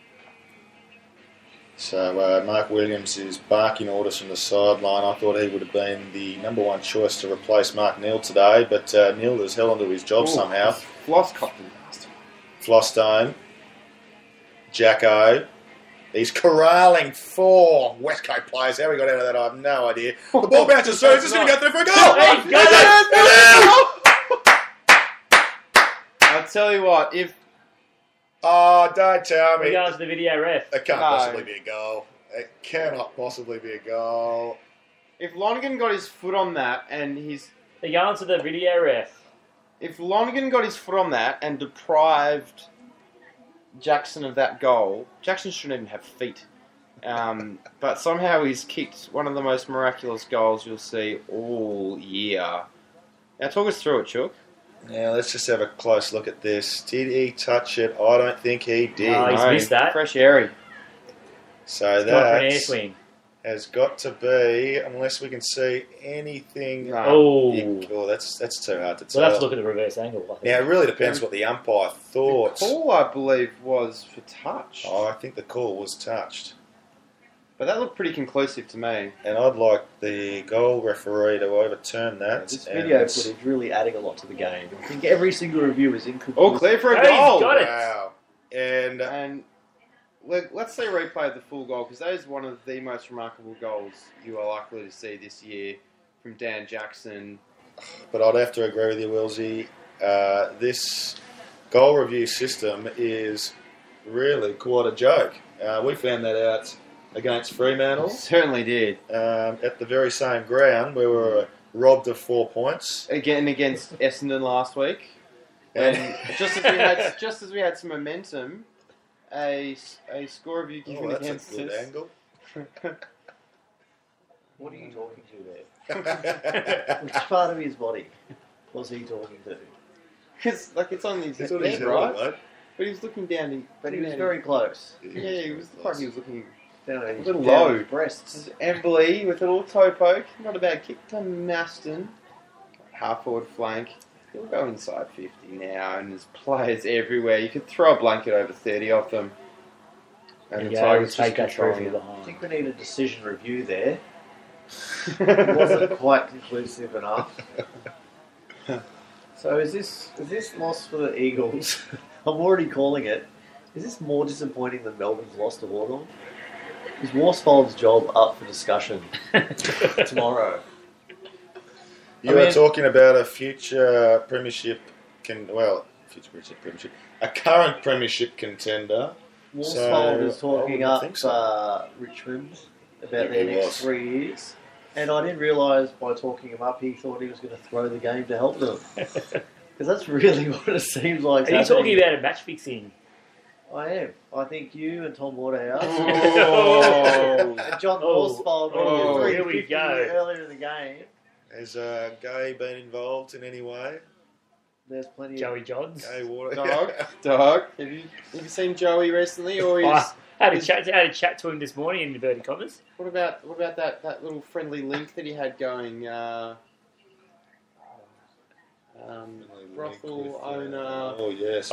So Mark Williams is barking orders from the sideline. I thought he would have been the number 1 choice to replace Mark Neal today, but Neal has held onto his job somehow. Floss copped him last time. Flostone, Jacko. He's corralling 4 West Coast players. How he got out of that, I have no idea. The ball bounces through. He's just going to go through for a goal. He's got I'll tell you what, if... Oh, don't tell me. Regards to the video ref. It can't No. possibly be a goal. It cannot possibly be a goal. If Lonigan got his foot on that and he's... The yarns of the video ref. If Lonigan got his foot on that and deprived Jackson of that goal, Jackson shouldn't even have feet. But somehow he's kicked one of the most miraculous goals you'll see all year. Now talk us through it, Chook. Now, let's just have a close look at this. Did he touch it? I don't think he did. No, he's missed that. Fresh airy. So It's gone for an air that swing. has got to be, unless we can see anything. Oh. That's too hard to We'll tell. have to look at the reverse angle, I think. Now, it really depends what the umpire thought. The call, I believe, was for touch. Oh, I think the call was touched. But that looked pretty conclusive to me. And I'd like the goal referee to overturn that. This and video it's- footage really adding a lot to the game. I think every single review is inconclusive. All clear for a Hey, he's goal. got it. Wow. And let's see a replay of the full goal, because that is one of the most remarkable goals you are likely to see this year from Dan Jackson. But I'd have to agree with you, Wilsey. This goal review system is really quite a joke. We found that out against Fremantle. Certainly did. At the very same ground where we were robbed of 4 points. Again against Essendon last week. And just as we had some momentum, a score review given That's against a good us. angle. What are you talking to there? Which part of his body was he talking to? Because it's on his It's on head, his head, right? mate. But he was looking down. But he was very close. Yeah, he was like he was looking Down a his little down low. his breasts. Embley with a little toe poke. Not a bad kick to Maston. half forward flank. He'll go inside 50 now, and there's players everywhere. You could throw a blanket over 30 of them. And the Tigers take that trophy behind. I think we need a decision review there. It wasn't quite conclusive enough. So is this loss for the Eagles? I'm already calling it. Is this more disappointing than Melbourne's loss to Hawthorn? Is Worsfold's job up for discussion tomorrow? You are talking about a future premiership, a current premiership contender. Worsfold is talking up Richmond about their next 3 years. And I didn't realise by talking him up, he thought he was going to throw the game to help them. Because that's really what it seems like. Are you talking about a match fixing? I am. I think you and Tom Waterhouse and John Worsfold here we go. Earlier in the game. Has Gay been involved in any way? There's plenty Joey of... Johns. Gay Water. Dog. Have you seen Joey recently? Or I had a chat to him this morning in inverted commas. What about that little friendly link that he had going? Brothel owner. Oh yes.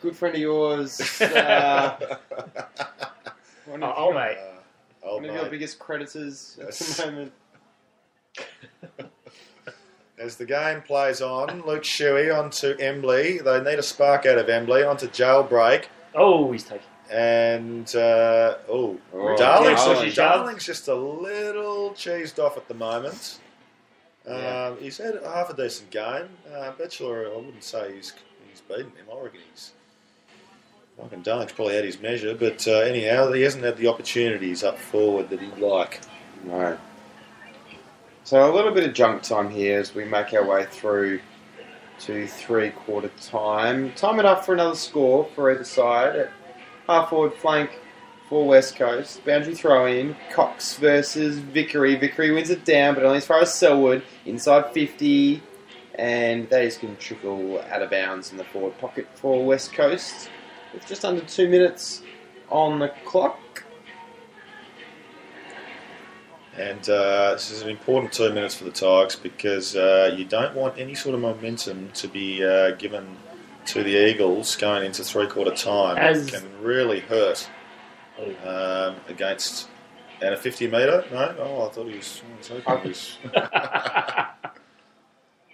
Good friend of yours. One of your biggest creditors at the moment. As the game plays on, Luke Shuey onto Embley. They need a spark out of Embley onto Jailbreak. Oh, he's taking. And Darling's just a little cheesed off at the moment. He's had half a decent game. Batchelor, I wouldn't say he's beaten him. I reckon Darling's probably had his measure, but anyhow, he hasn't had the opportunities up forward that he'd like. No. So a little bit of junk time here as we make our way through to 3/4 time. Time it up for another score for either side. At half forward flank for West Coast. Boundary throw in. Cox versus Vickery. Vickery wins it down, but only as far as Selwood. Inside 50. And that is going to trickle out of bounds in the forward pocket for West Coast. With just under 2 minutes on the clock. And this is an important 2 minutes for the Tigers because you don't want any sort of momentum to be given to the Eagles going into 3/4 time. It can really hurt against... And a 50 metre? No? Oh, I thought he was...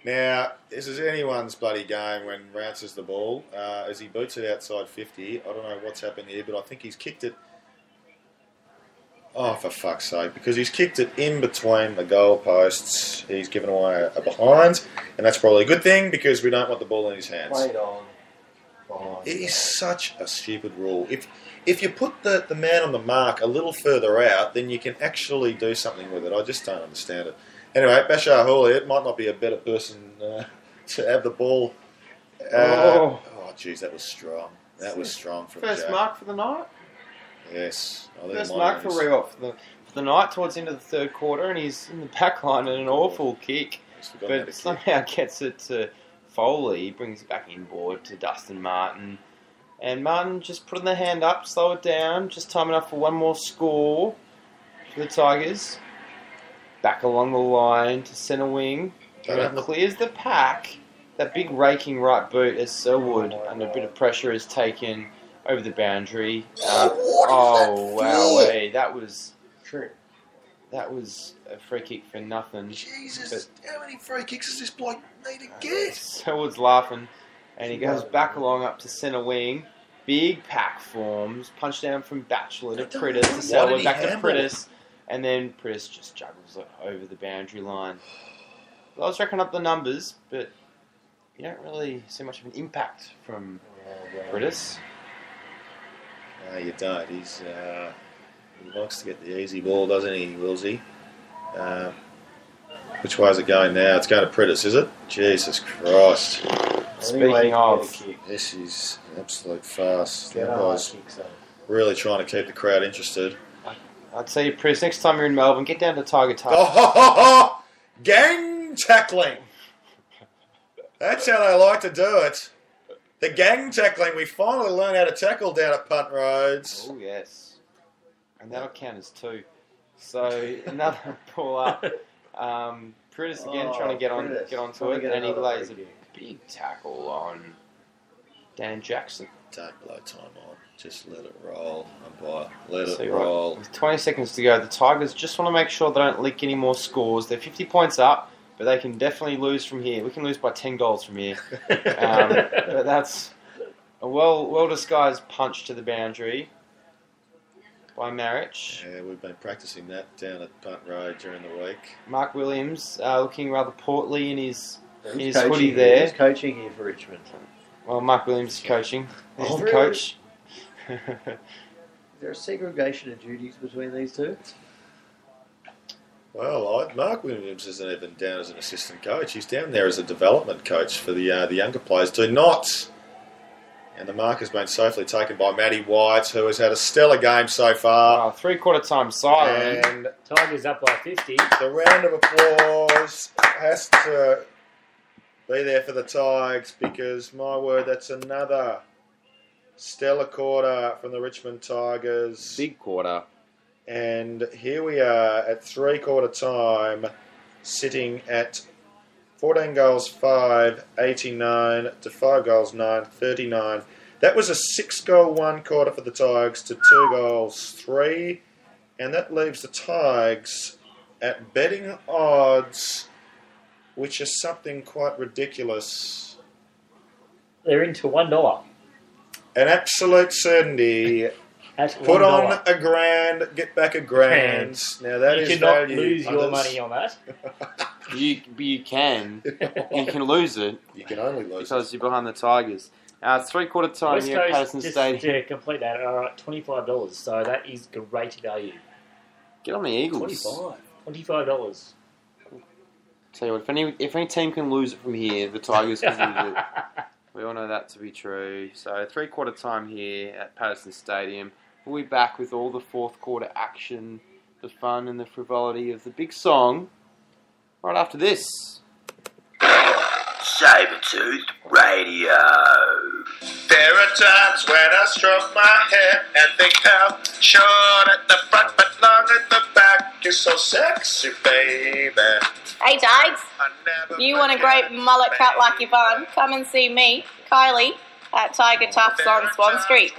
Now, this is anyone's bloody game when Rounce has the ball. As he boots it outside 50, I don't know what's happened here, but I think he's kicked it... Oh, for fuck's sake, because he's kicked it in between the goalposts. He's given away a behind, and that's probably a good thing because we don't want the ball in his hands. Played on. It is such a stupid rule. If you put the man on the mark a little further out, then you can actually do something with it. I just don't understand it. Anyway, Bashar Hawley, it might not be a better person to have the ball. Oh, jeez, that was strong. That was strong from First Jack. mark for the night? Yes. First mark for Riot for the night towards the end of the 3rd quarter, and he's in the back line and an awful kick. But somehow gets it to Foley. He brings it back inboard to Dustin Martin. And Martin just putting the hand up, slow it down, just time enough for one more score for the Tigers. Back along the line to centre wing. And it clears the pack. That big raking right boot as Selwood, under a bit of pressure, is taken over the boundary. Wow, that was a free kick for nothing. Jesus, how many free kicks does this bloke need to get? Selwood's laughing, and he goes back along up to centre wing. Big pack forms, punch down from Batchelor to Prittis to Selwood, back to Prittis, and then Prittis just juggles it over the boundary line. I was racking up the numbers, but you don't really see much of an impact from Prittis. No, you don't. He likes to get the easy ball, doesn't he, Willsey? Which way is it going now? It's going to Prittis, is it? Jesus Christ. Speaking of, this is absolute farce. The guy's really trying to keep the crowd interested. I'd say, Prittis, next time you're in Melbourne, get down to Tiger Tough. Gang tackling! That's how they like to do it. The gang tackling. We finally learned how to tackle down at Punt Roads. Oh, yes. And that'll count as 2. So, another pull up. Pritis again trying to get onto it, and he lays a kick. big tackle on Dan Jackson. Don't blow time on. Just let it roll, umpire. Let So it you're right. roll. With 20 seconds to go, the Tigers just want to make sure they don't leak any more scores. They're 50 points up, but they can definitely lose from here. We can lose by 10 goals from here. But that's a well-disguised punch to the boundary by Marich. Yeah, we've been practicing that down at Punt Road during the week. Mark Williams looking rather portly in his Who's hoodie there. Who's coaching here for Richmond? Well, Mark Williams is coaching. He's the really? coach. Is there a segregation of duties between these two? Well, Mark Williams isn't even down as an assistant coach. He's down there as a development coach for the younger players. Do not. And the mark has been safely taken by Matty White, who has had a stellar game so far. Three-quarter time silent. And Tigers up by 50. the round of applause has to be there for the Tigers because, my word, that's another stellar quarter from the Richmond Tigers. Big quarter. And here we are at three-quarter time, sitting at 14 goals 5, 89 to 5 goals 9, 39. That was a 6-goal one quarter for the Tigers to 2 goals 3. And that leaves the Tigers at betting odds, which is something quite ridiculous. They're into $1. An absolute certainty. Put on a grand, get back a grand. Now that is you cannot value. lose your money on that. You can. You can lose it. You can only lose because you're behind the Tigers. It's three-quarter time West here at Coast, Patterson just Stadium. to complete that, all right, $25. So that is great value. Get on the Eagles. $25. Tell you what, if any team can lose it from here, the Tigers can lose it. We all know that to be true. So three-quarter time here at Patterson Stadium. We'll be back with all the fourth quarter action, the fun and the frivolity of the big song right after this. Sabretooth Radio. There are times when I stroke my hair and think how short at the front but long at the back. You're so sexy, baby. Hey, Tiges. You want a great mullet cut like Yvonne? Come and see me, Kylie, at Tiger Tufts on Swan Street.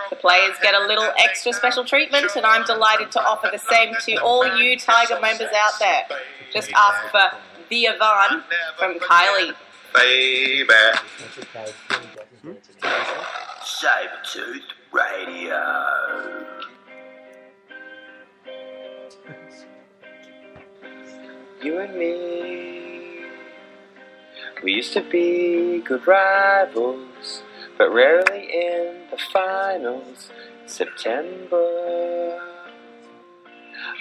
The players get a little extra special treatment, and I'm delighted to offer the same to all you Tiger members out there. Just ask for the Yvonne from Kylie. Baby. Sabretooth Radio. You and me, we used to be good rivals, but rarely in the finals. September,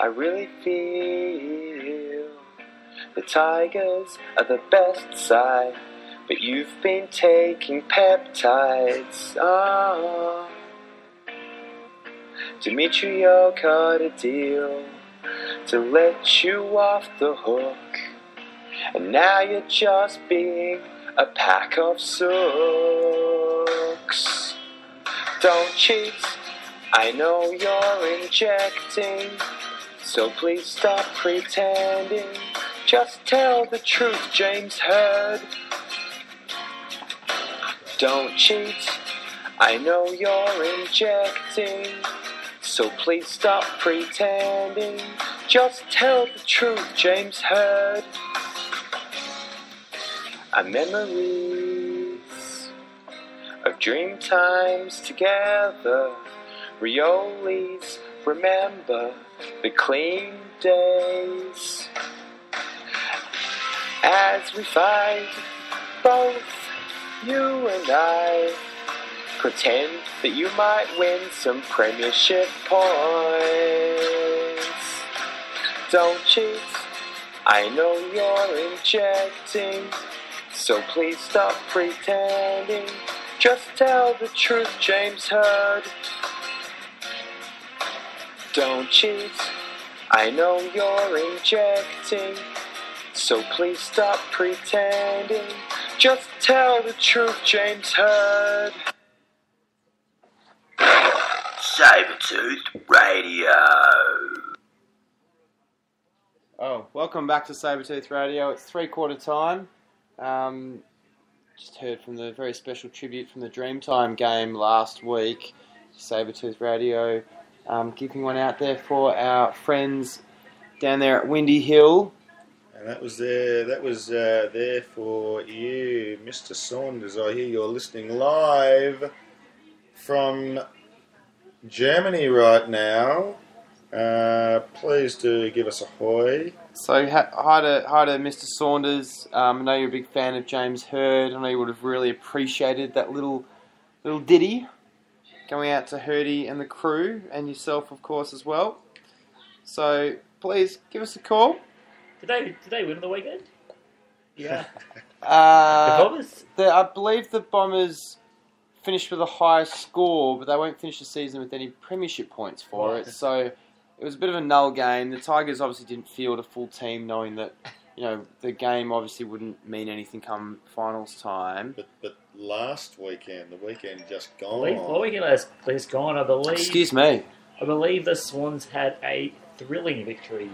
I really feel the Tigers are the best side, but you've been taking peptides. Oh, Demetrio cut a deal to let you off the hook, and now you're just being a pack of sooks. Don't cheat, I know you're injecting, so please stop pretending. Just tell the truth, James Heard. Don't cheat, I know you're injecting, so please stop pretending. Just tell the truth, James Heard. Our memories of dream times together, Riolis, remember the clean days. As we fight, both you and I, pretend that you might win some premiership points. Don't cheat, I know you're injecting, so please stop pretending. Just tell the truth, James Heard. Don't cheat, I know you're injecting, so please stop pretending. Just tell the truth, James Heard. Sabretooth Radio. Oh, welcome back to Sabretooth Radio. It's 3/4 time. Just heard from the very special tribute from the Dreamtime game last week. Sabretooth Radio, keeping one out there for our friends down there at Windy Hill. And that was there for you, Mr. Saunders. I hear you're listening live from Germany right now. Please do give us a hoy. So hi to Mr. Saunders. I know you're a big fan of James Hird. I know you would have really appreciated that little ditty going out to Hirdy and the crew, and yourself, of course, as well. So please give us a call. Did they win on the weekend? Yeah. The Bombers? I believe the Bombers finished with a high score, but they won't finish the season with any premiership points for it. So it was a bit of a null game. The Tigers obviously didn't field a full team, knowing that the game obviously wouldn't mean anything come finals time. But last weekend, the weekend just gone. The weekend has gone, I believe. Excuse me. I believe the Swans had a thrilling victory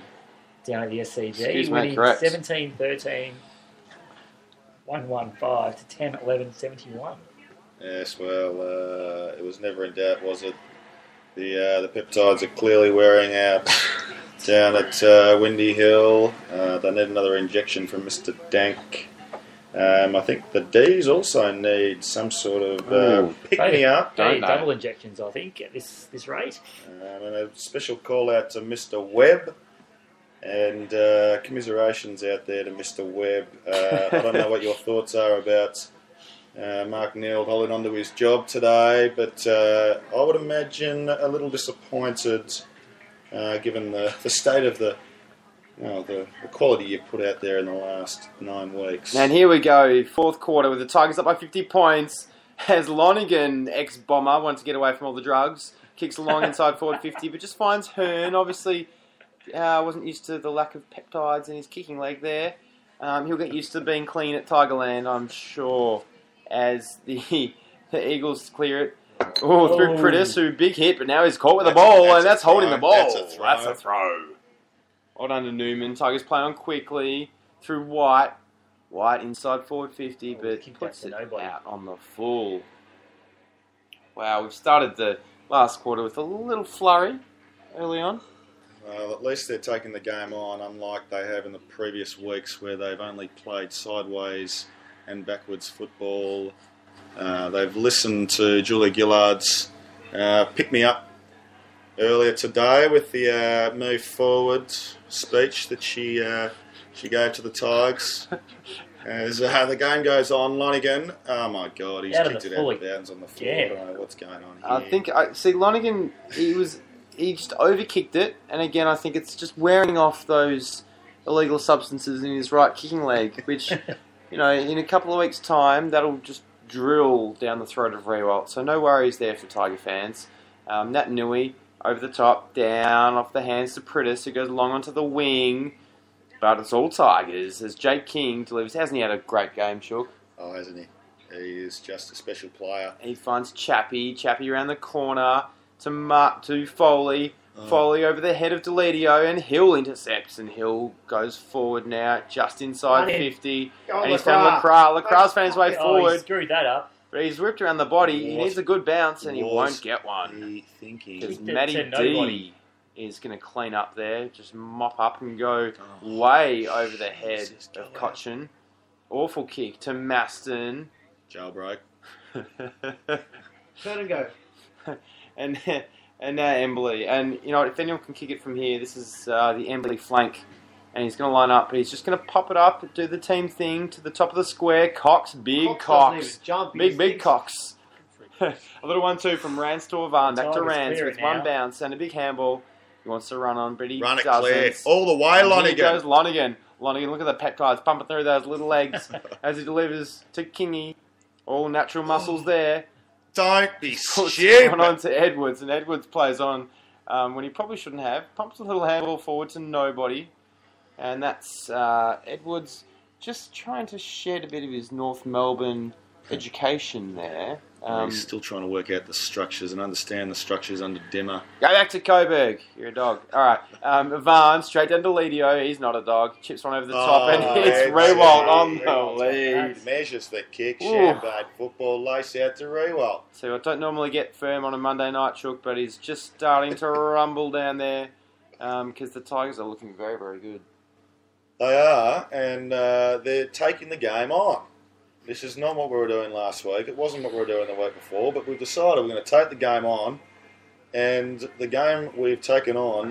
down at the SCG, winning 17-13, 115 to 10-11-71. Yes, well, it was never in doubt, was it? The peptides are clearly wearing out down at Windy Hill. They need another injection from Mr. Dank. I think the D's also need some sort of pick-me-up. Double injections, I think, at this rate. And a special call-out to Mr. Webb. And commiserations out there to Mr. Webb. I don't know what your thoughts are about Mark Neal holding on to his job today, but I would imagine a little disappointed given the state of the quality you put out there in the last 9 weeks. And here we go, 4th quarter with the Tigers up by 50 points as Lonigan, ex-bomber, wants to get away from all the drugs, kicks along inside forward 50, but just finds Hearn. Obviously, wasn't used to the lack of peptides in his kicking leg there. He'll get used to being clean at Tigerland, I'm sure, as the Eagles clear it. Through Prittis, who big hit, but now he's caught with the ball, and that's holding the ball. That's a throw. Well done to Newman. Tigers play on quickly through White. White inside forward 50, but puts it out on the full. Wow, we've started the last quarter with a little flurry early on. Well, at least they're taking the game on, unlike they have in the previous weeks where they've only played sideways and backwards football. They've listened to Julia Gillard's pick-me-up earlier today with the move forward speech that she gave to the Tigers. As the game goes on, Lonigan, oh my God, he's kicked it out of bounds on the floor. Yeah. I don't know what's going on here. I think, Lonigan, he just overkicked it, and again, I think it's just wearing off those illegal substances in his right kicking leg, which, in a couple of weeks' time, that'll just drill down the throat of Rewalt. So no worries there for Tiger fans. Nat Nui over the top, down off the hands to Prittis, who goes long onto the wing. But it's all Tigers as Jake King delivers. Hasn't he had a great game, Shook? Oh, hasn't he? He is just a special player. He finds Chappie around the corner to Foley. Foley over the head of Deledio, and Hill intercepts, and Hill goes forward now, just inside 50. And he's found Lacroix. Lacroix's found his way forward. He screwed that up. But he's whipped around the body. He needs a good bounce, and he won't get one. Because Matty D is going to clean up there, just mop up and go way over the head of Cochin. Awful kick to Maston. Jailbreak. Turn and go. and now Embley. And, if anyone can kick it from here, this is the Embley flank. And he's going to line up, but he's just going to pop it up, do the team thing to the top of the square. Cox, big Cox. Big Cox. A little 1-2 from Rance to Avan, back to Rance with one bounce and a big handball. He wants to run on, but he doesn't. Clear. All the way, Lonigan. Here goes Lonigan. Look at the peptides pumping through those little legs as he delivers to Kingy. All natural muscles there. Don't be stupid. On to Edwards, and Edwards plays on when he probably shouldn't have. Pumps a little handball forward to nobody. And that's Edwards just trying to shed a bit of his North Melbourne education there. He's still trying to work out the structures and understand the structures under Dimmer. Go back to Coburg. You're a dog. All right. Ivan, straight down to Lidio. He's not a dog. Chips one over the top, and it's Rewalt on the lead. Measures the kick. Champagne football. Lace out to Rewalt. So I don't normally get firm on a Monday night, Chook, but he's just starting to rumble down there because the Tigers are looking very, very good. They are, and they're taking the game on. This is not what we were doing last week. It wasn't what we were doing the week before, but we've decided we're going to take the game on. And the game we've taken on,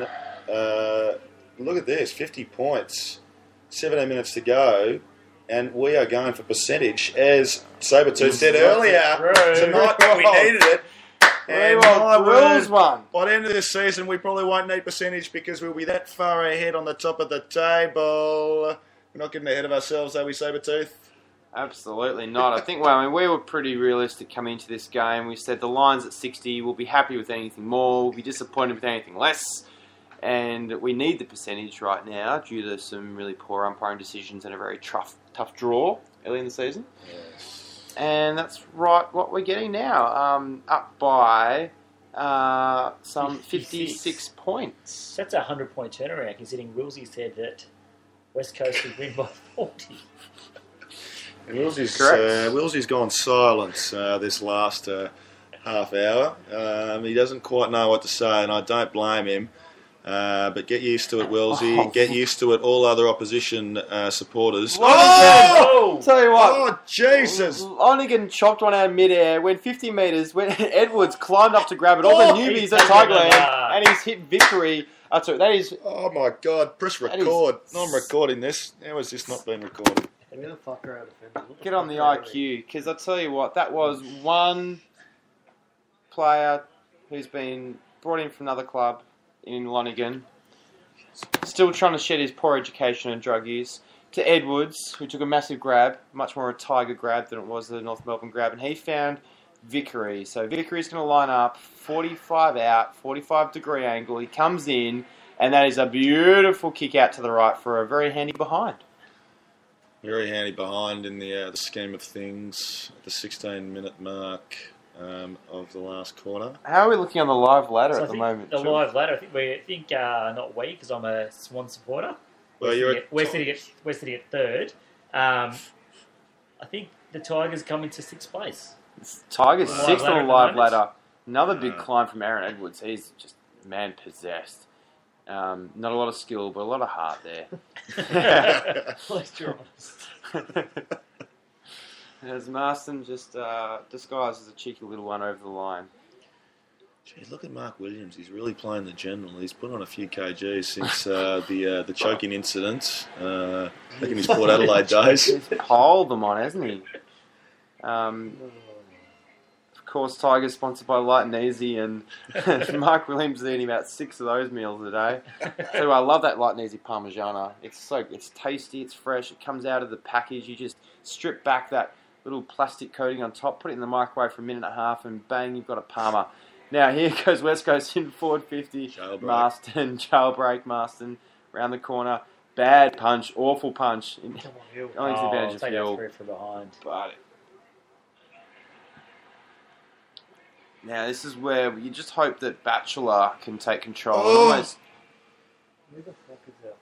look at this, 50 points, 17 minutes to go, and we are going for percentage. As Sabretooth said earlier, tonight we needed it. And my word, by the end of this season, we probably won't need percentage because we'll be that far ahead on the top of the table. We're not getting ahead of ourselves, are we, Sabretooth? Absolutely not. I think, we were pretty realistic coming into this game. We said the line's at 60. We'll be happy with anything more. We'll be disappointed with anything less. And we need the percentage right now due to some really poor umpiring decisions and a very tough draw early in the season. Yes. And that's right what we're getting now. Up by some 56 points. That's a 100-point turnaround, considering Wilsey said that West Coast would win by 40. Willsy's gone silent this last half hour. He doesn't quite know what to say, and I don't blame him. But get used to it, Willsy. Get used to it, all other opposition supporters. Tell you what. Oh, Jesus. Lonigan chopped one out mid-air, went 50 metres, Edwards climbed up to grab it. All the newbies at Tigerland, and he's hit victory. That is... Oh, my God. Press record. I'm recording this. How has this not been recorded? Get on the IQ, because I tell you what, that was one player who's been brought in from another club in Lonigan, still trying to shed his poor education and drug use, to Edwards, who took a massive grab, much more a Tiger grab than it was the North Melbourne grab, and he found Vickery. So Vickery's going to line up, 45 out, 45-degree angle. He comes in, and that is a beautiful kick out to the right for a very handy behind. Very handy behind in the scheme of things at the 16-minute mark of the last quarter. How are we looking on the live ladder at the moment? The live ladder, I think not we, because I'm a Swan supporter. Well, we're sitting at third. I think the Tigers come into sixth place. Tigers sixth on the live ladder. Another big climb from Aaron Edwards. He's just man-possessed. Not a lot of skill, but a lot of heart there. As Marston just disguised as a cheeky little one over the line. Gee, look at Mark Williams. He's really playing the general. He's put on a few kgs since the choking incident back in his Port Adelaide days. He's piled them on, hasn't he? Of course, Tigers sponsored by Light and Easy, and Mark Williams is eating about 6 of those meals a day. So I love that Light and Easy Parmigiana. It's tasty, it's fresh, it comes out of the package. You just strip back that little plastic coating on top, put it in the microwave for a minute and a half, and bang, you've got a Parma. Now here goes West Coast in forward 50. Jailbreak Marston, round the corner. Bad punch, awful punch. Only to the advantage of Hill. From behind. But now this is where you just hope that Batchelor can take control. Almost. Who the fuck is that?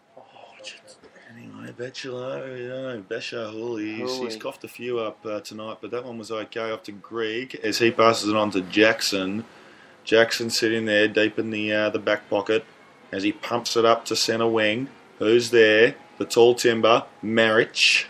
Anyway, Batchelor, Bashar Hooley, he's coughed a few up tonight, but that one was okay off to Greg as he passes it on to Jackson. Jackson sitting there deep in the back pocket as he pumps it up to centre wing. Who's there? The tall timber, Marich.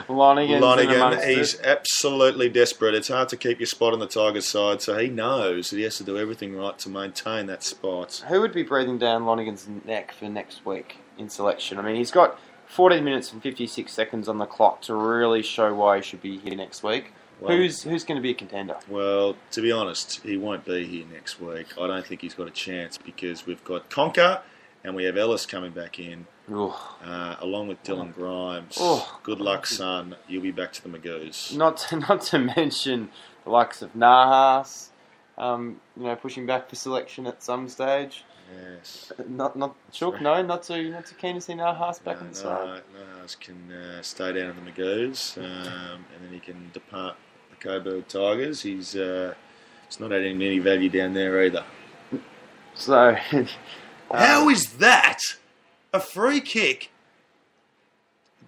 Lonigan, he's absolutely desperate. It's hard to keep your spot on the Tigers side, so he knows that he has to do everything right to maintain that spot. Who would be breathing down Lonigan's neck for next week in selection? I mean, he's got 14 minutes and 56 seconds on the clock to really show why he should be here next week. Well, who's going to be a contender? Well, to be honest, he won't be here next week. I don't think he's got a chance because we've got Conker and we have Ellis coming back in. Along with Dylan Grimes. Good luck, son. You'll be back to the Magoos. Not to mention the likes of Nahas, pushing back for selection at some stage. Yes. Not Chook. No, not too keen to see Nahas back on the side. Nahas can stay down in the Magoos, and then he can depart the Coburg Tigers. He's not adding any value down there either. So, how is that a free kick?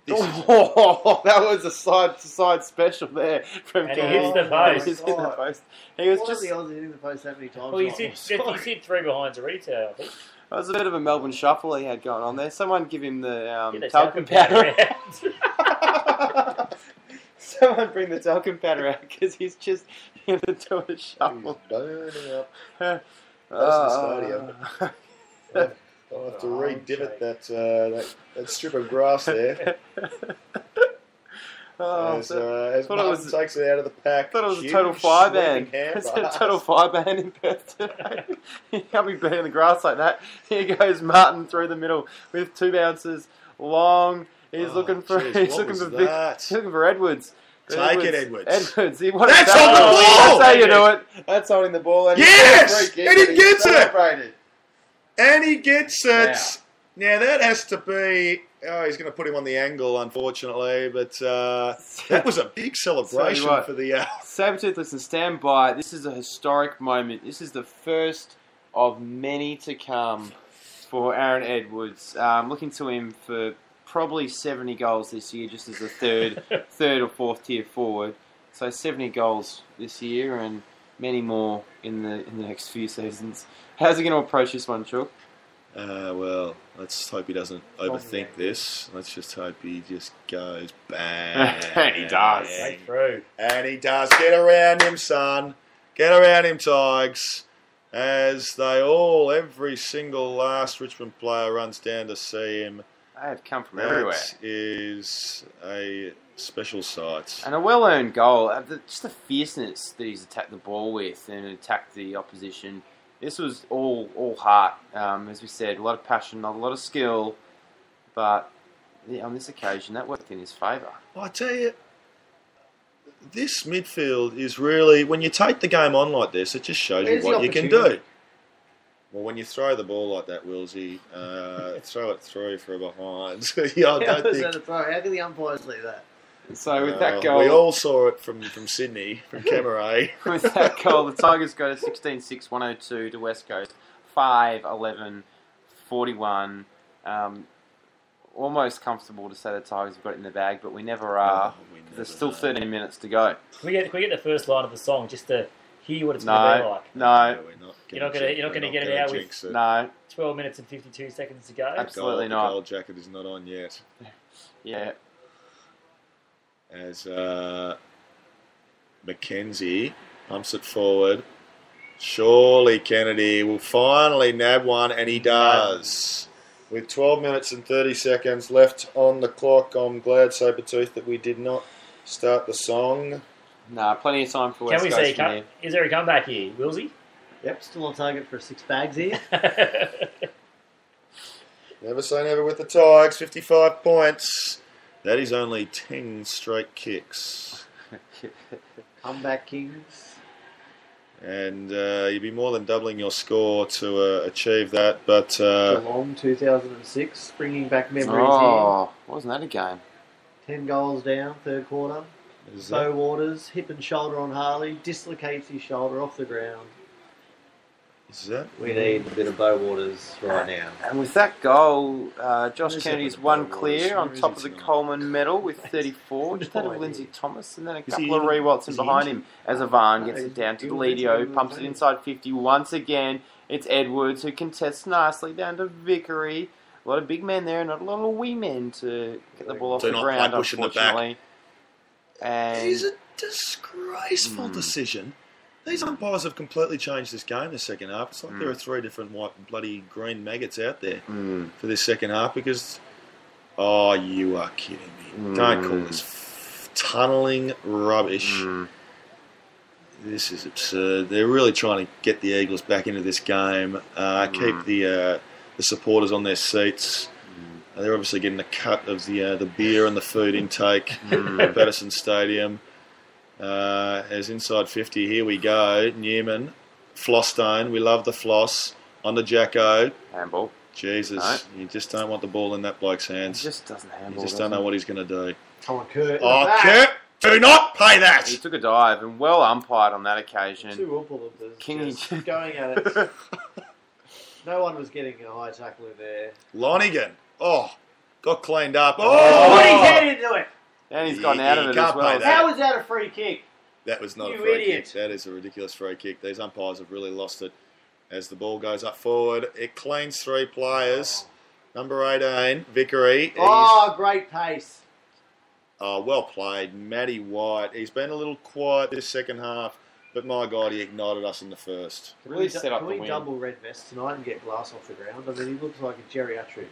That was a side special there from and he hits the post. He was just the Aussies hitting the post that many times. Well, he's hit 3 behinds a retail, I think. That was a bit of a Melbourne shuffle he had going on there. Someone give him the talcum powder out. Someone bring the talcum powder out because he's just doing a shuffle. He's burning up. Stadium. I'll have to re-divot that strip of grass there. As Martin takes it out of the pack. I thought it was a total fire ban. It's a total fire ban in Perth today. You can't be burning the grass like that. Here goes Martin through the middle with 2 bounces long. He's looking for Edwards. Take it, Edwards. Edwards. That's on the ball! That's how you do it. That's holding the ball. And yes! And he gets it! And he gets it. Yeah. Now that has to be... Oh, he's going to put him on the angle, unfortunately. But that was a big celebration for the... Sabertooth, listen, stand by. This is a historic moment. This is the first of many to come for Aaron Edwards. Looking to him for probably 70 goals this year, just as a third or fourth tier forward. So 70 goals this year and many more in the next few seasons. How's he going to approach this one, Chook? Well, let's hope he doesn't overthink this. Let's just hope he just goes bang. And he does. And he does. Get around him, son. Get around him, Tiges. As every single last Richmond player runs down to see him. They have come from everywhere. That is a special sight. And a well-earned goal. Just the fierceness that he's attacked the ball with and attacked the opposition. This was all heart, as we said. A lot of passion, a lot of skill. But on this occasion, that worked in his favour. I tell you, this midfield is really... When you take the game on like this, it just shows you what you can do. Well, when you throw the ball like that, Willsy, throw it through for a behind. How can the umpires leave that? So with that goal... We all saw it from Sydney, from Kemaray. With that goal, the Tigers go to 16-6, 102 to West Coast. 5-11, 41. Almost comfortable to say the Tigers have got it in the bag, but we never are. There's still 13 minutes to go. Can we get the first line of the song just to hear what it's going to be like? No. You're not going to get it out with 12 minutes and 52 seconds to go? Absolutely not. The gold jacket is not on yet. Yeah. As Mackenzie pumps it forward. Surely Kennedy will finally nab one, and he does. With 12 minutes and 30 seconds left on the clock, I'm glad, Sabertooth, that we did not start the song. No, plenty of time for West Coast. Is there a comeback here, Willsy? Yep, still on target for 6 bags here. Never say never with the Tigers, 55 points. That is only 10 straight kicks. Comeback kings. And you'd be more than doubling your score to achieve that. But Geelong 2006, bringing back memories here. Oh, wasn't that a game? 10 goals down, third quarter. Bo Waters, hip and shoulder on Harley, dislocates his shoulder off the ground. Is that? We need a bit of Bo Waters right now. And with that goal, Josh Kennedy's one clear on top of the Coleman medal with 34, just ahead of Lindsay Thomas, and then a couple of re-Watson behind him as Avan gets it down to Deledio, pumps it inside 50 once again. It's Edwards who contests nicely down to Vickery. A lot of big men there, not a lot of wee men to get the ball off the ground, unfortunately. It is a disgraceful decision. These umpires have completely changed this game the second half. It's like there are 3 different white and bloody green maggots out there for this second half because, oh, you are kidding me. Don't call this tunnelling rubbish. This is absurd. They're really trying to get the Eagles back into this game, keep the supporters on their seats. They're obviously getting a cut of the beer and the food intake at Patterson Stadium. As inside 50, here we go. Newman, Flossstone, we love the floss. On the Jacko. Handball. Jesus, No. you just don't want the ball in that bloke's hands. He just doesn't handball. You just don't know what he's going to do. Come on, Kurt. Oh, Kurt, do not pay that! He took a dive and well umpired on that occasion. Two Oopaloopas Kingy just going at it. No one was getting a high tackle in there. Lonigan. Oh, got cleaned up. Put Oh! his head into it. And he's gotten out of it can't as well. pay that. How was that a free kick? That was not You a free idiot. kick. That is a ridiculous free kick. These umpires have really lost it. As the ball goes up forward, it cleans 3 players. Number 18, Vickery. Oh, great pace. Oh, well played. Matty White. He's been a little quiet this second half, but my God, he ignited us in the first. Really set up Can the we win. double red vest tonight and get Glass off the ground? I mean, he looks like a geriatric.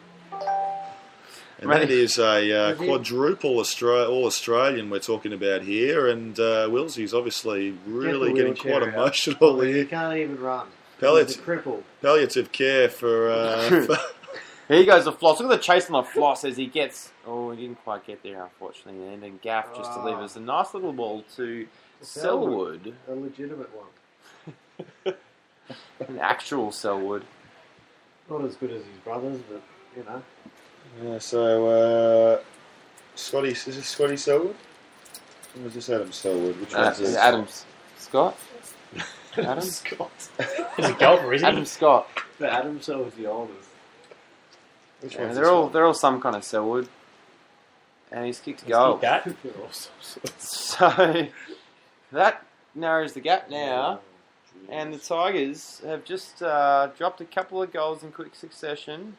And that is a quadruple All-Australian we're talking about here, and Willsie's obviously really getting quite emotional He here. can't even run. He's a cripple. Palliative care for... Here he goes, the floss. Look at the chase on the floss as he gets... Oh, he didn't quite get there, unfortunately. And then Gaff just delivers a nice little ball to Selwood. A legitimate one. An actual Selwood. Not as good as his brothers, but, you know. Yeah, so, Scotty, is this Scotty Selwood? Or is this Adam Selwood? Which one's this? Adam Scott? Adam Scott. He's a golfer, isn't he? Adam Scott. But Adam Selwood's the oldest. Which Yeah, one's they're this all one? they're all some kind of Selwood. And he's kicked a goal. That. So that narrows the gap now. And the Tigers have just dropped a couple of goals in quick succession.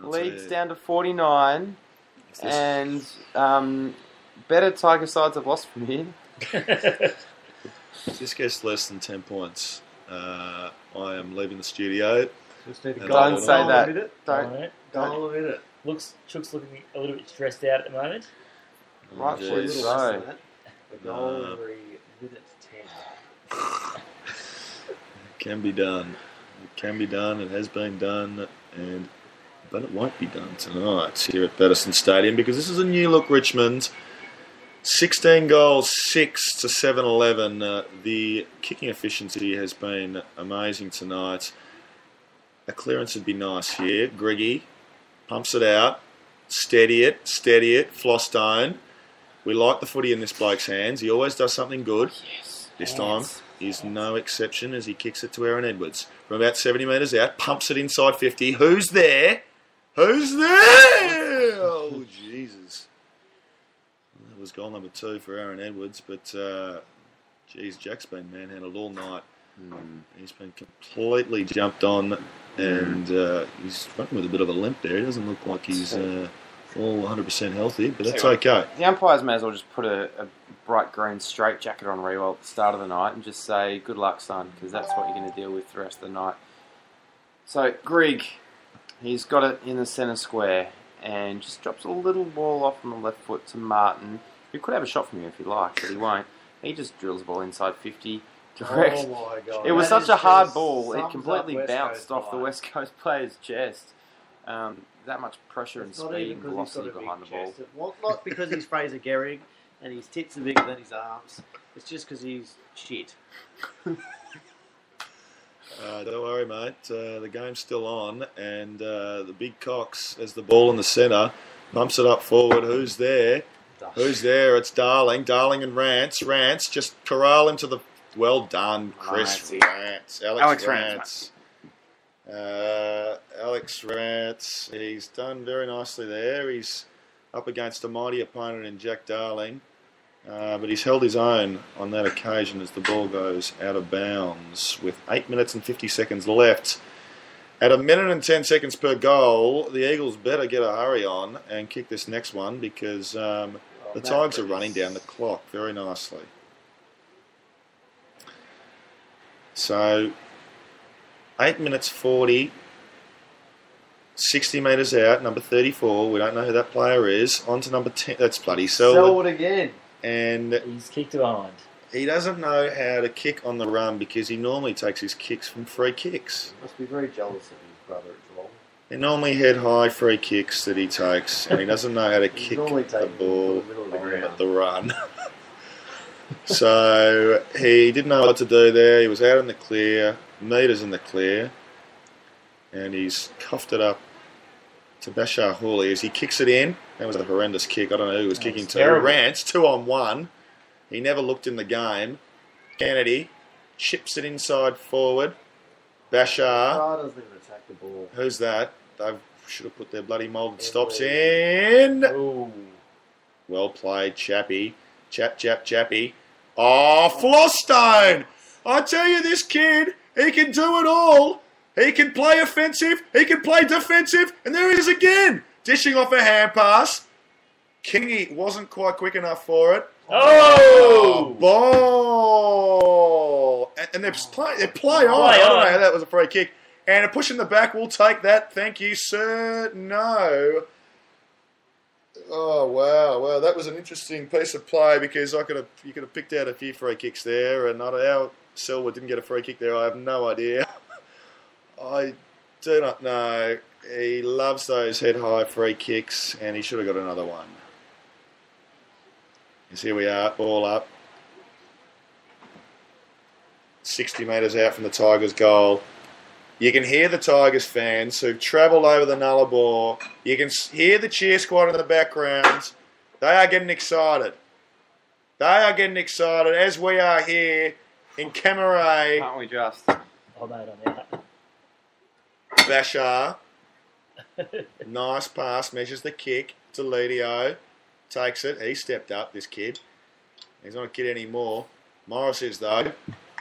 Leads down to 49. And better Tiger sides have lost from here. If this gets less than 10 points, I am leaving the studio. Just need a Don't say goal that. a minute. Don't. Goal a minute. Chook's looking a little bit stressed out at the moment. Rightfully Jeez. so. A goal every minute 10. Can be done. It can be done. It has been done, but it won't be done tonight here at Batterson Stadium because this is a new look Richmond. 16 goals, 6 to 7-11. The kicking efficiency has been amazing tonight. A clearance would be nice here. Greggy pumps it out. Steady it. Flossstone. We like the footy in this bloke's hands. He always does something good. Yes. This time is no exception as he kicks it to Aaron Edwards. From about 70 metres out, pumps it inside 50. Who's there? Who's there? Oh, Jesus. That was goal number 2 for Aaron Edwards, but, geez, Jack's been manhandled all night. He's been completely jumped on, and he's running with a bit of a limp there. He doesn't look like he's all 100% healthy, but that's okay. The umpires may as well just put a bright green straight jacket on Rewell at the start of the night and just say, good luck, son, because that's what you're going to deal with the rest of the night. So, Grigg, he's got it in the centre square and just drops a little ball off from the left foot to Martin, who could have a shot from you if he liked, but he won't. He just drills the ball inside 50. Direct. Oh my God. It was That such a hard just ball, it sums completely up West bounced Coast off the play. West Coast player's chest. That much pressure It's and not speed even and because he's velocity got a behind the big ball. chest. Well, not because he's Fraser Gehrig and his tits are bigger than his arms. It's just because he's shit. Don't worry, mate. The game's still on, and the big Cox has the ball in the centre, bumps it up forward. Who's there? Who's there? It's Darling. Darling and Rance. Rance, just corral him to the... Well done, Chris Rance. Alex Rance. Alex Rance. He's done very nicely there. He's up against a mighty opponent in Jack Darling. But he's held his own on that occasion as the ball goes out of bounds with 8 minutes and 50 seconds left. At 1 minute and 10 seconds per goal, the Eagles better get a hurry on and kick this next one because the Tigers are running down the clock very nicely. So, 8 minutes 40, 60 metres out, number 34. We don't know who that player is. On to number 10. That's bloody Selwood. again. And he's kicked it behind. He doesn't know how to kick on the run because he normally takes his kicks from free kicks. Must be very jealous of his brother at Geelong. They're normally head-high free kicks that he takes, and he doesn't know how to kick the ball at the run. So he didn't know what to do there. He was out in the clear, metres in the clear, And he's coughed it up to Bashar Hawley as he kicks it in. That was a horrendous kick. I don't know who was kicking to. Rance, 2-on-1. He never looked in the game. Kennedy chips it inside forward. Bashar. Oh, doesn't even attack the ball. Who's that? They should have put their bloody moulded stops in. Ooh. Well played, Chappie. Chappie. Oh, Flostone! I tell you, this kid, he can do it all. He can play offensive, he can play defensive, and there he is again, dishing off a hand pass. Kingy wasn't quite quick enough for it. Oh! Ball! And they're play on. I don't know how that was a free kick. And a push in the back, we'll take that. Thank you, sir. No. Oh, wow. Well, that was an interesting piece of play because you could have picked out a few free kicks there, and not how Selwood didn't get a free kick there, I have no idea. I do not know. He loves those head-high free kicks, and he should have got another one. Because here we are, ball up. 60 metres out from the Tigers' goal. You can hear the Tigers fans who've travelled over the Nullarbor. You can hear the cheer squad in the background. They are getting excited. They are getting excited, as we are here in Camaray. Can't we just? Oh, mate, I'm out. Bashar. Nice pass, measures the kick to Lidio. Takes it. He stepped up, this kid. He's not a kid anymore. Morris is, though.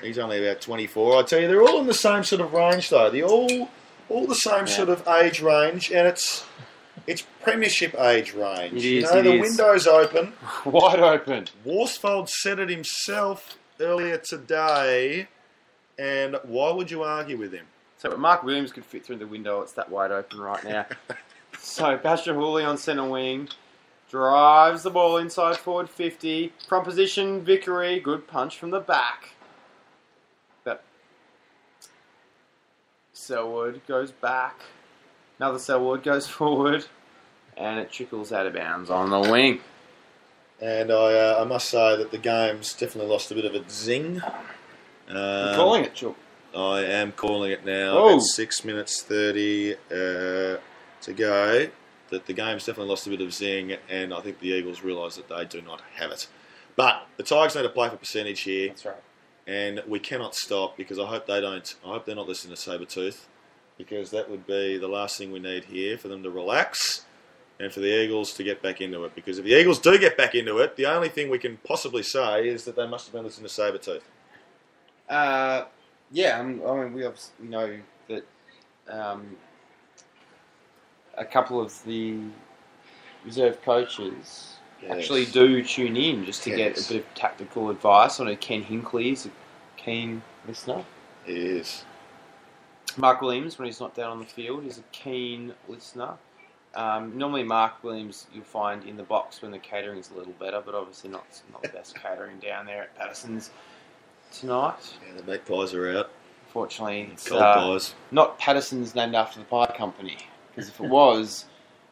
He's only about 24. I tell you, they're all in the same sort of range, though. They're all the same sort of age range, and it's premiership age range. The window's open. Wide open. Worsfold said it himself earlier today, and why would you argue with him? So Mark Williams could fit through the window. It's that wide open right now. So Bashar Hawley on centre wing. Drives the ball inside forward 50. From position, Vickery. Good punch from the back. That Selwood goes back. Another Selwood goes forward. And it trickles out of bounds on the wing. And I must say that the game's definitely lost a bit of its zing. You're calling it, Chuck. I am calling it now. At 6 minutes 30 to go. That the game's definitely lost a bit of zing, and I think the Eagles realise that they do not have it. But the Tigers need to play for percentage here. That's right. And we cannot stop because I hope they don't. I hope they're not listening to Sabretooth, because that would be the last thing we need here for them to relax and for the Eagles to get back into it. Because if the Eagles do get back into it, the only thing we can possibly say is that they must have been listening to Sabretooth. Yeah, I mean, we obviously know that a couple of the reserve coaches actually do tune in just to get a bit of tactical advice. I know Ken Hinkley is a keen listener. He is. Mark Williams, when he's not down on the field, is a keen listener. Normally Mark Williams you'll find in the box when the catering is a little better, but obviously not the best catering down there at Patterson's tonight. Yeah, the meat pies are out. Unfortunately, it's cold pies. Not Patterson's named after the pie company. Because if it was,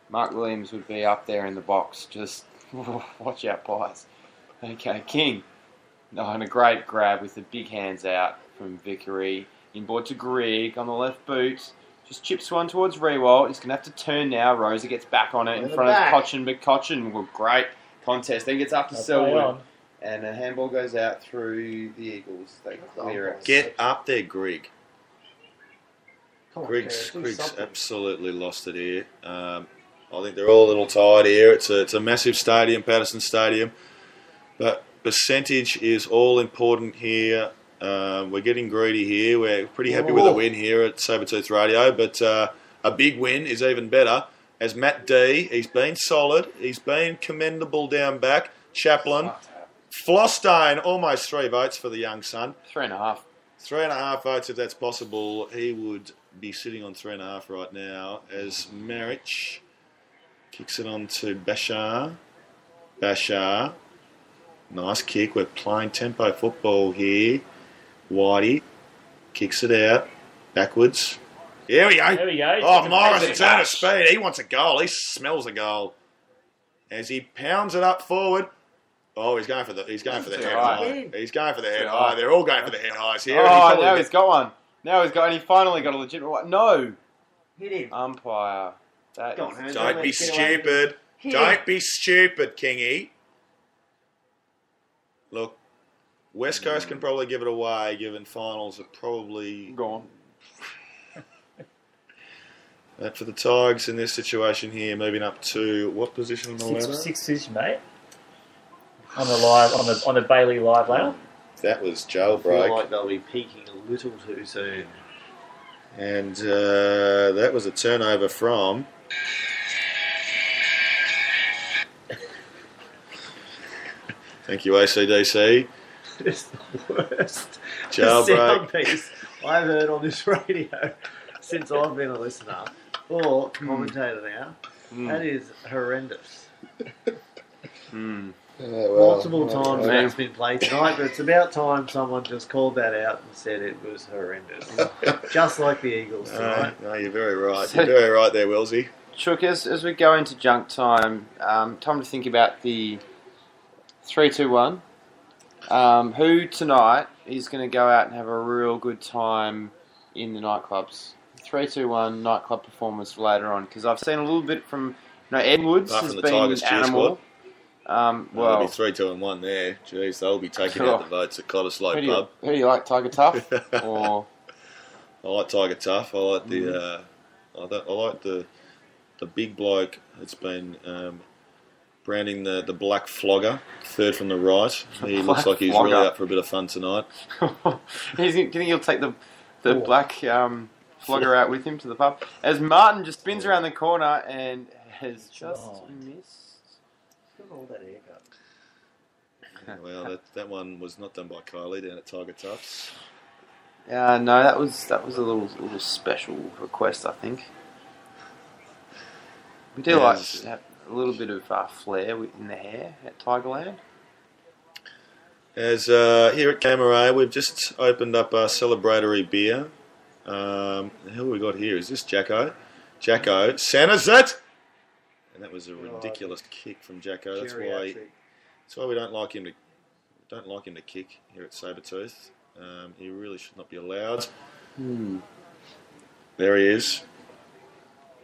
Mark Williams would be up there in the box. Just watch out, pies. Okay, King. No, and a great grab with the big hands out from Vickery. Inboard to Grigg on the left boot. Just chips one towards Rewalt. He's going to have to turn now. Rosa gets back on it in front of Cochin, but Cochin, well, great contest. Then gets up to Selwood. And a handball goes out through the Eagles. They clear it. Get up there, Grigg. Grigg's absolutely lost it here. I think they're all a little tired here. It's a massive stadium, Patterson Stadium. But percentage is all important here. We're getting greedy here. We're pretty happy with a win here at Sabretooth Radio. But a big win is even better. As Matt D, he's been solid. He's been commendable down back. Chaplin. Flostone, almost 3 votes for the young son. 3.5. 3.5 votes if that's possible. He would be sitting on 3.5 right now as Marich kicks it on to Bashar. Bashar. Nice kick. We're playing tempo football here. Whitey kicks it out. Backwards. Here we go. There we go. Oh, Morris, turn of speed. He wants a goal. He smells a goal. As he pounds it up forward. Oh, he's going for the head high. He's going for the head high. They're all going for the head highs here. Oh, now he's got one. Now he's got, and he finally got a legitimate one. No. Hit him. Umpire. That Go on, is- Don't be stupid. Don't be stupid, Kingy. Look, West Coast can probably give it away, given finals are probably gone. But for the Tigers in this situation here, moving up to what position on the ladder? Sixth position, mate. On the Bailey live ladder. That was I feel jailbreak. like they'll be peaking a little too soon. And that was a turnover from... Thank you, ACDC. It's the worst Jailbreak. sound piece I've heard on this radio since I've been a listener or commentator now. That is horrendous. Multiple times that's been played tonight, but it's about time someone just called that out and said it was horrendous. Just like the Eagles tonight. No, you're very right. You're very right there, Wilsey. Chook, as we go into junk time, time to think about the 3-2-1. Who tonight is going to go out and have a real good time in the nightclubs? 3-2-1 nightclub performance for later on, because I've seen a little bit from Edwards Apart has from the been Tigers cheer animal. Well, Well, it'll be 3, 2, and 1 there. Jeez, they'll be taking out the votes at Cotter Slope Pub. who do you like, Tiger Tough or? I like Tiger Tough. I like the I like the big bloke that's been branding the black flogger, third from the right. He looks like he's Flogger. really up for a bit of fun tonight. Do you think he'll take the black flogger out with him to the pub? As Martin just spins around the corner and has just missed. All that haircut. Well, that one was not done by Kylie down at Tiger Toughs. No, that was a little special request, I think. We do like to have a little bit of flair in the hair at Tigerland. As here at Camaray, we've just opened up our celebratory beer. The hell we got here? Is this Jacko? Jacko, Santa's it! And that was a ridiculous kick from Jacko. That's why we don't like him to kick here at Sabretooth. He really should not be allowed. There he is.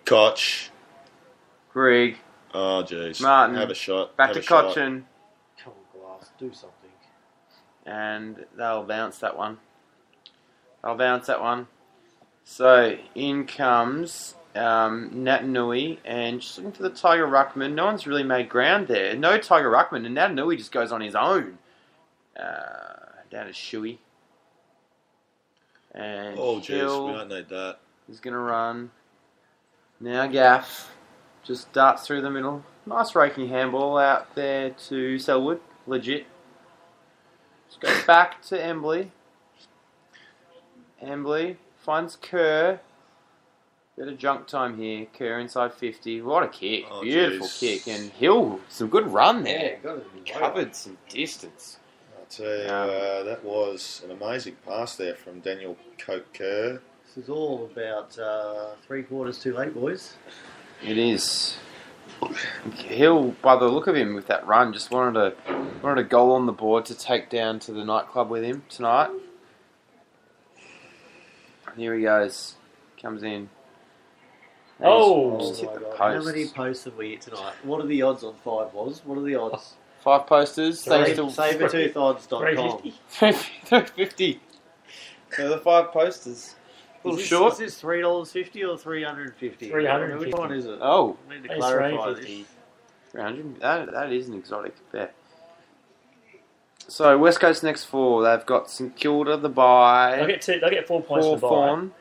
Koch. Greg. Oh jeez. Martin. Have a shot. Back Have to a shot. Cochin. Come on, Glass, do something. And they'll bounce that one. So in comes Natanui, and just looking for the Tiger Ruckman. No one's really made ground there. No Tiger Ruckman, and Natanui just goes on his own. Down to Shuey. And Oh jeez, Hill we don't need that. is going to run. Now Gaff just darts through the middle. Nice raking handball out there to Selwood. Legit. Just goes back to Embley. Embley finds Kerr. Bit of junk time here. Kerr inside 50. What a kick. Oh, Beautiful geez. kick. And Hill, some good run there. Yeah, got it. Covered some distance. I'll tell you, that was an amazing pass there from Daniel Kerr. This is all about 3 quarters too late, boys. It is. Hill, by the look of him with that run, just wanted a goal on the board to take down to the nightclub with him tonight. Here he goes. Comes in. Just hit the God. post. How many posts have we hit tonight? What are the odds on 5 was? What are the odds? 5 posters. Thanks to Sabertoothodds.com. 350. So the 5 posters. A little short. Is this $3.50 or $350? $350. Which one is it? Oh. I need to clarify this. 300. That is an exotic bet. So West Coast next 4. They've got St Kilda, the bye. They'll get 4 points for the bye. Hawthorn.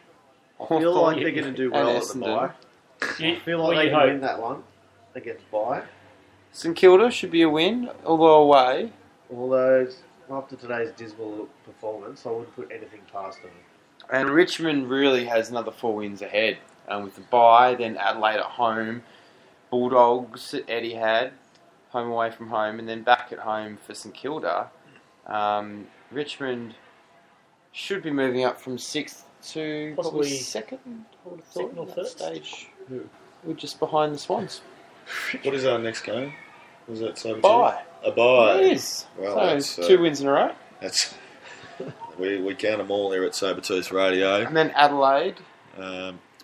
I feel like they're going to do well at the bye. I feel like they can win that one against bye. St Kilda should be a win, although away. Although, after today's dismal performance, I wouldn't put anything past them. And Richmond really has another 4 wins ahead. With the bye, then Adelaide at home, Bulldogs at Etihad, home away from home, and then back at home for St Kilda. Richmond should be moving up from 6th to Possibly 2nd. I would have thought second or at that third stage. We're just behind the Swans. What is our next game? Was that Sabretooth? Bye. A bye. It is. Well, so that's, 2 wins in a row. That's we count them all here at Sabretooth Radio. And then Adelaide.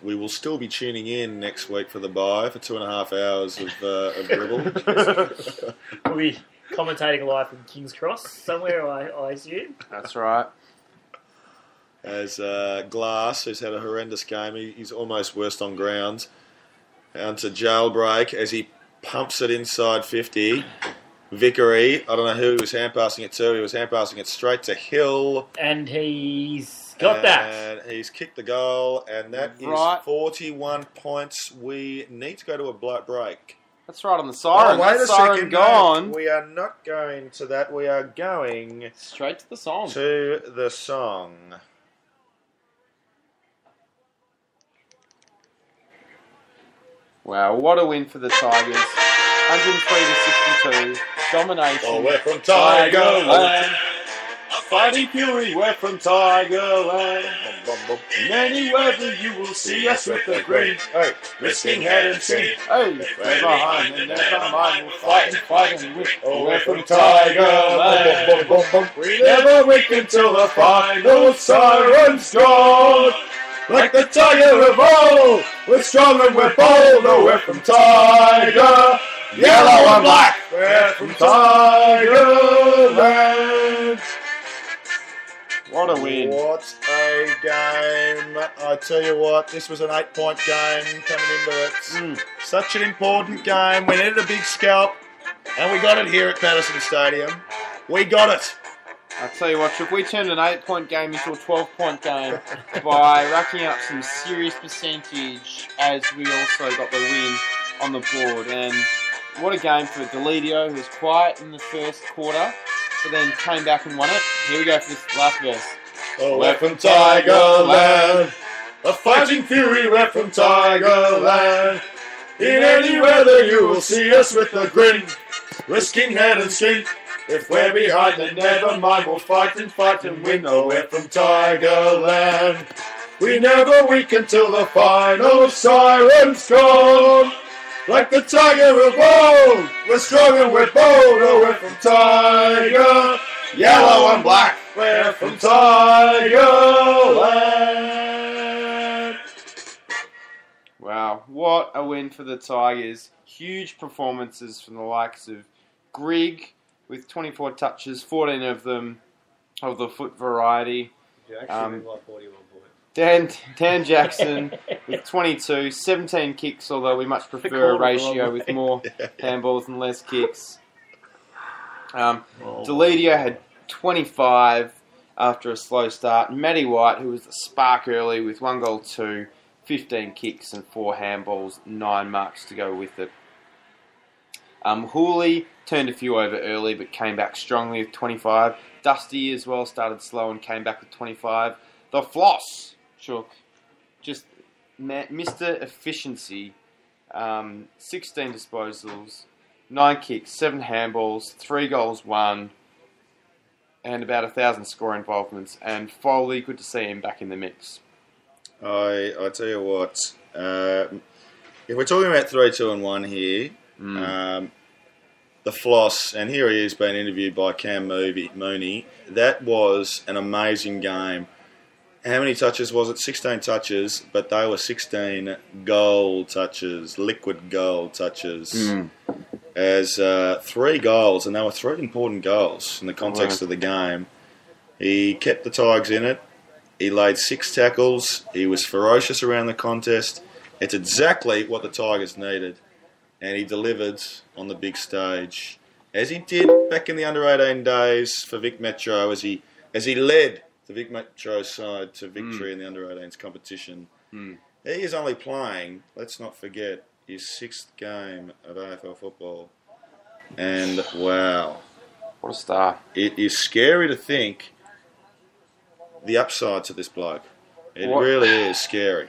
we will still be tuning in next week for the bye for 2.5 hours of dribble. We'll be commentating live from King's Cross somewhere, I assume. That's right. As Glass, who's had a horrendous game, he's almost worst on ground. Onto Jailbreak as he pumps it inside 50. Vickery, I don't know who he was hand passing it to. He was hand passing it straight to Hill. And he's got that. And he's kicked the goal, and that is 41 points. We need to go to a break. That's right on the siren. Oh, wait a siren second. gone. No, we are not going to that. We are going straight to the song. To the song. Wow, what a win for the Tigers. 103 to 62. Domination. Oh, we're from Tigerland. Fighting Fury, we're from Tigerland. In any weather you will see us with a grin. Hey, risking head and skin. Hey, we're behind and never mind. We'll fight and win. Oh, we're from Tigerland. We never wink until the final siren's gone. Like the tiger of old, we're strong and we're bold. Oh, we're from Tiger, yellow and black. We're from Tigerland. What a win. What a game. I tell you what, this was an 8-point game coming into it. Such an important game. We needed a big scalp, and we got it here at Patterson Stadium. We got it. I'll tell you what, if we turned an 8-point game into a 12-point game by racking up some serious percentage as we also got the win on the board. And what a game for Delidio, who was quiet in the first quarter, but then came back and won it. Here we go for this last verse. Oh, we're from Tigerland, a fighting fury, we're from Tigerland. In any weather you will see us with a grin, risking head and skin. If we're behind, then never mind, we'll fight and win. Oh, we're from Tigerland. We never weaken till the final siren's gone. Like the tiger of old, we're strong and we're bold. Oh, we're from Tiger, yellow and black. We're from Tigerland. Wow, what a win for the Tigers. Huge performances from the likes of Grigg, with 24 touches, 14 of them of the foot variety. Actually, like 41 points. Dan Jackson with 22, 17 kicks, although we much prefer a ratio with more handballs and less kicks. Delidio had 25 after a slow start. Matty White, who was the spark early with 1 goal, 2, 15 kicks and 4 handballs, 9 marks to go with it. Hooley turned a few over early but came back strongly with 25. Dusty as well started slow and came back with 25. The Floss, Chook, just Mr. Efficiency, 16 disposals, 9 kicks, 7 handballs, 3 goals, 1, and about 1,000 score involvements. And Foley, good to see him back in the mix. I tell you what, if we're talking about 3, 2 and 1 here, the Floss, and here he is being interviewed by Cam Mooney. That was an amazing game. How many touches was it? 16 touches, but they were 16 goal touches, liquid goal touches. As 3 goals, and they were 3 important goals in the context of the game. He kept the Tigers in it. He laid 6 tackles. He was ferocious around the contest. It's exactly what the Tigers needed. And he delivered on the big stage, as he did back in the under-18 days for Vic Metro, as he led the Vic Metro side to victory in the under-18s competition. He is only playing, let's not forget, his 6th game of AFL football. And wow. What a star. It is scary to think the upside to this bloke. It really is scary.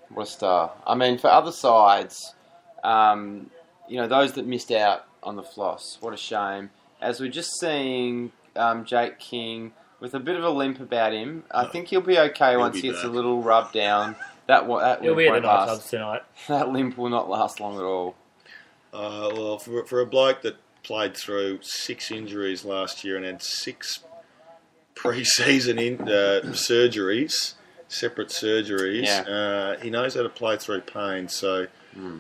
What a star. I mean, for other sides, those that missed out on the Floss, what a shame. As we're just seeing Jake King with a bit of a limp about him, I think he'll be okay once he gets a little rub down. That he'll be at the nightclubs tonight. That limp will not last long at all. Well, for a bloke that played through 6 injuries last year and had 6 pre-season surgeries, separate surgeries. Yeah. He knows how to play through pain, so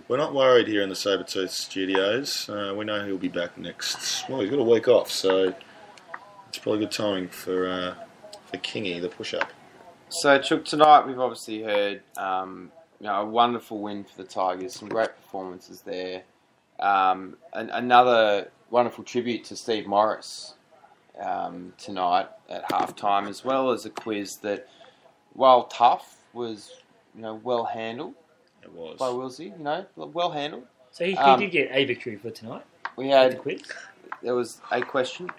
we're not worried here in the Sabretooth studios. We know he'll be back next. Well, he's got a week off, so it's probably good timing for Kingy, the push-up. So, Chook, tonight we've obviously heard a wonderful win for the Tigers, some great performances there. And another wonderful tribute to Steve Morris tonight at halftime, as well as a quiz that, while tough, was well handled. It was by Wilsey. Well handled. So he did get a victory for tonight. We had the quiz. There was a question.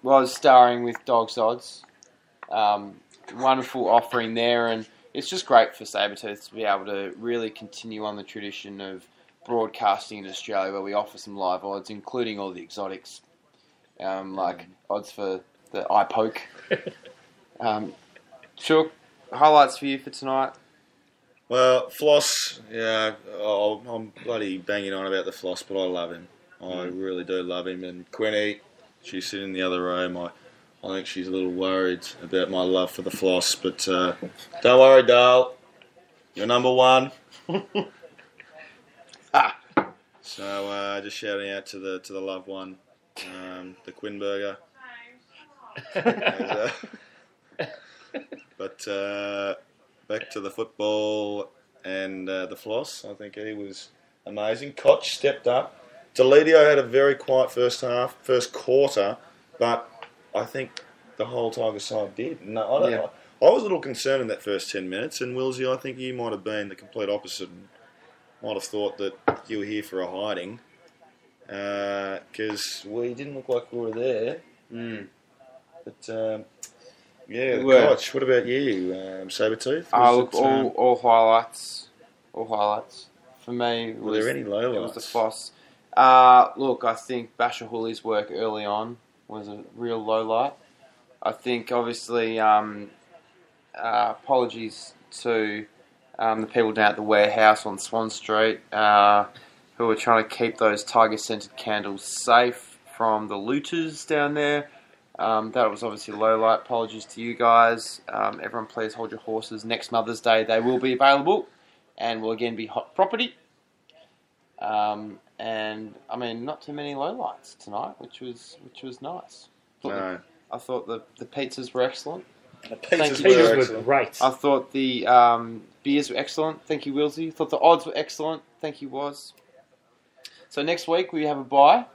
Was starring with Dog's Odds. Wonderful offering there, and it's just great for Sabretooth to be able to really continue on the tradition of broadcasting in Australia, where we offer some live odds, including all the exotics, like odds for the eye poke. Sure, highlights for you for tonight? Well, Floss, I'm bloody banging on about the Floss, but I love him. I really do love him. And Quinny, she's sitting in the other room. I think she's a little worried about my love for the Floss, but don't worry, Dale. You're number one. So just shouting out to the loved one, the Quinburger. But back to the football and the Floss. I think he was amazing. Koch stepped up. Deledio had a very quiet first quarter, but I think the whole Tiger side did. No, I don't know. I was a little concerned in that first 10 minutes, and Wilsey, I think you might have been the complete opposite. And might have thought that you were here for a hiding, because we didn't look like we were there. But the Koch. What about you, Sabretooth? All highlights. All highlights for me. Were there any lowlights? It was the Floss. Look, I think Basher Hooley's work early on was a real low light. I think, obviously, apologies to the people down at the warehouse on Swan Street who were trying to keep those tiger-scented candles safe from the looters down there. That was obviously a low light. Apologies to you guys. Everyone, please hold your horses. Next Mother's Day, they will be available and will again be hot property. And I mean, not too many lowlights tonight, which was nice. No. I thought the pizzas were excellent. The pizzas were great. I thought the beers were excellent. Thank you, Wilsey. I thought the odds were excellent. Thank you, Woz. So next week we have a bye.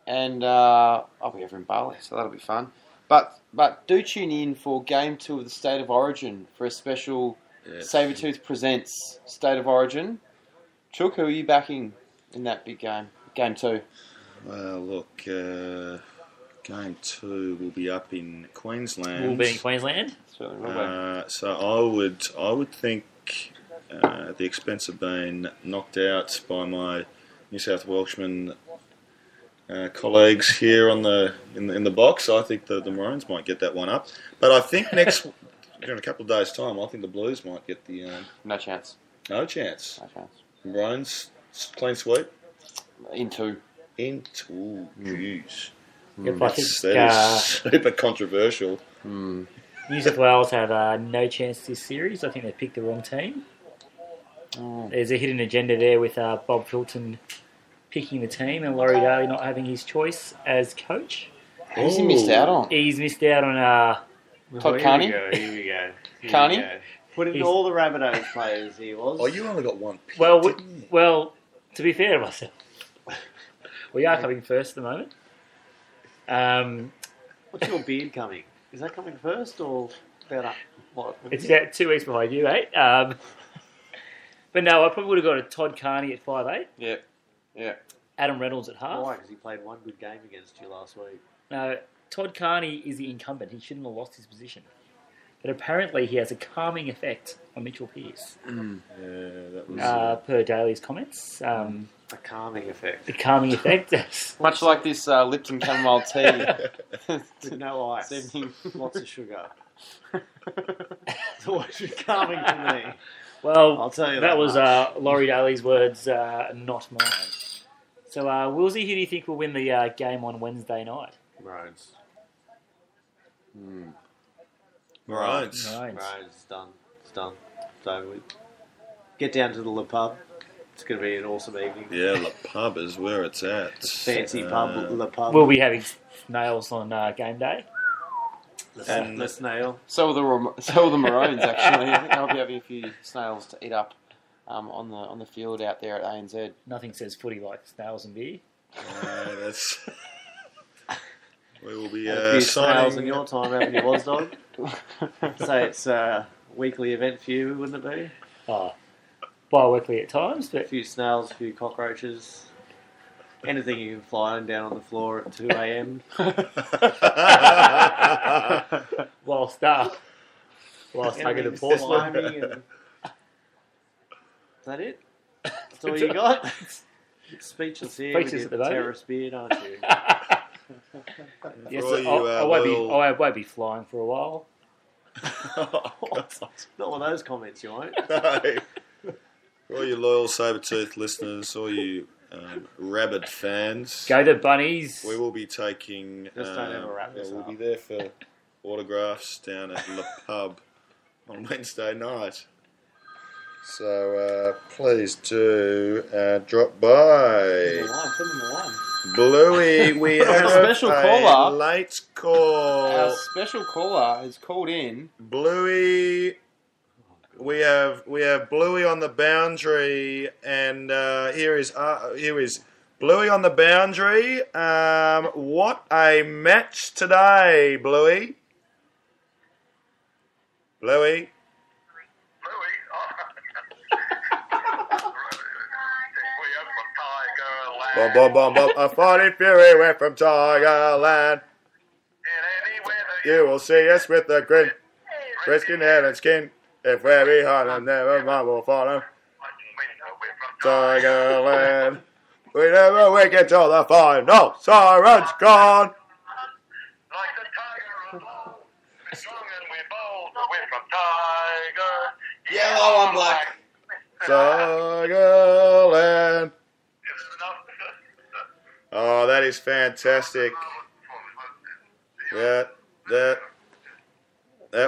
And I'll be over in Bali, so that'll be fun. But do tune in for Game 2 of the State of Origin for a special Sabretooth Presents State of Origin. Chook, who are you backing in that big game? Game 2. Well, look, Game 2 will be up in Queensland. Will be in Queensland? So I would think, at the expense of being knocked out by my New South Welshman colleagues here in the box, I think the Maroons might get that one up. But I think in a couple of days' time, I think the Blues might get the... No chance. No chance. Maroons, clean sweep? In 2. Ooh, jeez. Yep, I think that is super controversial. New South Wales have no chance this series. I think they picked the wrong team. There's a hidden agenda there with Bob Filton picking the team and Laurie Daly not having his choice as coach. Who's he missed out on? He's missed out on Todd Carney? Here we go. Carney? Put in all the Rabbitohs players he was. Oh, you only got one pick. Well, to be fair to myself, we are coming first at the moment. What's your beard coming? Is that coming first or about what? It's about 2 weeks behind you, mate. But no, I probably would have got a Todd Carney at 5'8". Yeah. Adam Reynolds at half. Why? Because he played one good game against you last week. No, Todd Carney is the incumbent. He shouldn't have lost his position. But apparently he has a calming effect on Mitchell Pearce. That was... per Daly's comments. A calming effect. A calming effect. Much like this Lipton chamomile tea. With no ice. This evening. Lots of sugar. It's always calming to me. Well, I'll tell you that was Laurie Daly's words, not mine. So, Wilsey, who do you think will win the game on Wednesday night? Maroons. Maroons. Maroons. Done. It's done. It's over with. Get down to the Le Pub. It's going to be an awesome evening. Yeah, Le Pub is where it's at. Fancy pub, Le Pub. We'll be having snails on game day. The snail. So will the Maroons, actually. I think they'll be having a few snails to eat up on the field out there at ANZ. Nothing says footy like snails and beer. That's... We will be a few snails signing... in your time, haven't you, Was Dog? Say it's a weekly event for you, wouldn't it be? Oh, bi-weekly at times. But... A few snails, a few cockroaches. Anything you can fly down on the floor at 2 a.m. Whilst hugging the porcelain. Is that it? That's all you got? Speechless here with your terrorist beard, aren't you? Yes, I won't be flying for a while. Not one of those comments, you won't. No. For all you loyal Sabertooth listeners, all you rabid fans, go to Bunnies. We will be taking. Just don't ever wrap this we'll up. be there for autographs down at Le Pub on Wednesday night. So please do drop by. Bluey, we have a special caller. Late call. Our special caller has called in. Bluey. We have Bluey on the boundary, and here is Bluey on the boundary. What a match today, Bluey. Bluey. Bum, bum, bum, bum. A fighting fury went from Tigerland. You will see us with a grin, risking head and skin. If we're behind them, never mind, we'll follow. Tigerland. We never wake until the final siren's gone. Yellow and black. Tigerland. Oh, that is fantastic. That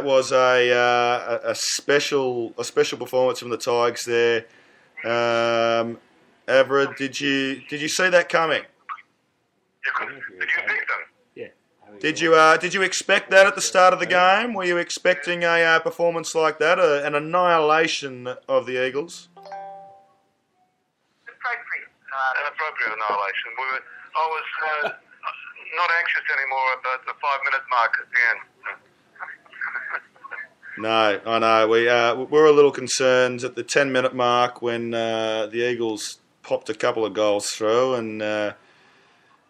was a special performance from the Tigers there. Everett, did you see that coming? Yeah. Did you expect that at the start of the game? Were you expecting a performance like that, an annihilation of the Eagles? An appropriate annihilation. I was not anxious anymore about the 5-minute mark at the end. No, I know. We were a little concerned at the 10-minute mark when the Eagles popped a couple of goals through, and they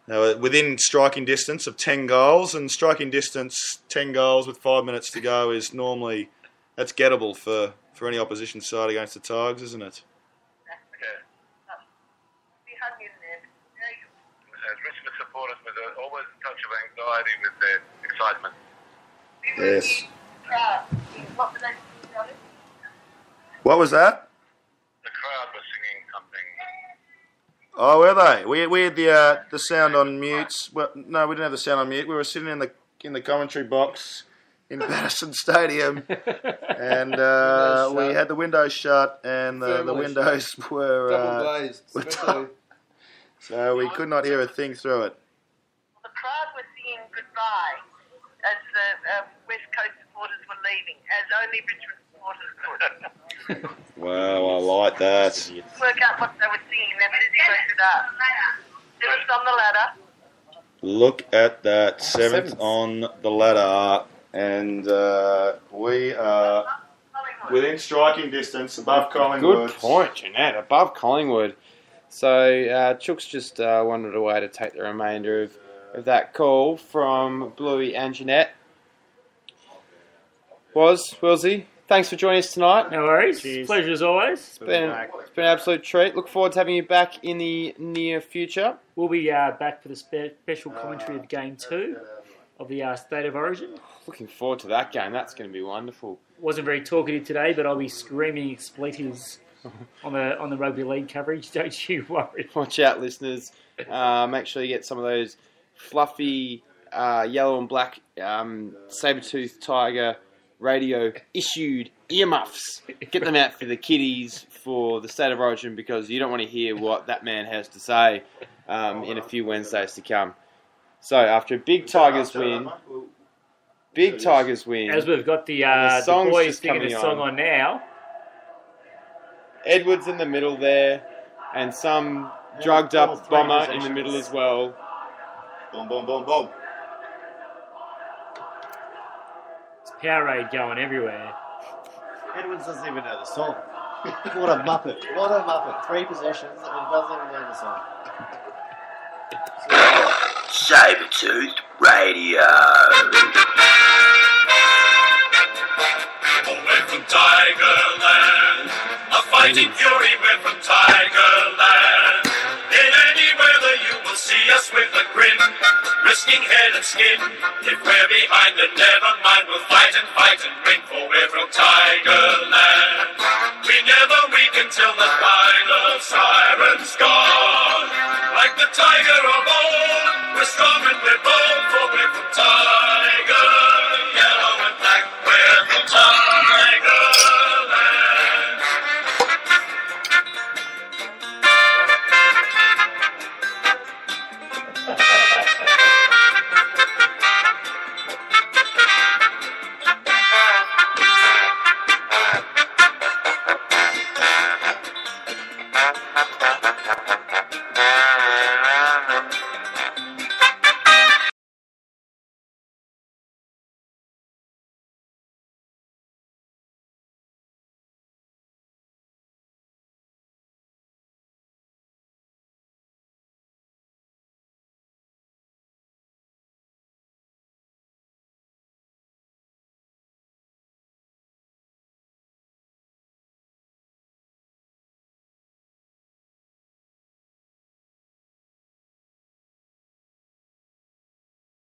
were within striking distance of 10 goals. And striking distance, 10 goals with 5 minutes to go is normally that's gettable for any opposition side against the Tigers, isn't it? As Richmond supporters, with always a touch of anxiety with their excitement. Yes. What was that? The crowd was singing something. Oh, were they? We had the sound on mute. Well, no, we didn't have the sound on mute. We were sitting in the commentary box in Patterson Stadium, and we had the windows shut, and the windows were double glazed, so we could not hear a thing through it. The crowd were singing goodbye as the West Coast supporters were leaving, as only Richmond supporters could. Wow, I like that. Work out what they were singing, then busy worked it up. Seventh on the ladder. Look at that, seventh on the ladder, and we are within striking distance above Collingwood. Good point, Jeanette. Above Collingwood. So Chooks just wandered away to take the remainder of that call from Bluey and Jeanette. Wilsey, thanks for joining us tonight. No worries. Pleasure as always. It's been an absolute treat. Look forward to having you back in the near future. We'll be back for the special commentary of Game 2 of the State of Origin. Looking forward to that game. That's going to be wonderful. Wasn't very talkative today, but I'll be screaming expletives on the rugby league coverage. Don't you worry. Watch out, listeners. Make sure you get some of those fluffy yellow and black saber-toothed tiger radio issued earmuffs. Get them out for the kiddies for the State of Origin, because you don't want to hear what that man has to say in a few Wednesdays to come. So after a big Tigers win, as we've got the boys singing a song on now. Edwards in the middle there, and some drugged up bomber in the middle as well. Boom, boom, boom, boom. It's Powerade going everywhere. Edwards doesn't even know the song. What a muppet. What a muppet. 3 possessions and doesn't even know the song. Sabertooth Radio. We're from Tigerland, a fighting fury, we're from Tigerland. In any weather you will see us with a grin, risking head and skin. If we're behind then never mind, we'll fight and win, for we're from Tigerland. We never weaken till the final siren's gone. Like the tiger of old, we're strong and we're bold, for we're from Tiger. Yellow and black, we're from Tiger.